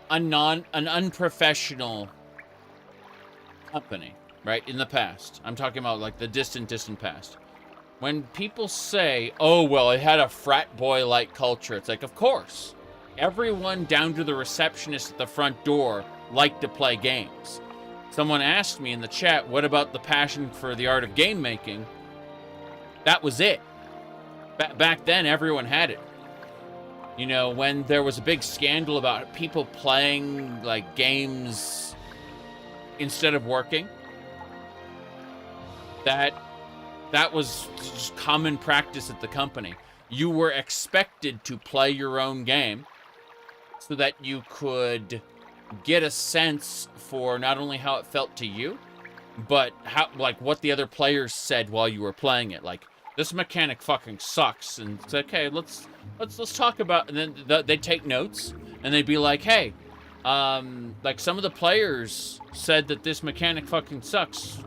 Speaker 1: unprofessional company, right? In the past. I'm talking about like the distant past. When people say, oh, well, it had a frat boy-like culture, it's like, of course. Everyone down to the receptionist at the front door liked to play games. Someone asked me in the chat, what about the passion for the art of game making? That was it. Back then, everyone had it. You know, when there was a big scandal about people playing, like, games instead of working, that was just common practice at the company. You were expected to play your own game so that you could get a sense for not only how it felt to you, but how, like, what the other players said while you were playing it. Like, this mechanic fucking sucks, and it's okay, let's talk about. And then they'd take notes, and they'd be like, hey, like, some of the players said that this mechanic fucking sucks.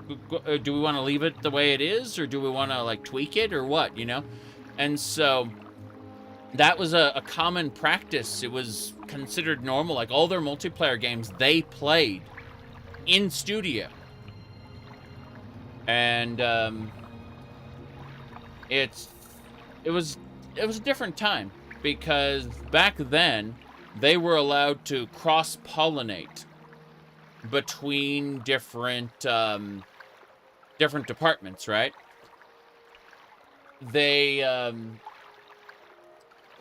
Speaker 1: Do we want to leave it the way it is, or do we want to, like, tweak it, or what, you know? And so that was a common practice. It was considered normal. Like, all their multiplayer games, they played in studio. And it was a different time, because back then they were allowed to cross-pollinate between different departments, right? They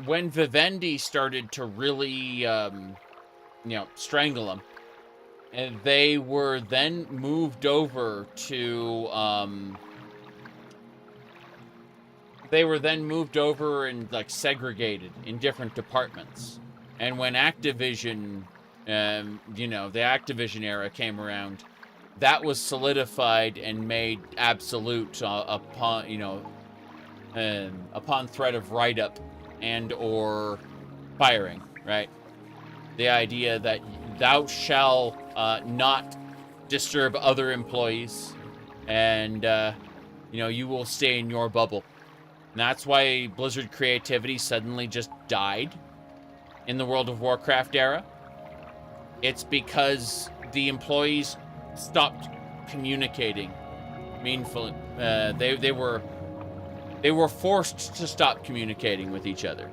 Speaker 1: when Vivendi started to really strangle them, and they were then moved over to and, like, segregated in different departments. And when Activision, the Activision era came around, that was solidified and made absolute upon threat of write-up and or firing, right? The idea that thou shall not disturb other employees, and you will stay in your bubble. And that's why Blizzard creativity suddenly just died in the World of Warcraft era. It's because the employees stopped communicating meaningfully. They were forced to stop communicating with each other.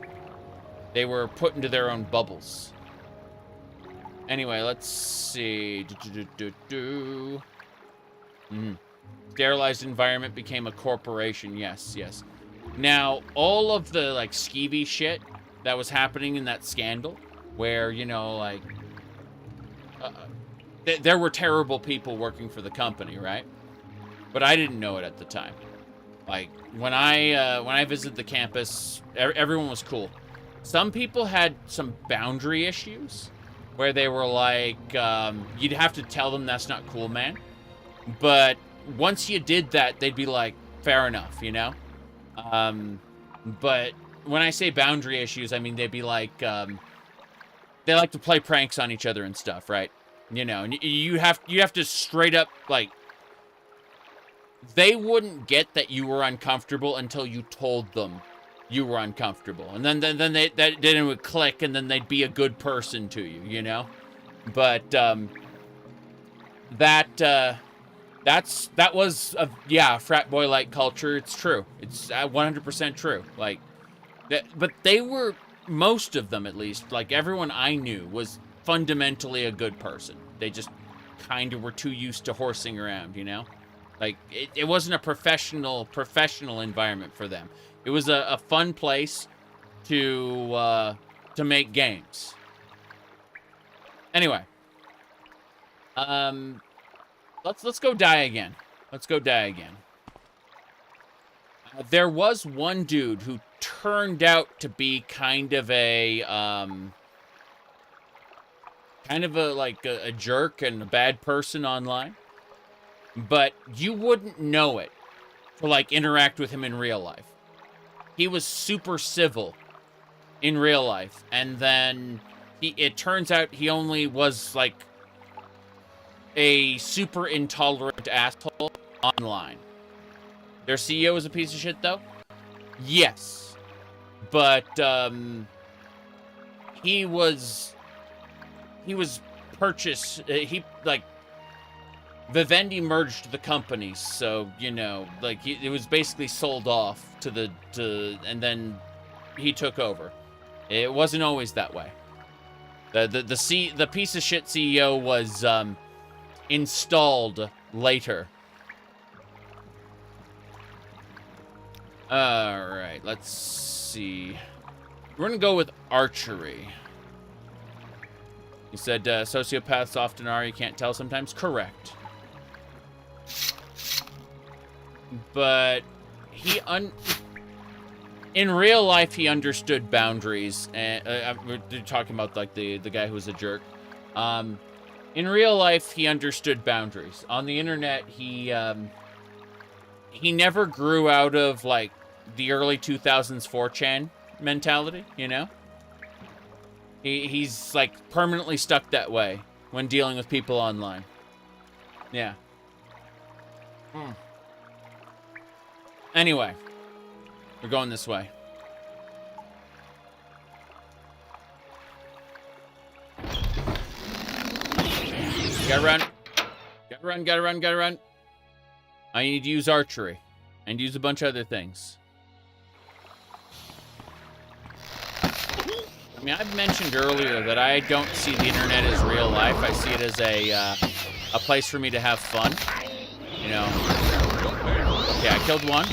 Speaker 1: They were put into their own bubbles. Anyway, let's see. Sterilized environment became a corporation. Yes. Now, all of the, like, skeevy shit that was happening in that scandal, where, there were terrible people working for the company, right? But I didn't know it at the time. Like, when I visited the campus, everyone was cool. Some people had some boundary issues, where they were like, you'd have to tell them that's not cool, man. But once you did that, they'd be like, fair enough, you know? But when I say boundary issues, I mean, they'd be like, they like to play pranks on each other and stuff, right? You know, and you have to straight up, like, they wouldn't get that you were uncomfortable until you told them you were uncomfortable. And then it would click, and then they'd be a good person to you, you know? But, that was a frat boy like culture. It's true. It's 100% true. Like, but they were, most of them at least, like everyone I knew was fundamentally a good person. They just kind of were too used to horsing around, you know? Like, it wasn't a professional environment for them. It was a fun place to make games. Anyway, let's go die again. Let's go die again. There was one dude who turned out to be kind of a jerk and a bad person online, but you wouldn't know it to like interact with him in real life. He was super civil in real life, and then it turns out he only was like a super intolerant asshole online. Their CEO is a piece of shit, though? Yes. But, he was purchased, Vivendi merged the companies, so, you know, like, it was basically sold off and then he took over. It wasn't always that way. The piece of shit CEO was, installed later. Alright, let's see. We're gonna go with archery. You said sociopaths often are, you can't tell sometimes. Correct. But in real life, he understood boundaries. And we're talking about like the guy who was a jerk. In real life, he understood boundaries. On the internet, he never grew out of like the early 2000s 4chan mentality, you know? He's like permanently stuck that way when dealing with people online. Yeah. Anyway, we're going this way. Gotta run. Gotta run, gotta run, gotta run. I need to use archery. And use a bunch of other things. I mean, I've mentioned earlier that I don't see the internet as real life. I see it as a place for me to have fun. You know. Okay, I killed one.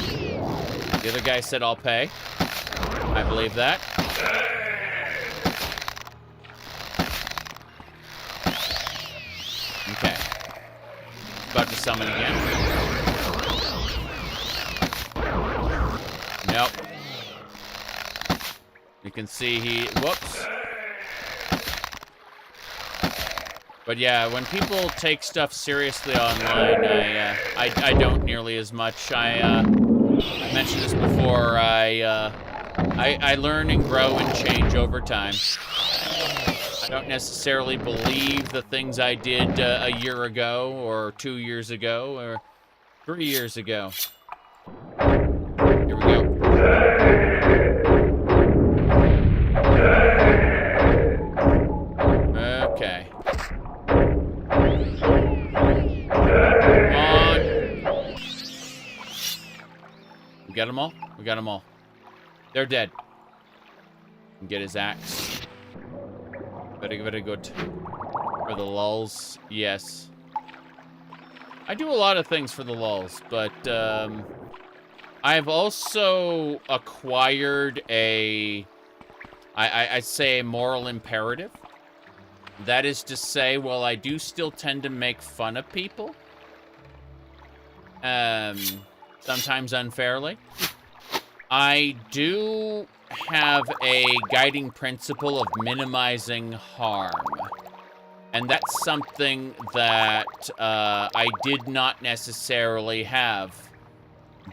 Speaker 1: The other guy said I'll pay. I believe that. Okay. About to summon again. Nope. You can see whoops. But yeah, when people take stuff seriously online, I don't nearly as much. I mentioned this before. I learn and grow and change over time. I don't necessarily believe the things I did a year ago, or 2 years ago, or 3 years ago. Here we go. Okay. Come on. We got them all? We got them all. They're dead. Get his axe. Very, very good. For the lulz, yes. I do a lot of things for the lulz, but I've also acquired I'd say a moral imperative. That is to say, while I do still tend to make fun of people, sometimes unfairly, I do have a guiding principle of minimizing harm. And that's something that I did not necessarily have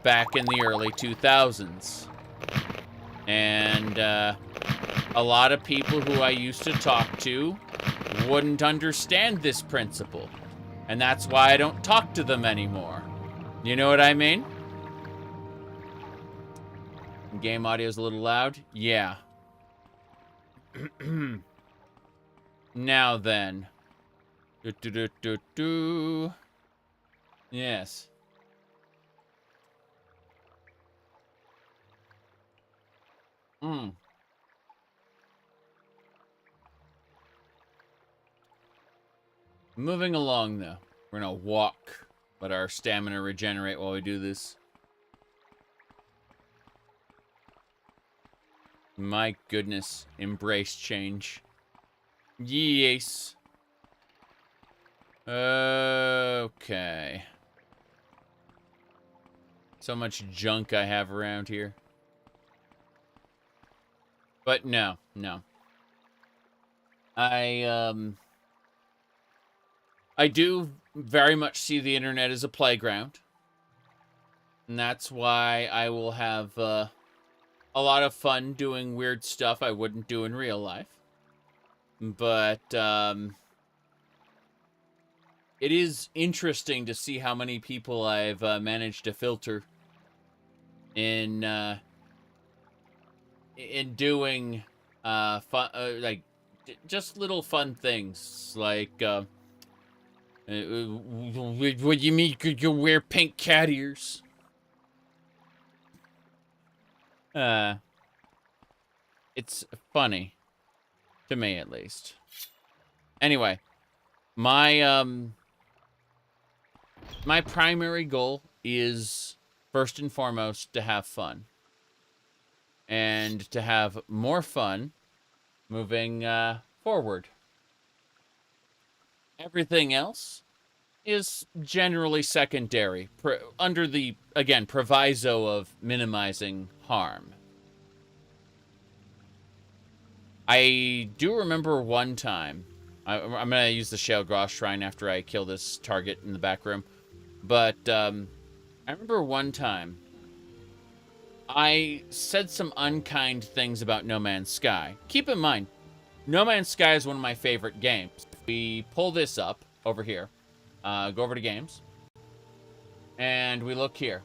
Speaker 1: back in the early 2000s. And a lot of people who I used to talk to wouldn't understand this principle. And that's why I don't talk to them anymore. You know what I mean? Game audio is a little loud? Yeah. Now then. Yes. Moving along, though. We're gonna walk. Let our stamina regenerate while we do this. My goodness. Embrace change. Yes. Okay. So much junk I have around here. But no. I do very much see the internet as a playground. And that's why I will have a lot of fun doing weird stuff I wouldn't do in real life. But it is interesting to see how many people I've managed to filter in doing fun, like just little fun things like what do you mean you wear pink cat ears? It's funny to me, at least. Anyway, my my primary goal is first and foremost to have fun. And to have more fun moving forward. Everything else is generally secondary, under the, again, proviso of minimizing harm. I do remember one time, I'm going to use the Shale Gross Shrine after I kill this target in the back room, but I remember one time I said some unkind things about No Man's Sky. Keep in mind, No Man's Sky is one of my favorite games. We pull this up over here, go over to games, and we look here.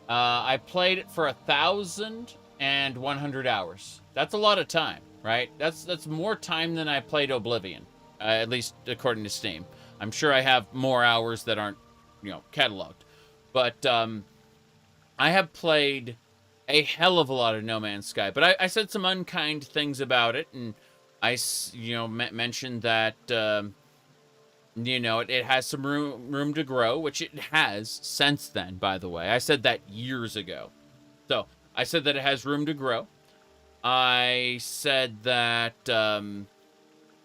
Speaker 1: I played it for 1,100 hours. That's a lot of time, right? That's more time than I played Oblivion, at least according to Steam. I'm sure I have more hours that aren't, cataloged. But I have played a hell of a lot of No Man's Sky, but I said some unkind things about it, and I, mentioned that, it has some room to grow, which it has since then, by the way. I said that years ago. So, I said that it has room to grow. I said that,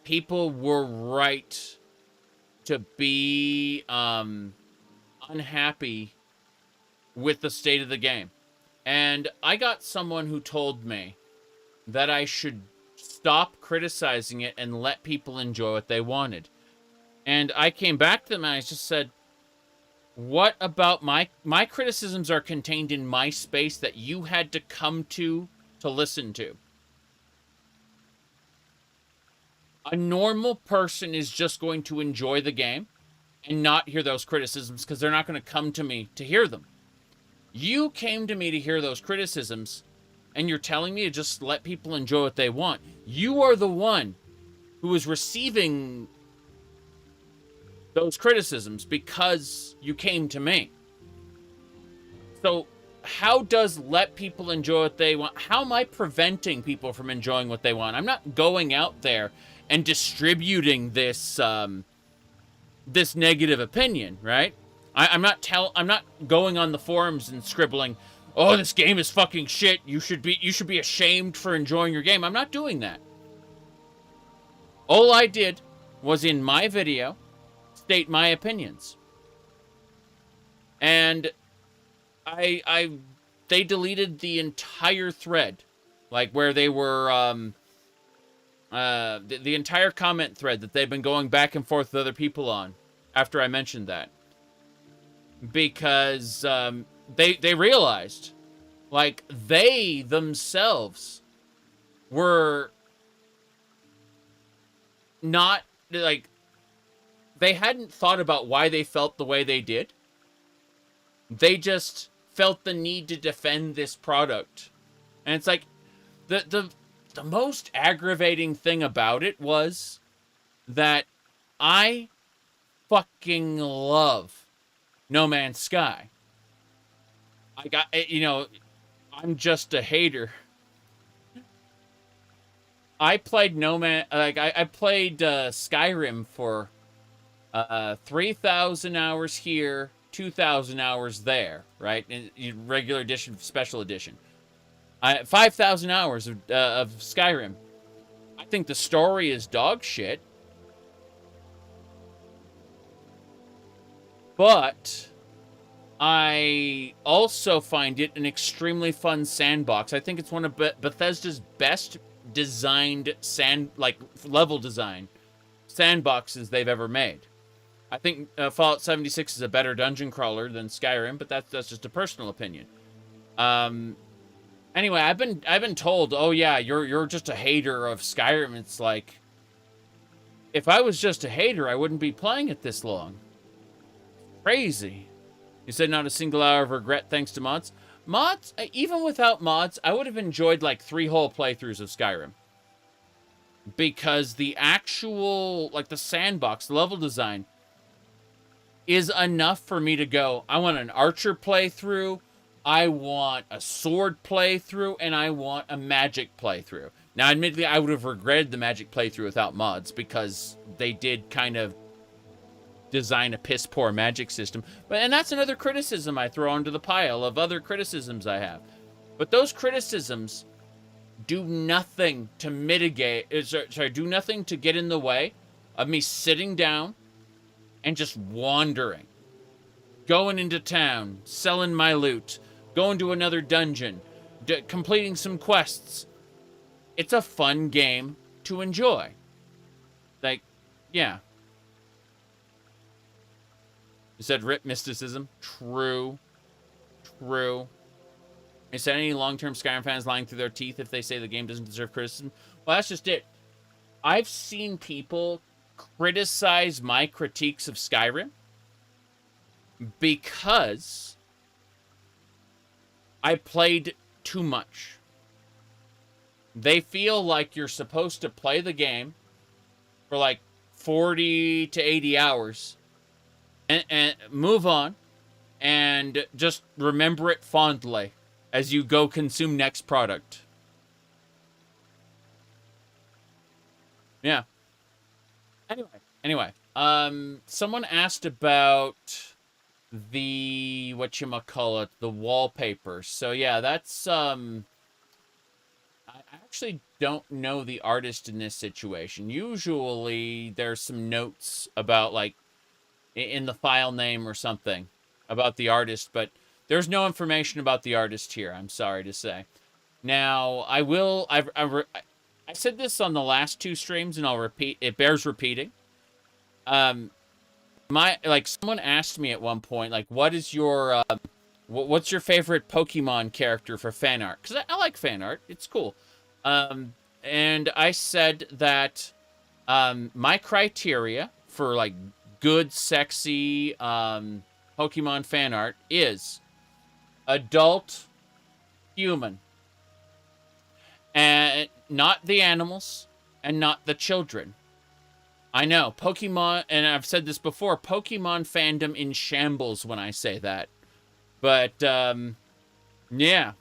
Speaker 1: people were right to be, unhappy with the state of the game. And I got someone who told me that I should stop criticizing it and let people enjoy what they wanted. And I came back to them and I just said, what about my criticisms are contained in my space that you had to come to listen to? A normal person is just going to enjoy the game and not hear those criticisms because they're not going to come to me to hear them. You came to me to hear those criticisms, and you're telling me to just let people enjoy what they want. You are the one who is receiving those criticisms because you came to me. So, how does let people enjoy what they want? How am I preventing people from enjoying what they want? I'm not going out there and distributing this this negative opinion, right? I'm not going on the forums and scribbling, "Oh, this game is fucking shit. You should be ashamed for enjoying your game." I'm not doing that. All I did was in my video state my opinions. And they deleted the entire thread, like where they were the entire comment thread that they've been going back and forth with other people on after I mentioned that. Because they realized, like, they themselves were not, like, they hadn't thought about why they felt the way they did. They just felt the need to defend this product. And it's like, the most aggravating thing about it was that I fucking love No Man's Sky. I'm just a hater. I played I played Skyrim for 3,000 hours here, 2,000 hours there, right? In regular edition, special edition. 5,000 hours of Skyrim. I think the story is dog shit. But I also find it an extremely fun sandbox. I think it's one of Bethesda's best designed level design sandboxes they've ever made. I think Fallout 76 is a better dungeon crawler than Skyrim, but that's just a personal opinion. Anyway, I've been told, oh yeah, you're just a hater of Skyrim. It's like, if I was just a hater, I wouldn't be playing it this long. Crazy. You said not a single hour of regret thanks to mods. Mods, even without mods, I would have enjoyed like 3 whole playthroughs of Skyrim. Because the actual, like the sandbox, the level design, is enough for me to go, I want an archer playthrough, I want a sword playthrough, and I want a magic playthrough. Now, admittedly, I would have regretted the magic playthrough without mods, because they did kind of design a piss-poor magic system. And that's another criticism I throw onto the pile of other criticisms I have. But those criticisms do nothing to do nothing to get in the way of me sitting down and just wandering. Going into town, selling my loot, going to another dungeon, completing some quests. It's a fun game to enjoy. Like, yeah. You said rip mysticism. True. True. You said any long-term Skyrim fans lying through their teeth if they say the game doesn't deserve criticism. Well, that's just it. I've seen people criticize my critiques of Skyrim because I played too much. They feel like you're supposed to play the game for like 40 to 80 hours and move on and just remember it fondly as you go consume next product. Yeah. Anyway, someone asked about the whatchamacallit, the wallpaper. So yeah, that's I actually don't know the artist in this situation. Usually there's some notes about like in the file name or something about the artist, but there's no information about the artist here, I'm sorry to say. Now, I said this on the last 2 streams, and I'll repeat. It bears repeating. Someone asked me at one point, like, what is your, what's your favorite Pokemon character for fan art? Because I like fan art. It's cool. And I said that my criteria for, like, good, sexy Pokemon fan art is adult human. And not the animals and not the children. I know, Pokemon, and I've said this before, Pokemon fandom in shambles when I say that. But, yeah.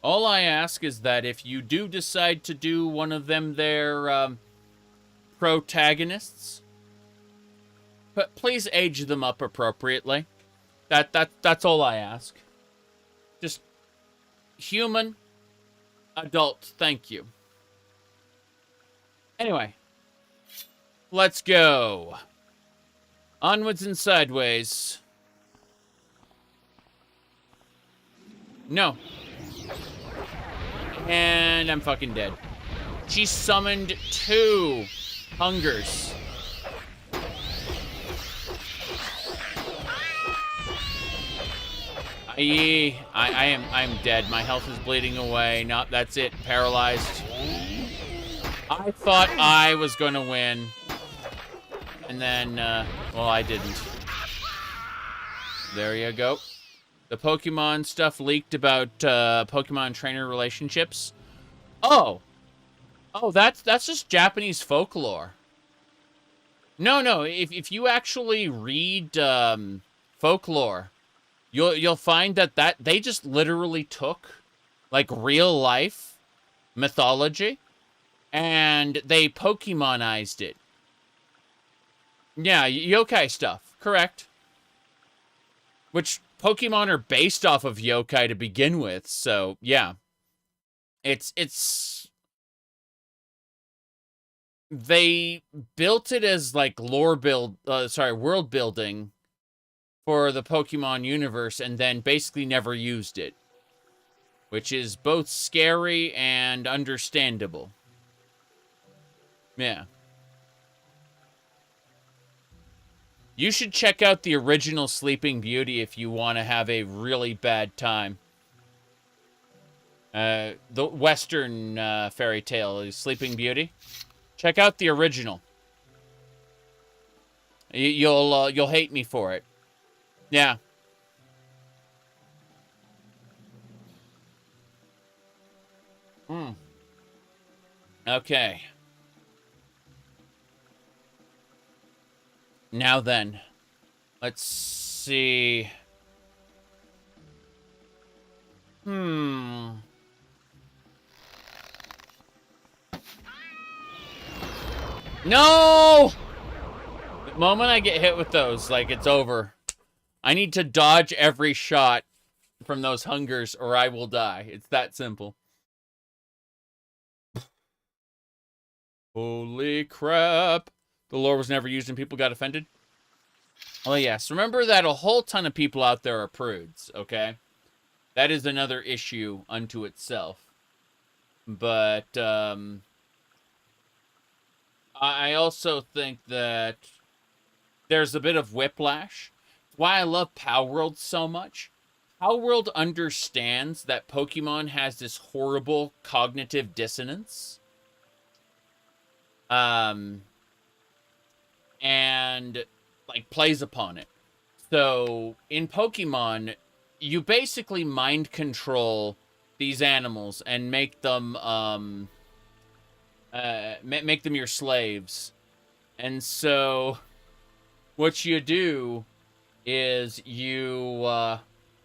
Speaker 1: All I ask is that if you do decide to do one of them their protagonists, but please age them up appropriately. That's all I ask. Just human, adult, thank you. Anyway, let's go. Onwards and sideways. No. And I'm fucking dead. She summoned 2 hungers. I'm dead. My health is bleeding away. No, that's it. Paralyzed. I thought I was going to win. And then, well, I didn't. There you go. The Pokemon stuff leaked about Pokemon trainer relationships. Oh, that's just Japanese folklore. No. If you actually read folklore, you'll find that they just literally took like real life mythology and they Pokemonized it. Yeah, yokai stuff, correct? Which Pokemon are based off of yokai to begin with, so yeah. It's they built it as like world building for the Pokemon universe and then basically never used it, which is both scary and understandable. Yeah. You should check out the original Sleeping Beauty if you want to have a really bad time. The Western fairy tale is Sleeping Beauty. Check out the original. You'll hate me for it. Yeah. Okay. Now then, let's see. No! The moment I get hit with those, like, it's over. I need to dodge every shot from those hungers or I will die. It's that simple. Holy crap. The lore was never used and people got offended? Oh, yes. Remember that a whole ton of people out there are prudes, okay? That is another issue unto itself. But, I also think that there's a bit of whiplash. Why I love Palworld so much. Palworld understands that Pokemon has this horrible cognitive dissonance. And like plays upon it. So in Pokemon, you basically mind control these animals and make them make them your slaves. And so what you do is you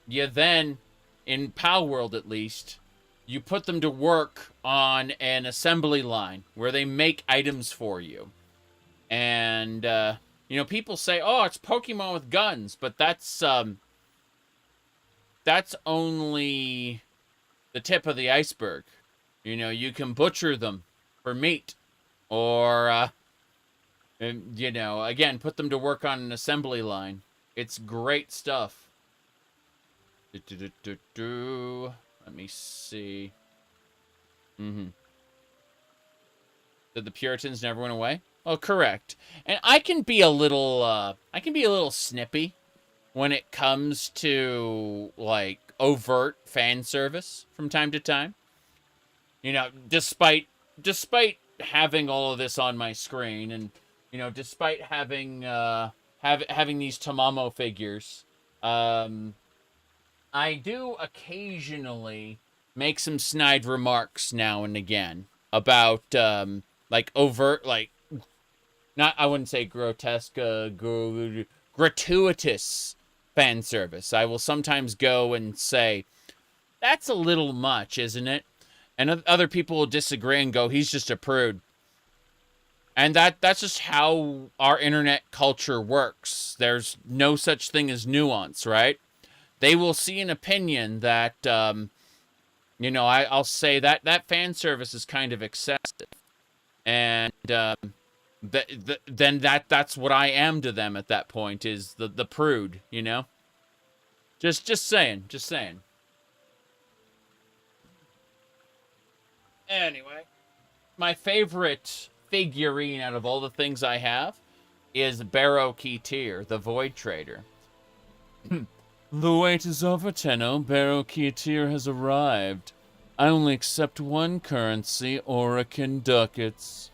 Speaker 1: then, in Palworld at least, you put them to work on an assembly line where they make items for you. And, you know, people say, oh, it's Pokemon with guns, but that's only the tip of the iceberg. You know, you can butcher them for meat or, you know, again, put them to work on an assembly line. It's great stuff. Let me see. Did the Puritans never went away? Oh, correct. And I can be a little snippy when it comes to, like, overt fan service from time to time. You know, despite having all of this on my screen and, you know, despite having, having these Tamamo figures, I do occasionally make some snide remarks now and again about, like, overt, like, not, I wouldn't say grotesque, gratuitous fan service. I will sometimes go and say, that's a little much, isn't it? And other people will disagree and go, he's just a prude. And that's just how our internet culture works. There's no such thing as nuance, right? They will see an opinion that, you know, I'll say that fan service is kind of excessive. And, then that's what I am to them at that point, is the prude, you know? Just saying. Anyway, my favorite figurine out of all the things I have is Barrow Keteer, the Void Trader. The wait is over, Tenno. Baron Kietir has arrived. I only accept one currency, Orican ducats.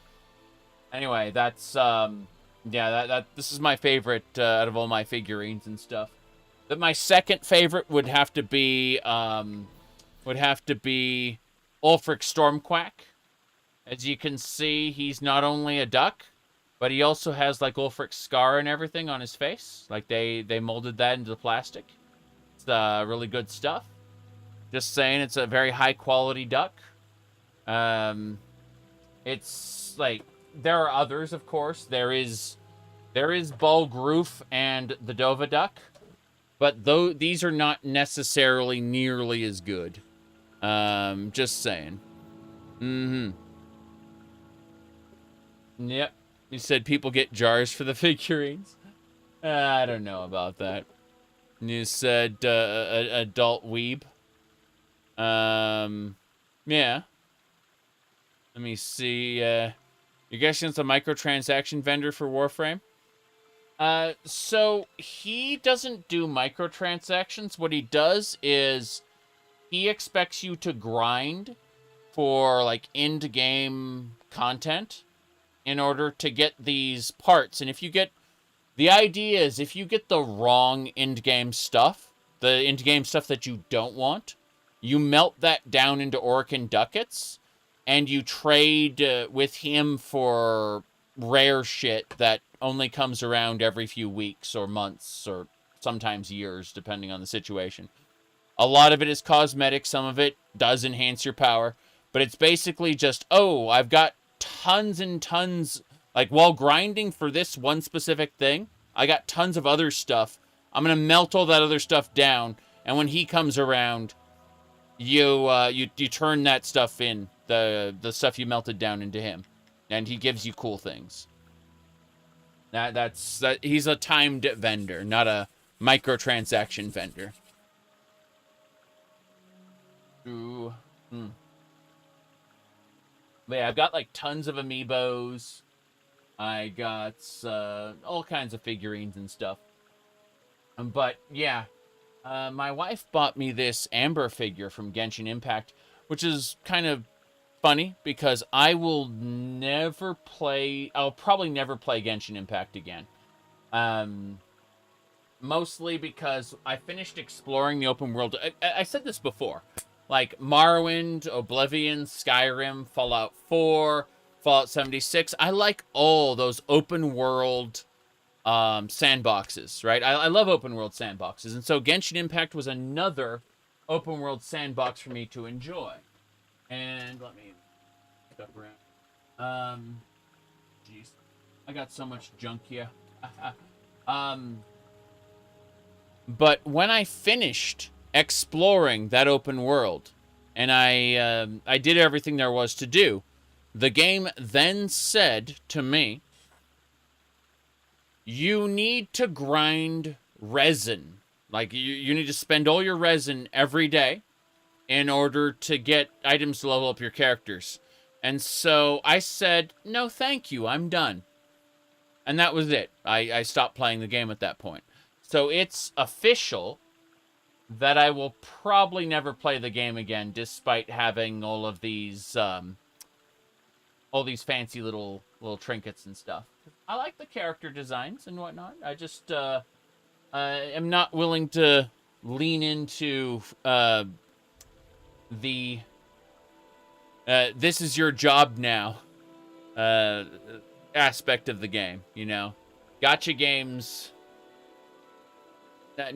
Speaker 1: Anyway, that's, yeah, this is my favorite out of all my figurines and stuff. But my second favorite would have to be Ulfric Stormquack. As you can see, he's not only a duck, but he also has, like, Ulfric's scar and everything on his face. Like, they molded that into the plastic. It's really good stuff. Just saying, it's a very high-quality duck. It's, like, there are others, of course. There is Balgroof and the Dova duck. But these are not necessarily nearly as good. Just saying. Mm-hmm. Yep. You said people get jars for the figurines? I don't know about that. You said adult weeb. Yeah. Let me see. You guessing it's a microtransaction vendor for Warframe? So he doesn't do microtransactions. What he does is he expects you to grind for, like, end-game content in order to get these parts. And if you get... The idea is if you get the wrong end-game stuff, the end-game stuff that you don't want, you melt that down into Orican ducats, and you trade with him for rare shit that only comes around every few weeks or months or sometimes years, depending on the situation. A lot of it is cosmetic. Some of it does enhance your power. But it's basically just, oh, I've got tons and tons, like, while grinding for this one specific thing, I got tons of other stuff. I'm going to melt all that other stuff down, and when he comes around, you turn that stuff in, the stuff you melted down into him, and he gives you cool things. He's a timed vendor, not a microtransaction vendor. Ooh. But yeah, I've got, like, tons of amiibos. I got all kinds of figurines and stuff. But, yeah. My wife bought me this Amber figure from Genshin Impact, which is kind of funny because I'll probably never play Genshin Impact again. Mostly because I finished exploring the open world. I said this before. Like Morrowind, Oblivion, Skyrim, Fallout 4, Fallout 76. I like all those open world sandboxes, right? I love open world sandboxes. And so Genshin Impact was another open world sandbox for me to enjoy. And let me look up around. Jeez. I got so much junk here. But when I finished exploring that open world, and I did everything there was to do, the game then said to me, you need to grind resin. Like, you need to spend all your resin every day in order to get items to level up your characters. And so I said, no thank you, I'm done. And that was it. I stopped playing the game at that point. So it's official that I will probably never play the game again, despite having all these fancy little trinkets and stuff. I like the character designs and whatnot. I just am not willing to lean into the this is your job now aspect of the game, you know. Gacha games,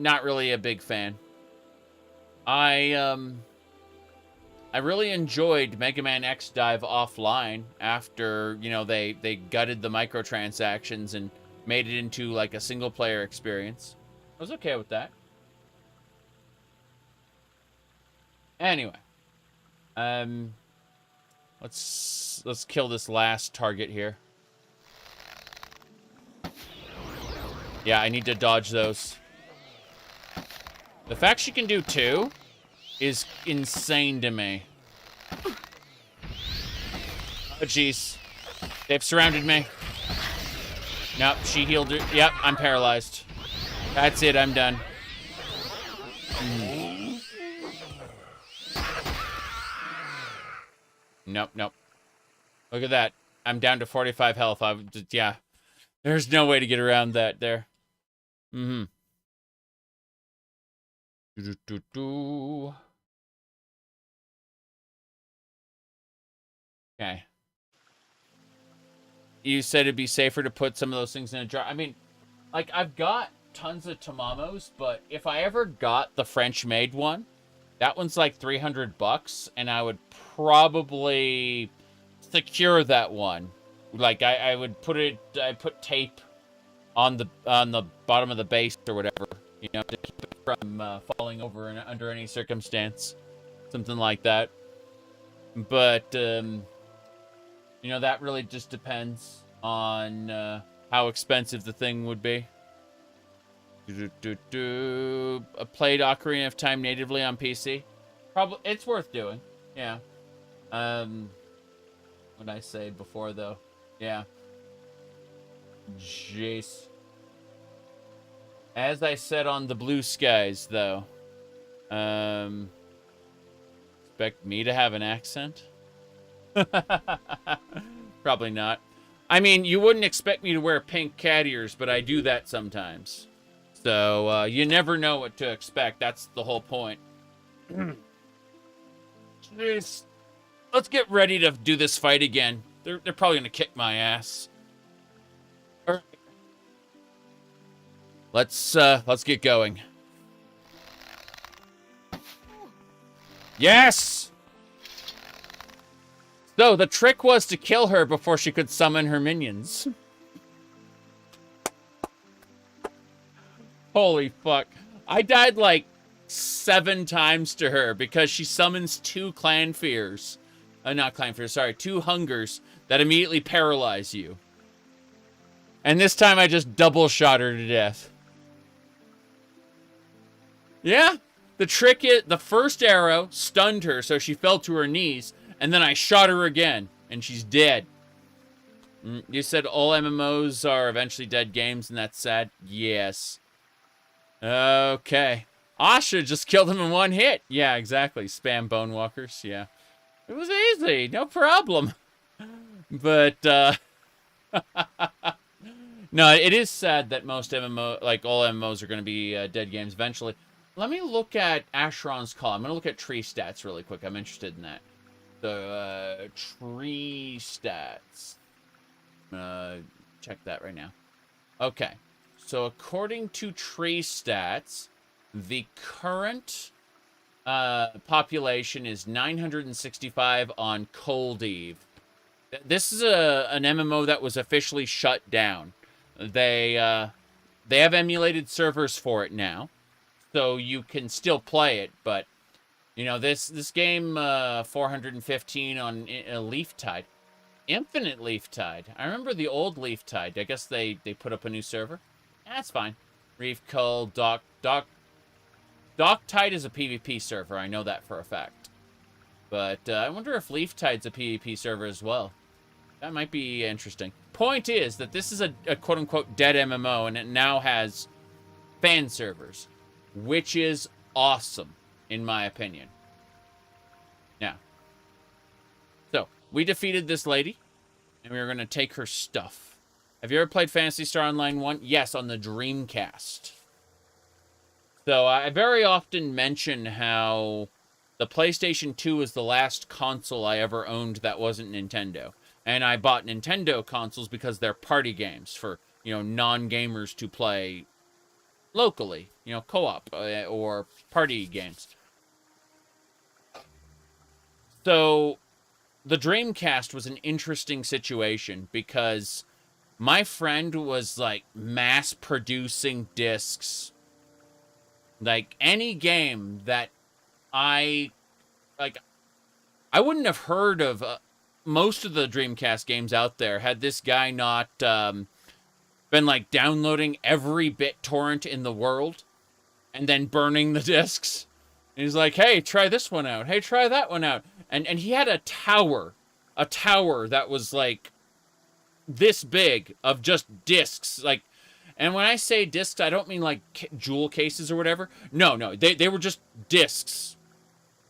Speaker 1: not really a big fan. I really enjoyed Mega Man X Dive Offline after, you know, they gutted the microtransactions and made it into, like, a single-player experience. I was okay with that. Anyway. Let's kill this last target here. Yeah, I need to dodge those. The fact she can do 2 is insane to me. Oh, jeez. They've surrounded me. Nope, she healed her. Yep, I'm paralyzed. That's it, I'm done. Nope, nope. Look at that. I'm down to 45 health. Yeah. There's no way to get around that there. Mm-hmm. Okay. You said it'd be safer to put some of those things in a jar. I mean, like, I've got tons of tamamos, but if I ever got the French-made one, that one's like $300, and I would probably secure that one. Like, I would put tape on the bottom of the base or whatever, you know, to keep it from falling over under any circumstance, something like that. But you know, that really just depends on how expensive the thing would be. I played Ocarina of Time natively on PC. Probably, it's worth doing. Yeah. What did I say before, though? Yeah. Jeez. As I said on the Blue Skies, though. Expect me to have an accent? Probably not. I mean, you wouldn't expect me to wear pink cat ears, but I do that sometimes. So, you never know what to expect. That's the whole point. Jeez. Let's get ready to do this fight again. They're probably going to kick my ass. All right. Let's get going. Yes! So, the trick was to kill her before she could summon her minions. Holy fuck. I died like 7 times to her because she summons 2 clan fears. Not clan fears, sorry. 2 hungers that immediately paralyze you. And this time I just double shot her to death. Yeah. The trick is, the first arrow stunned her so she fell to her knees. And then I shot her again. And she's dead. You said all MMOs are eventually dead games and that's sad? Yes. Okay. Asha just killed him in 1 hit. Yeah, exactly. Spam bone walkers. Yeah. It was easy. No problem. But, no, it is sad that most MMO, like all MMOs are going to be dead games eventually. Let me look at Asheron's Call. I'm going to look at tree stats really quick. I'm interested in that. The tree stats. Check that right now. Okay. So according to tree stats, the current population is 965 on Cold Eve. This is an MMO that was officially shut down. They have emulated servers for it now, so you can still play it. But you know, this game 415 on Leaf Tide, Infinite Leaf Tide. I remember the old Leaf Tide. I guess they put up a new server. That's fine. Reef Cull, Dock Tide is a PvP server. I know that for a fact. But I wonder if Leaf Tide's a PvP server as well. That might be interesting. Point is that this is a quote-unquote dead MMO, and it now has fan servers, which is awesome, in my opinion. Now, so, we defeated this lady, and we were going to take her stuff. Have you ever played Phantasy Star Online 1? Yes, on the Dreamcast. So, I very often mention how the PlayStation 2 is the last console I ever owned that wasn't Nintendo. And I bought Nintendo consoles because they're party games for, you know, non-gamers to play locally. You know, co-op or party games. So, the Dreamcast was an interesting situation because my friend was, like, mass-producing discs. Like, any game that I wouldn't have heard of most of the Dreamcast games out there had this guy not been, like, downloading every BitTorrent in the world and then burning the discs. And he's like, hey, try this one out. Hey, try that one out. And he had a tower that was, like, this big of just discs. Like, And when I say discs, I don't mean like jewel cases or whatever. No, they were just discs,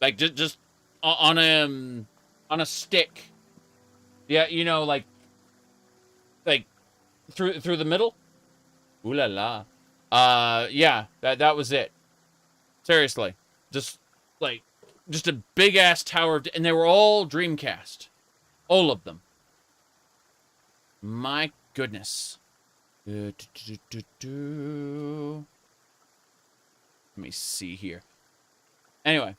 Speaker 1: like just on a stick. Yeah, you know, like through the middle. Ooh la la. Yeah, that was it. Seriously, just a big ass tower and they were all Dreamcast, all of them. My goodness. Let me see here. Anyway.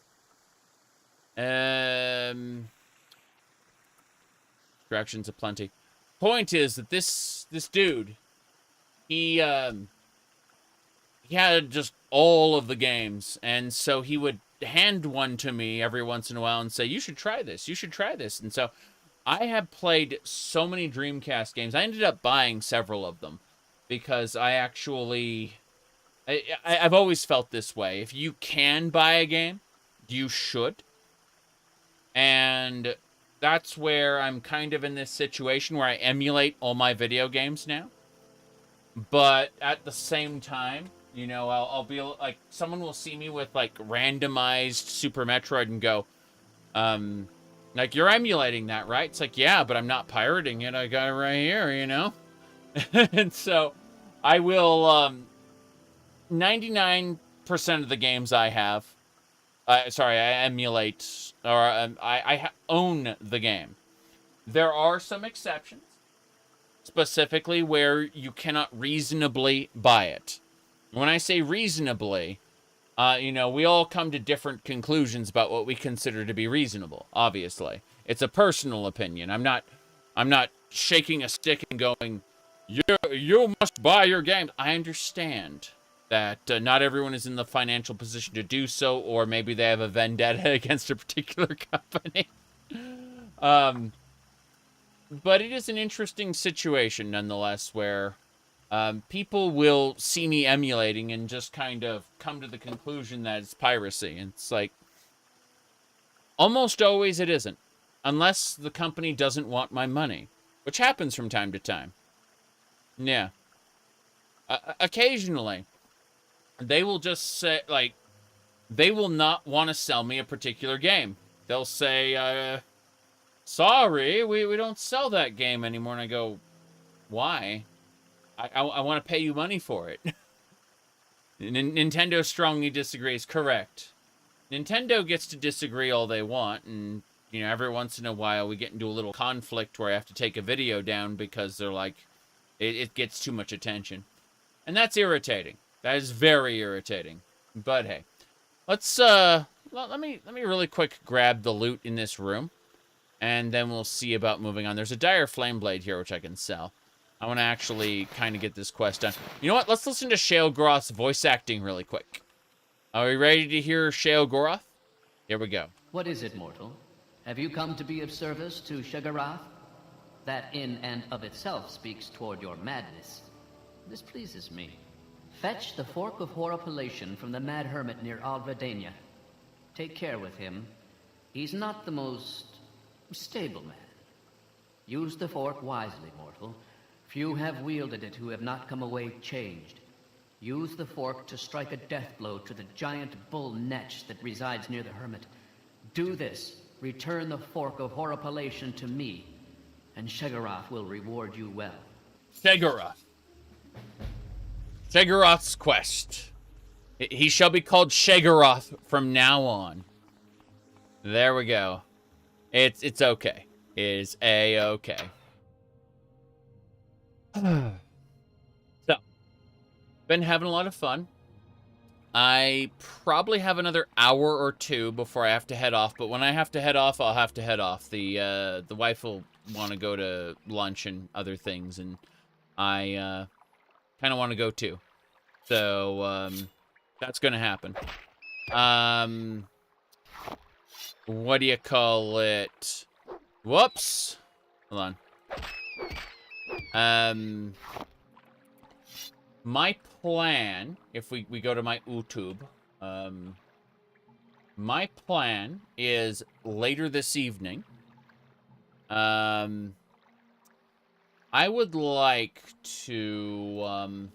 Speaker 1: Distractions aplenty. Point is that this dude, he had just all of the games, and so he would hand one to me every once in a while and say, you should try this, you should try this. And so I have played so many Dreamcast games. I ended up buying several of them because I've always felt this way. If you can buy a game, you should. And that's where I'm kind of in this situation where I emulate all my video games now. But at the same time, you know, I'll be like, someone will see me with like randomized Super Metroid and go, like, you're emulating that, right? It's like, yeah, but I'm not pirating it. I got it right here, you know? And so I will, 99% of the games I have, I emulate, or I own the game. There are some exceptions, specifically where you cannot reasonably buy it. When I say reasonably, you know, we all come to different conclusions about what we consider to be reasonable, obviously. It's a personal opinion. I'm not shaking a stick and going, you must buy your game. I understand that not everyone is in the financial position to do so, or maybe they have a vendetta against a particular company. But it is an interesting situation, nonetheless, where people will see me emulating and just kind of come to the conclusion that it's piracy. And it's like, almost always it isn't, unless the company doesn't want my money, which happens from time to time. Yeah. Occasionally, they will just say, like, they will not want to sell me a particular game. They'll say, sorry, we don't sell that game anymore. And I go, why? I want to pay you money for it. Nintendo strongly disagrees. Correct. Nintendo gets to disagree all they want, and, you know, every once in a while we get into a little conflict where I have to take a video down because they're like, it gets too much attention. And that's irritating. That is very irritating. But hey, let's let me really quick grab the loot in this room, and then we'll see about moving on. There's a dire flame blade here which I can sell. I want to actually kind of get this quest done. You know what? Let's listen to Shale Goroth's voice acting really quick. Are we ready to hear Shale Goroth? Here we go.
Speaker 15: What is it, mortal? Have you come to be of service to Shagarath? That in and of itself speaks toward your madness. This pleases me. Fetch the Fork of Horripilation from the Mad Hermit near Aldredania. Take care with him. He's not the most stable man. Use the fork wisely, mortal. Few have wielded it who have not come away changed. Use the fork to strike a death blow to the giant bull Netch that resides near the hermit. Do this. Return the Fork of Horripilation to me, and Shagarath will reward you well.
Speaker 1: Shagarath. Shagarath's quest. He shall be called Shagarath from now on. There we go. It's okay. It is A-okay. So, been having a lot of fun. I probably have another hour or two before I have to head off, but when I have to head off, I'll have to head off. The wife will want to go to lunch and other things, and I kind of want to go too. So, that's going to happen. What do you call it? Whoops. Hold on. My plan, if we go to my YouTube, my plan is later this evening. I would like to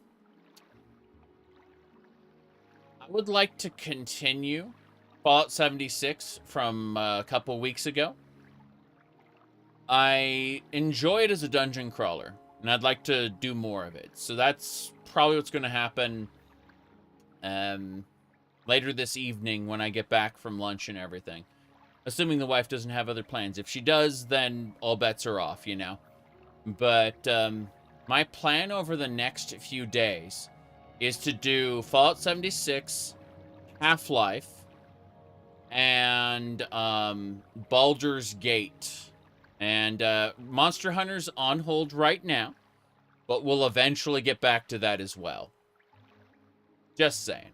Speaker 1: would like to continue Fallout 76 from a couple weeks ago. I enjoy it as a dungeon crawler, and I'd like to do more of it. So that's probably what's going to happen later this evening when I get back from lunch and everything. Assuming the wife doesn't have other plans. If she does, then all bets are off, you know. But my plan over the next few days is to do Fallout 76, Half-Life, and Baldur's Gate. And Monster Hunter's on hold right now, but we'll eventually get back to that as well. Just saying.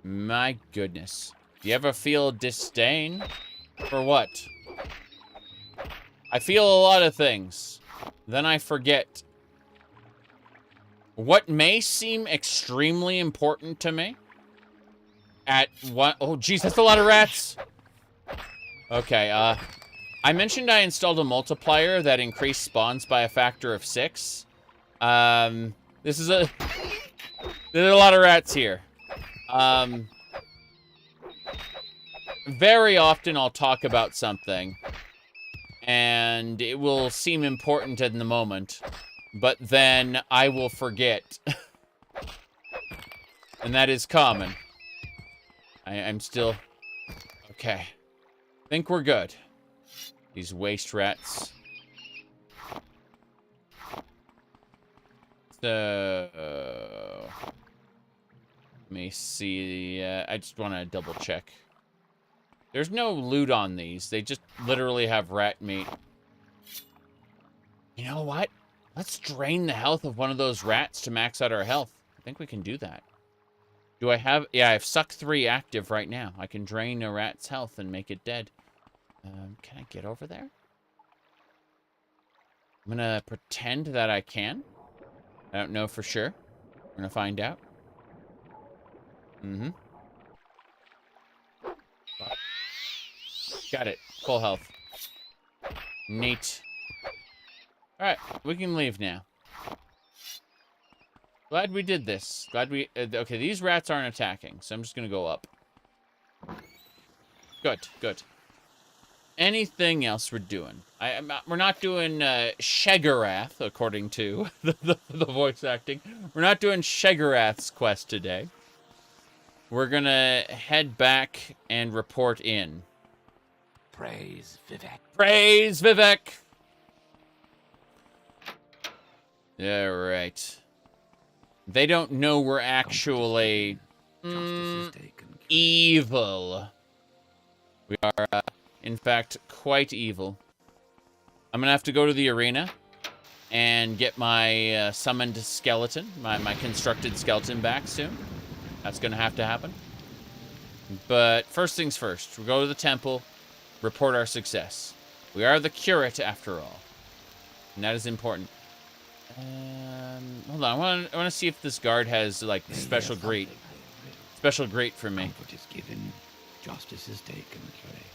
Speaker 1: My goodness. Do you ever feel disdain? For what? I feel a lot of things. Then I forget. What may seem extremely important to me at what? Oh, geez, that's a lot of rats. Okay, I mentioned I installed a multiplier that increased spawns by a factor of 6. There's a lot of rats here. Very often I'll talk about something, and it will seem important in the moment, but then I will forget. And that is common. I'm still... Okay. I think we're good. These waste rats. So... let me see. I just want to double check. There's no loot on these. They just literally have rat meat. You know what? Let's drain the health of one of those rats to max out our health. I think we can do that. Do I have... yeah, I have Suck 3 active right now. I can drain a rat's health and make it dead. Can I get over there? I'm gonna pretend that I can. I don't know for sure. We're gonna find out. Mm-hmm. Got it. Full health. Neat. Alright, we can leave now. Glad we did this. Glad we... okay, these rats aren't attacking, so I'm just gonna go up. Good, good. Anything else we're doing? We're not doing Shegarath, according to the voice acting. We're not doing Shegarath's quest today. We're gonna head back and report in.
Speaker 7: Praise Vivek.
Speaker 1: Praise Vivek! Yeah, right. They don't know we're actually evil. We are, in fact, quite evil. I'm gonna have to go to the arena and get my summoned skeleton, my constructed skeleton back soon. That's gonna have to happen. But first things first, we'll go to the temple, report our success. We are the Curate, after all. And that is important. Hold on, I want to see if this guard has, like, special great. Special great for me.
Speaker 7: Comfort is given, justice is taken, Curate.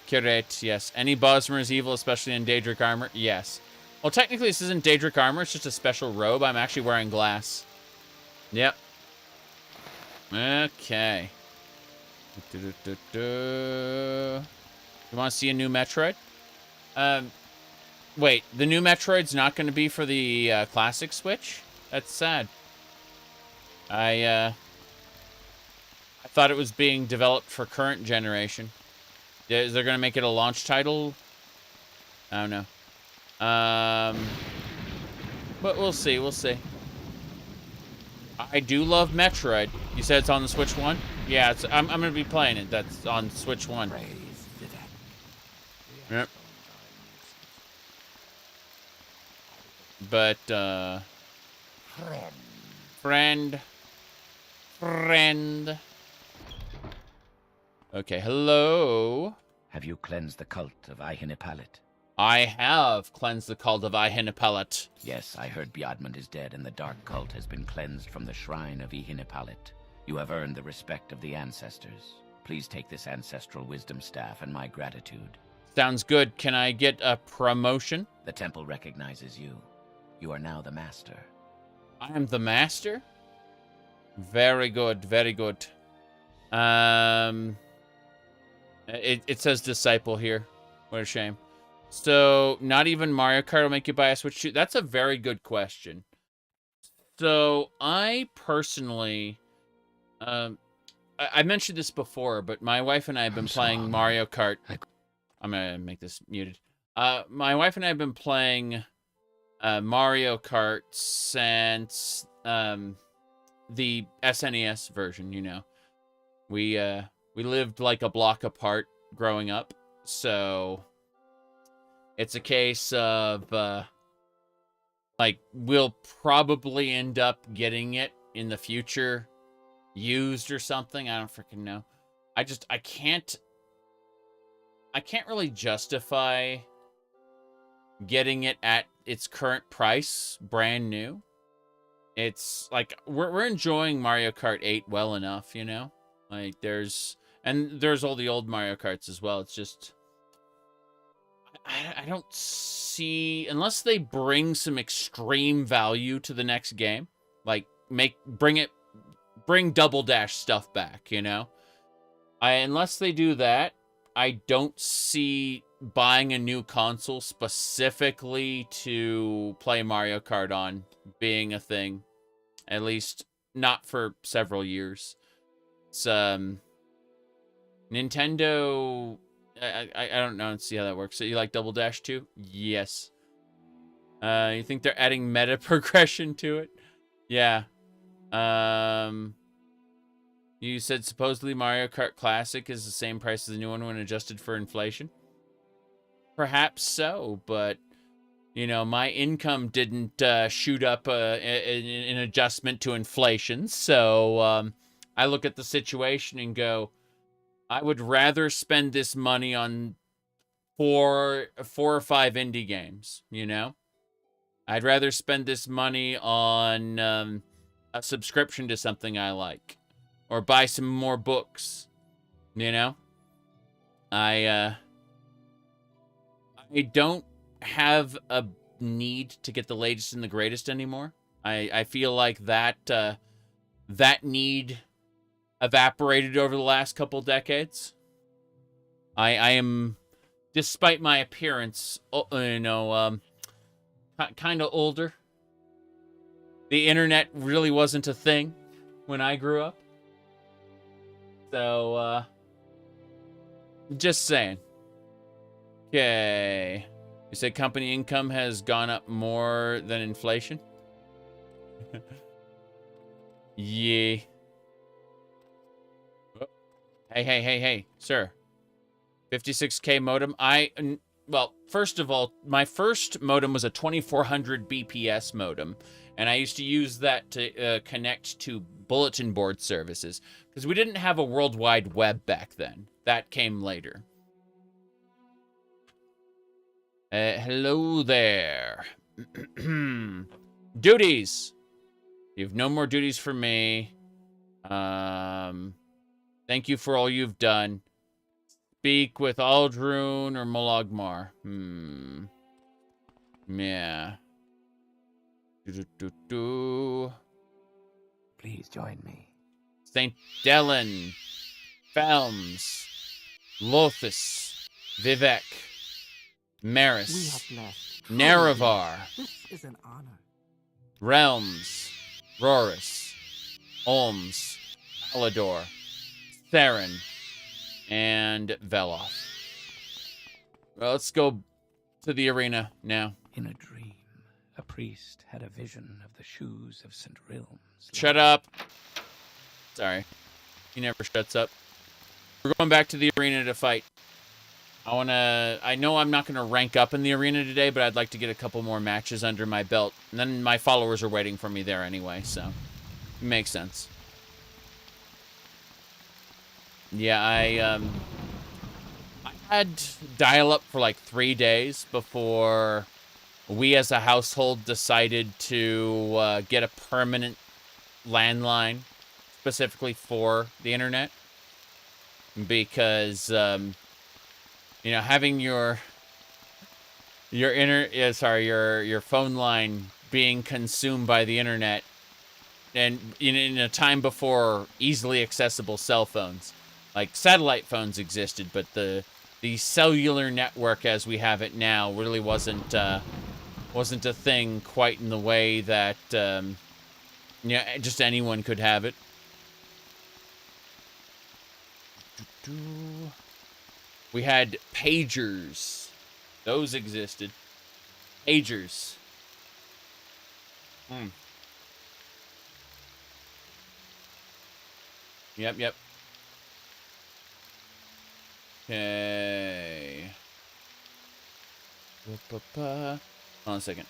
Speaker 1: Curate, yes. Any Bosmer is evil, especially in Daedric armor? Yes. Well, technically, this isn't Daedric armor. It's just a special robe. I'm actually wearing glass. Yep. Okay. You want to see a new Metroid? Wait, the new Metroid's not going to be for the classic Switch? That's sad. I thought it was being developed for current generation. Is they're going to make it a launch title? I don't know. But we'll see, we'll see. I do love Metroid. You said it's on the Switch 1? Yeah, I'm going to be playing it. That's on Switch 1. Yep. But, Friend. Okay, hello.
Speaker 7: Have you cleansed the cult of Ihinipalit?
Speaker 1: I have cleansed the cult of Ihinipalit.
Speaker 7: Yes, I heard Biadmund is dead and the dark cult has been cleansed from the shrine of Ihinipalit. You have earned the respect of the ancestors. Please take this ancestral wisdom staff and my gratitude.
Speaker 1: Sounds good. Can I get a promotion?
Speaker 7: The temple recognizes you. You are now the master.
Speaker 1: I am the master? Very good, very good. It says Disciple here. What a shame. So, not even Mario Kart will make you buy a Switch 2? That's a very good question. So, I personally... I mentioned this before, but my wife and I have been playing Mario Kart. I'm going to make this muted. My wife and I have been playing Mario Kart since the SNES version, you know. We lived like a block apart growing up, so it's a case of like we'll probably end up getting it in the future used or something. I don't freaking know. I can't really justify getting it at its current price brand new. It's like we're enjoying Mario Kart 8 well enough, you know? Like there's all the old Mario Karts as well. It's just I don't see, unless they bring some extreme value to the next game, like bring Double Dash stuff back, you know? Unless they do that, I don't see buying a new console specifically to play Mario Kart on being a thing. At least not for several years. It's Nintendo, I don't know and see how that works. So you like Double Dash too? Yes. You think they're adding meta progression to it? Yeah. You said supposedly Mario Kart Classic is the same price as the new one when adjusted for inflation. Perhaps so, but you know, my income didn't shoot up in adjustment to inflation, so I look at the situation and go, I would rather spend this money on four or five indie games, you know? I'd rather spend this money on a subscription to something I like. Or buy some more books, you know? I don't have a need to get the latest and the greatest anymore. I feel like that need evaporated over the last couple decades. I am, despite my appearance, you know, kind of older. The internet really wasn't a thing when I grew up. So, just saying. Okay. You said company income has gone up more than inflation? Yeah. Hey, sir. 56K modem. Well, first of all, my first modem was a 2400 BPS modem, and I used to use that to connect to bulletin board services, because we didn't have a World Wide Web back then. That came later. Hello there. Duties. You've no more duties for me. Thank you for all you've done. Speak with Aldrune or Molagmar. Yeah.
Speaker 7: Please join me.
Speaker 1: St. Dellen, Felms, Lothus, Vivek, Maris, Nerevar,
Speaker 8: This is an honor.
Speaker 1: Realms, Rorus, Olms, Alador, Theron, and Veloth. Well, let's go to the arena now.
Speaker 7: In a dream, a priest had a vision of the shoes of St. Realms.
Speaker 1: Shut up. Sorry. He never shuts up. We're going back to the arena to fight. I know I'm not going to rank up in the arena today, but I'd like to get a couple more matches under my belt. And then my followers are waiting for me there anyway, so it makes sense. Yeah, I had dial-up for like 3 days before we as a household decided to get a permanent landline specifically for the internet. Because, you know, having your phone line being consumed by the internet and in a time before easily accessible cell phones. Like, satellite phones existed, but the cellular network as we have it now really wasn't a thing quite in the way that just anyone could have it. We had pagers. Those existed. Pagers. Yep. Okay. Hold on a second.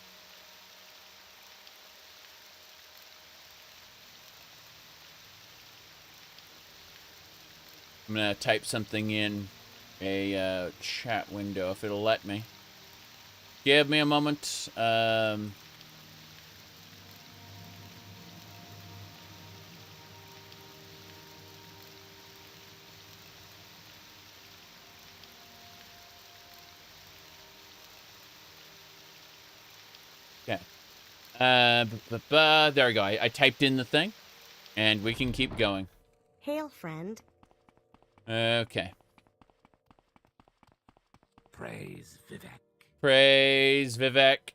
Speaker 1: I'm gonna type something in a chat window if it'll let me. Give me a moment. Okay. There we go. I typed in the thing, and we can keep going.
Speaker 5: Hail, friend.
Speaker 1: Okay.
Speaker 7: Praise Vivek.
Speaker 1: Praise Vivek.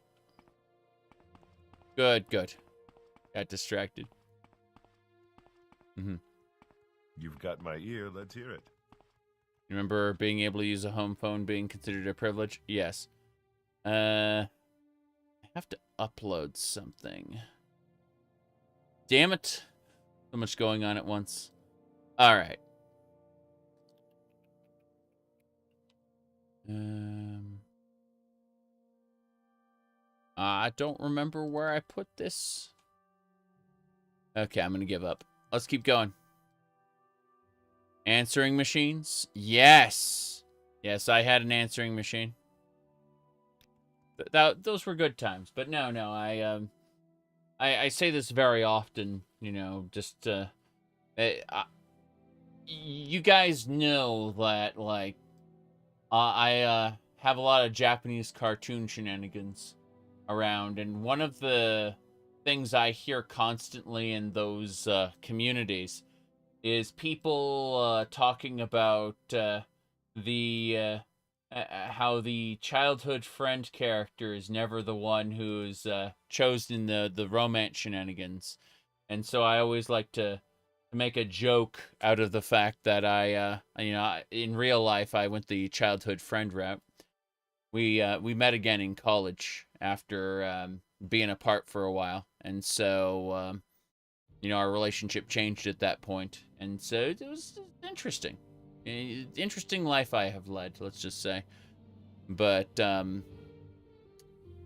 Speaker 1: Good. Got distracted.
Speaker 11: You've got my ear. Let's hear it.
Speaker 1: Remember being able to use a home phone being considered a privilege? Yes. I have to upload something. Damn it. So much going on at once. All right. I don't remember where I put this. Okay, I'm going to give up. Let's keep going. Answering machines? Yes. Yes, I had an answering machine. Those were good times. But no, I say this very often, just you guys know that, like, I have a lot of Japanese cartoon shenanigans around, and one of the things I hear constantly in those communities is people talking about how the childhood friend character is never the one who's chosen the romance shenanigans. And so I always like to make a joke out of the fact that I in real life I went the childhood friend route. We met again in college after being apart for a while, and so our relationship changed at that point, and so it was interesting. Interesting life I have led, let's just say. But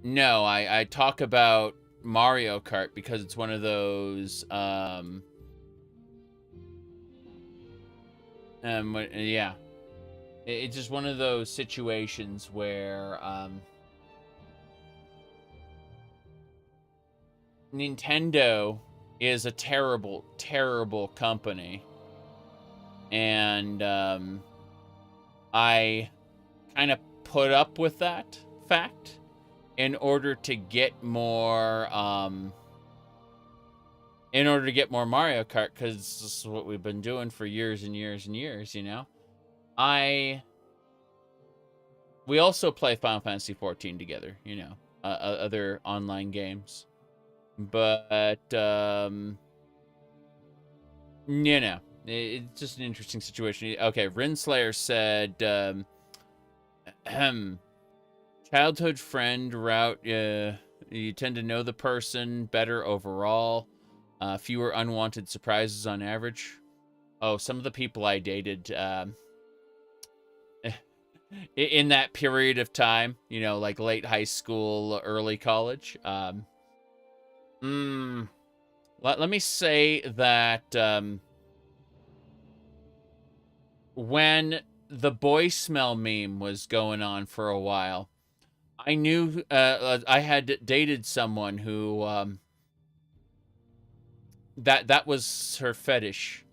Speaker 1: no, I talk about Mario Kart because it's one of those yeah, it's just one of those situations where Nintendo is a terrible, terrible company, and I kind of put up with that fact in order to get more Mario Kart, because this is what we've been doing for years and years and years, we also play Final Fantasy 14 together, other online games. But, it's just an interesting situation. Okay, Rinslayer said, childhood friend route, you tend to know the person better overall. Fewer unwanted surprises on average. Oh, some of the people I dated, in that period of time, like late high school, early college, let me say that when the boy smell meme was going on for a while, I knew I had dated someone who that was her fetish,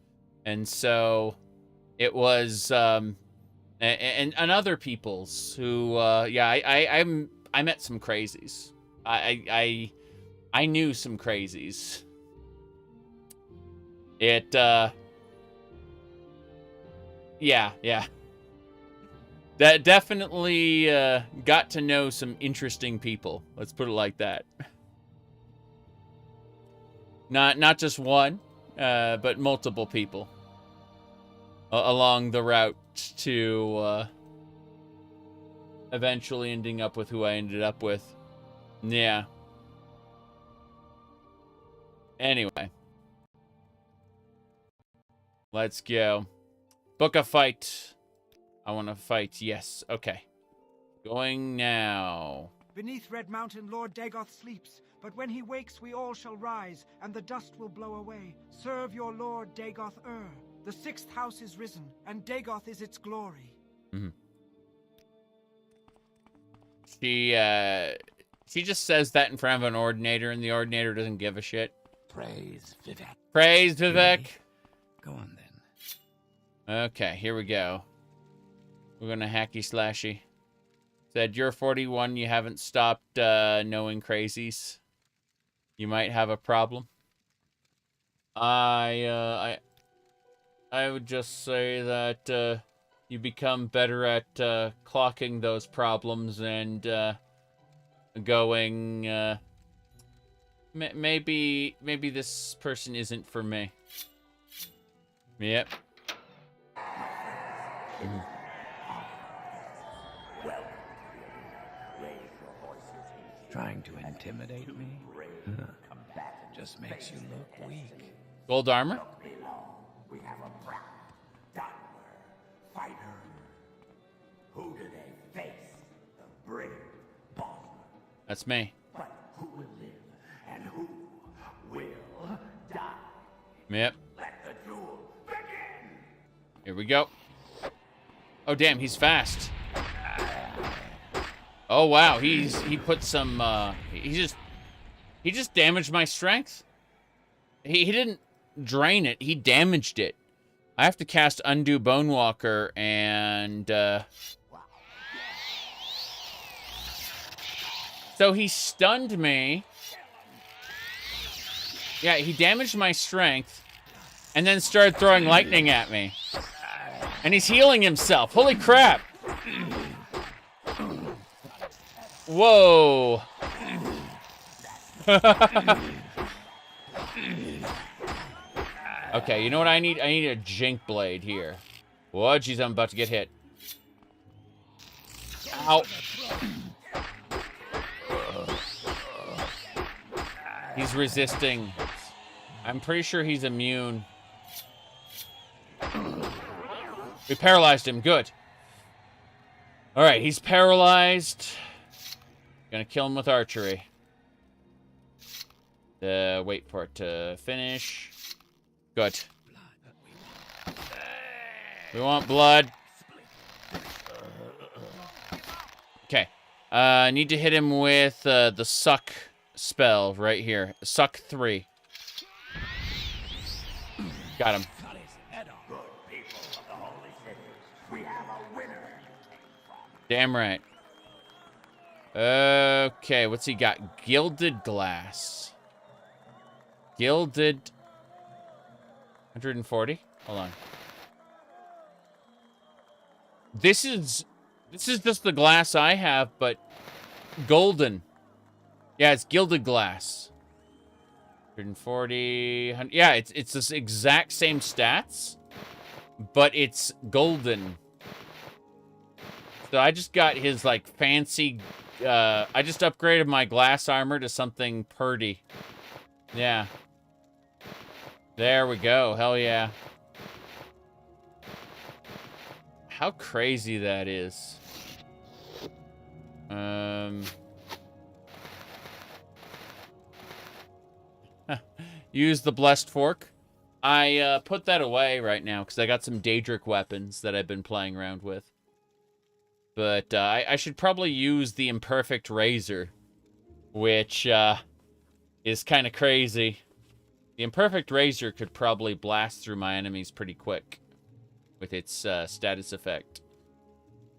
Speaker 1: and so it was and other people's who I met some crazies. I knew some crazies. It, yeah. That definitely got to know some interesting people. Let's put it like that. Not just one, but multiple people along the route to eventually ending up with who I ended up with. Yeah. Anyway. Let's go. Book a fight. I want to fight. Yes. Okay. Going now.
Speaker 8: Beneath Red Mountain, Lord Dagoth sleeps, but when he wakes, we all shall rise, and the dust will blow away. Serve your Lord Dagoth The 6th house is risen, and Dagoth is its glory.
Speaker 1: Mm-hmm. She just says that in front of an ordinator, and the ordinator doesn't give a shit.
Speaker 7: Praise Vivek.
Speaker 1: Praise Vivek.
Speaker 7: Go on then.
Speaker 1: Okay, here we go. We're gonna hacky slashy. Said you're 41. You haven't stopped knowing crazies. You might have a problem. I would just say that you become better at clocking those problems and going. Maybe this person isn't for me. Yep. Mm.
Speaker 7: Trying to intimidate me? Just makes you look weak.
Speaker 1: Gold armor?
Speaker 3: We have a proud fighter. Who do they face? The brave boss.
Speaker 1: That's me.
Speaker 3: But who will live and who will die?
Speaker 1: Yep.
Speaker 3: Let the duel begin.
Speaker 1: Here we go. Oh damn, he's fast. Oh wow, he put some he just damaged my strength. He didn't drain it, he damaged it. I have to cast Undo Bonewalker and so he stunned me. Yeah, he damaged my strength and then started throwing lightning at me. And he's healing himself. Holy crap. Whoa. Okay, you know what I need? I need a Jink Blade here. Whoa, jeez, I'm about to get hit. Ow. He's resisting. I'm pretty sure he's immune. We paralyzed him. Good. Alright, he's paralyzed. Gonna kill him with archery. Wait for it to finish. Good. We want blood. Okay. I need to hit him with the suck spell right here. Suck 3. Got him. Damn right. Okay, what's he got? Gilded glass. Gilded 140? Hold on. This is just the glass I have, but golden. Yeah, it's gilded glass. 140. Yeah, it's this exact same stats, but it's golden. So I just got his like fancy. I just upgraded my glass armor to something purdy. Yeah. There we go. Hell yeah. How crazy that is. Use the blessed fork. I put that away right now because I got some Daedric weapons that I've been playing around with. But I should probably use the imperfect razor, which is kind of crazy. The imperfect razor could probably blast through my enemies pretty quick with its status effect.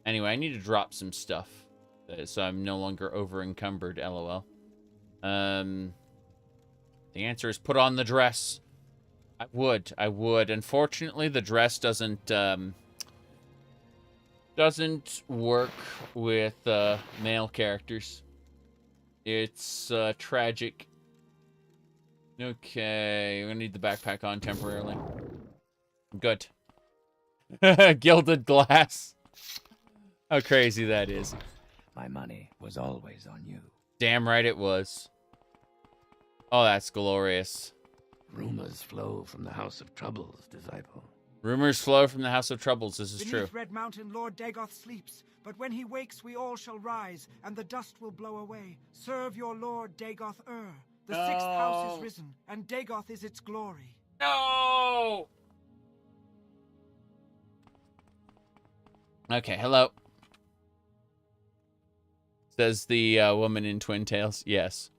Speaker 1: Anyway, I need to drop some stuff so I'm no longer over encumbered. LOL. The answer is put on the dress. I would. Unfortunately, the dress doesn't work with male characters. It's tragic. Okay, we're gonna need the backpack on temporarily. Good. Gilded glass. How crazy that is.
Speaker 7: My money was always on you.
Speaker 1: Damn right it was. Oh, that's glorious.
Speaker 7: Rumors flow from the House of Troubles, disciple.
Speaker 1: Rumors flow from the House of Troubles. This is true.
Speaker 8: Beneath Red Mountain, Lord Dagoth sleeps, but when he wakes, we all shall rise, and the dust will blow away. Serve your Lord Dagoth The sixth house is risen, and Dagoth is its glory.
Speaker 1: No! Okay, hello. Says the woman in Twin Tails. Yes.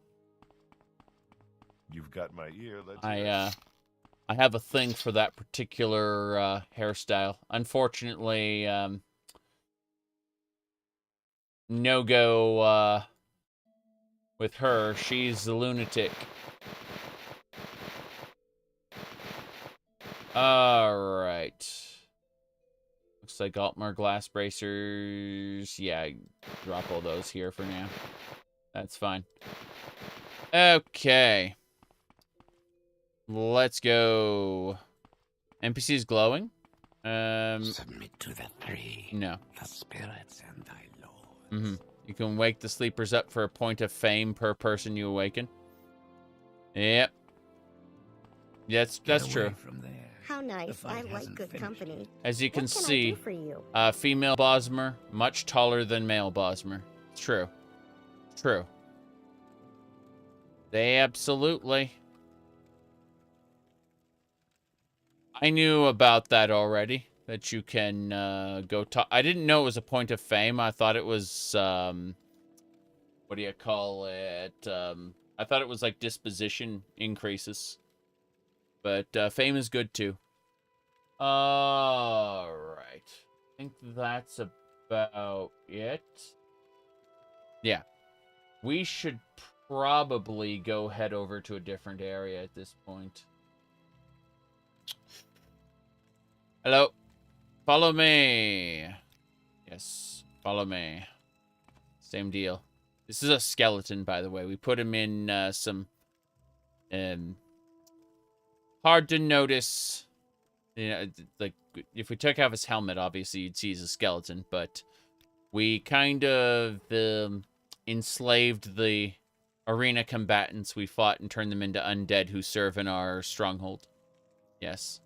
Speaker 11: You've got my ear.
Speaker 1: I have a thing for that particular hairstyle. Unfortunately, no go with her. She's a lunatic. All right. Looks like Altmar glass bracers. Yeah, drop all those here for now. That's fine. Okay. Let's go. NPC's glowing.
Speaker 7: Submit to the three.
Speaker 1: No.
Speaker 7: The spirits and thy lord.
Speaker 1: Mm-hmm. You can wake the sleepers up for a point of fame per person you awaken. Yep. That's true.
Speaker 7: From there.
Speaker 5: How nice. I like good company.
Speaker 1: As you can see,
Speaker 5: I do for you?
Speaker 1: Female Bosmer, much taller than male Bosmer. It's true. It's true. They absolutely. I knew about that already. That you can go talk. I didn't know it was a point of fame. I thought it was what do you call it? I thought it was like disposition increases. But fame is good too. All right. I think that's about it. Yeah. We should probably go head over to a different area at this point. Hello. Follow me. Yes, follow me. Same deal. This is a skeleton, by the way. We put him in some hard to notice. You know, like if we took off his helmet, obviously you'd see he's a skeleton, but we kind of enslaved the arena combatants we fought and turned them into undead who serve in our stronghold. Yes.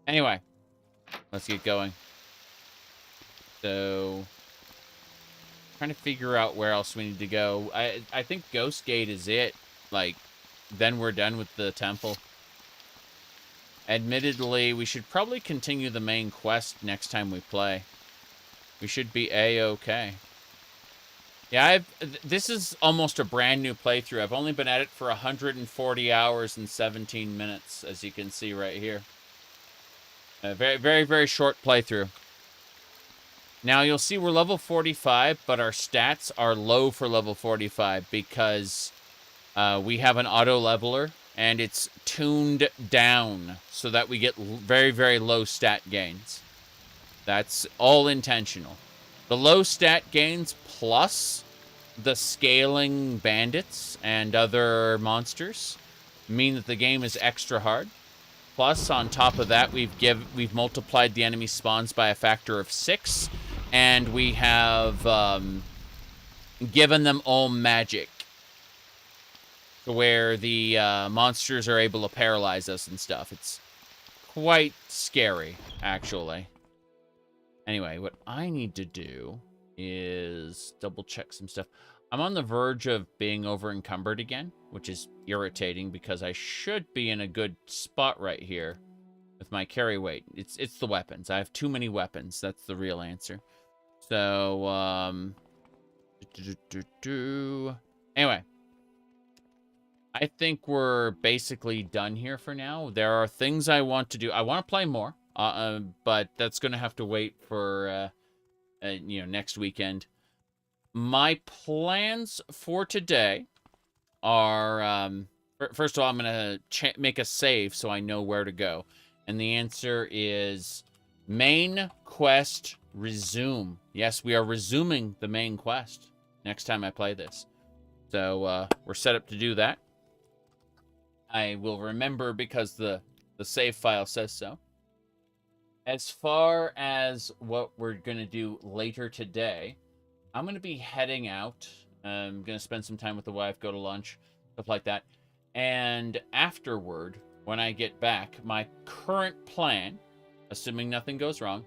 Speaker 1: Anyway, let's get going. So, trying to figure out where else we need to go. I think Ghost Gate is it. Like, then we're done with the temple. Admittedly, we should probably continue the main quest next time we play. We should be A-okay. Yeah, this is almost a brand new playthrough. I've only been at it for 140 hours and 17 minutes, as you can see right here. A very, very, very short playthrough. Now, you'll see we're level 45, but our stats are low for level 45 because we have an auto-leveler, and it's tuned down so that we get very, very low stat gains. That's all intentional. The low stat gains plus the scaling bandits and other monsters mean that the game is extra hard. Plus, on top of that, we've multiplied the enemy spawns by a factor of 6, and we have given them all magic, to where the monsters are able to paralyze us and stuff. It's quite scary, actually. Anyway, what I need to do is double check some stuff. I'm on the verge of being over encumbered again, which is irritating because I should be in a good spot right here with my carry weight. It's the weapons. I have too many weapons. That's the real answer. So, anyway, I think we're basically done here for now. There are things I want to do. I want to play more, but that's going to have to wait for, next weekend. My plans for today are First of all, I'm going to make a save so I know where to go. And the answer is main quest resume. Yes, we are resuming the main quest next time I play this. So we're set up to do that. I will remember because the save file says so. As far as what we're going to do later today, I'm going to be heading out. I'm going to spend some time with the wife, go to lunch, stuff like that. And afterward, when I get back, my current plan, assuming nothing goes wrong,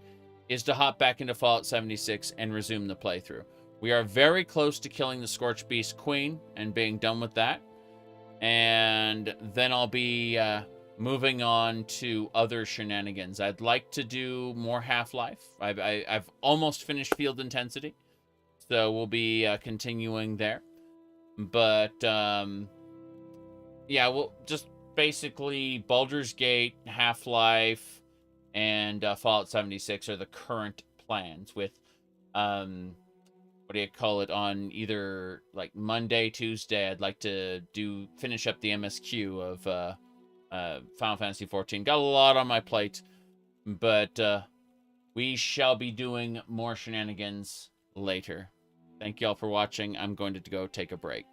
Speaker 1: is to hop back into Fallout 76 and resume the playthrough. We are very close to killing the Scorched Beast Queen and being done with that. And then I'll be moving on to other shenanigans. I'd like to do more Half-Life. I've almost finished Field Intensity, so we'll be continuing there. But yeah, we'll just basically Baldur's Gate, Half-Life, and Fallout 76 are the current plans. With what do you call it, on either like Monday, Tuesday, I'd like to finish up the MSQ of Final Fantasy XIV. Got a lot on my plate, but we shall be doing more shenanigans later. Thank you all for watching. I'm going to go take a break.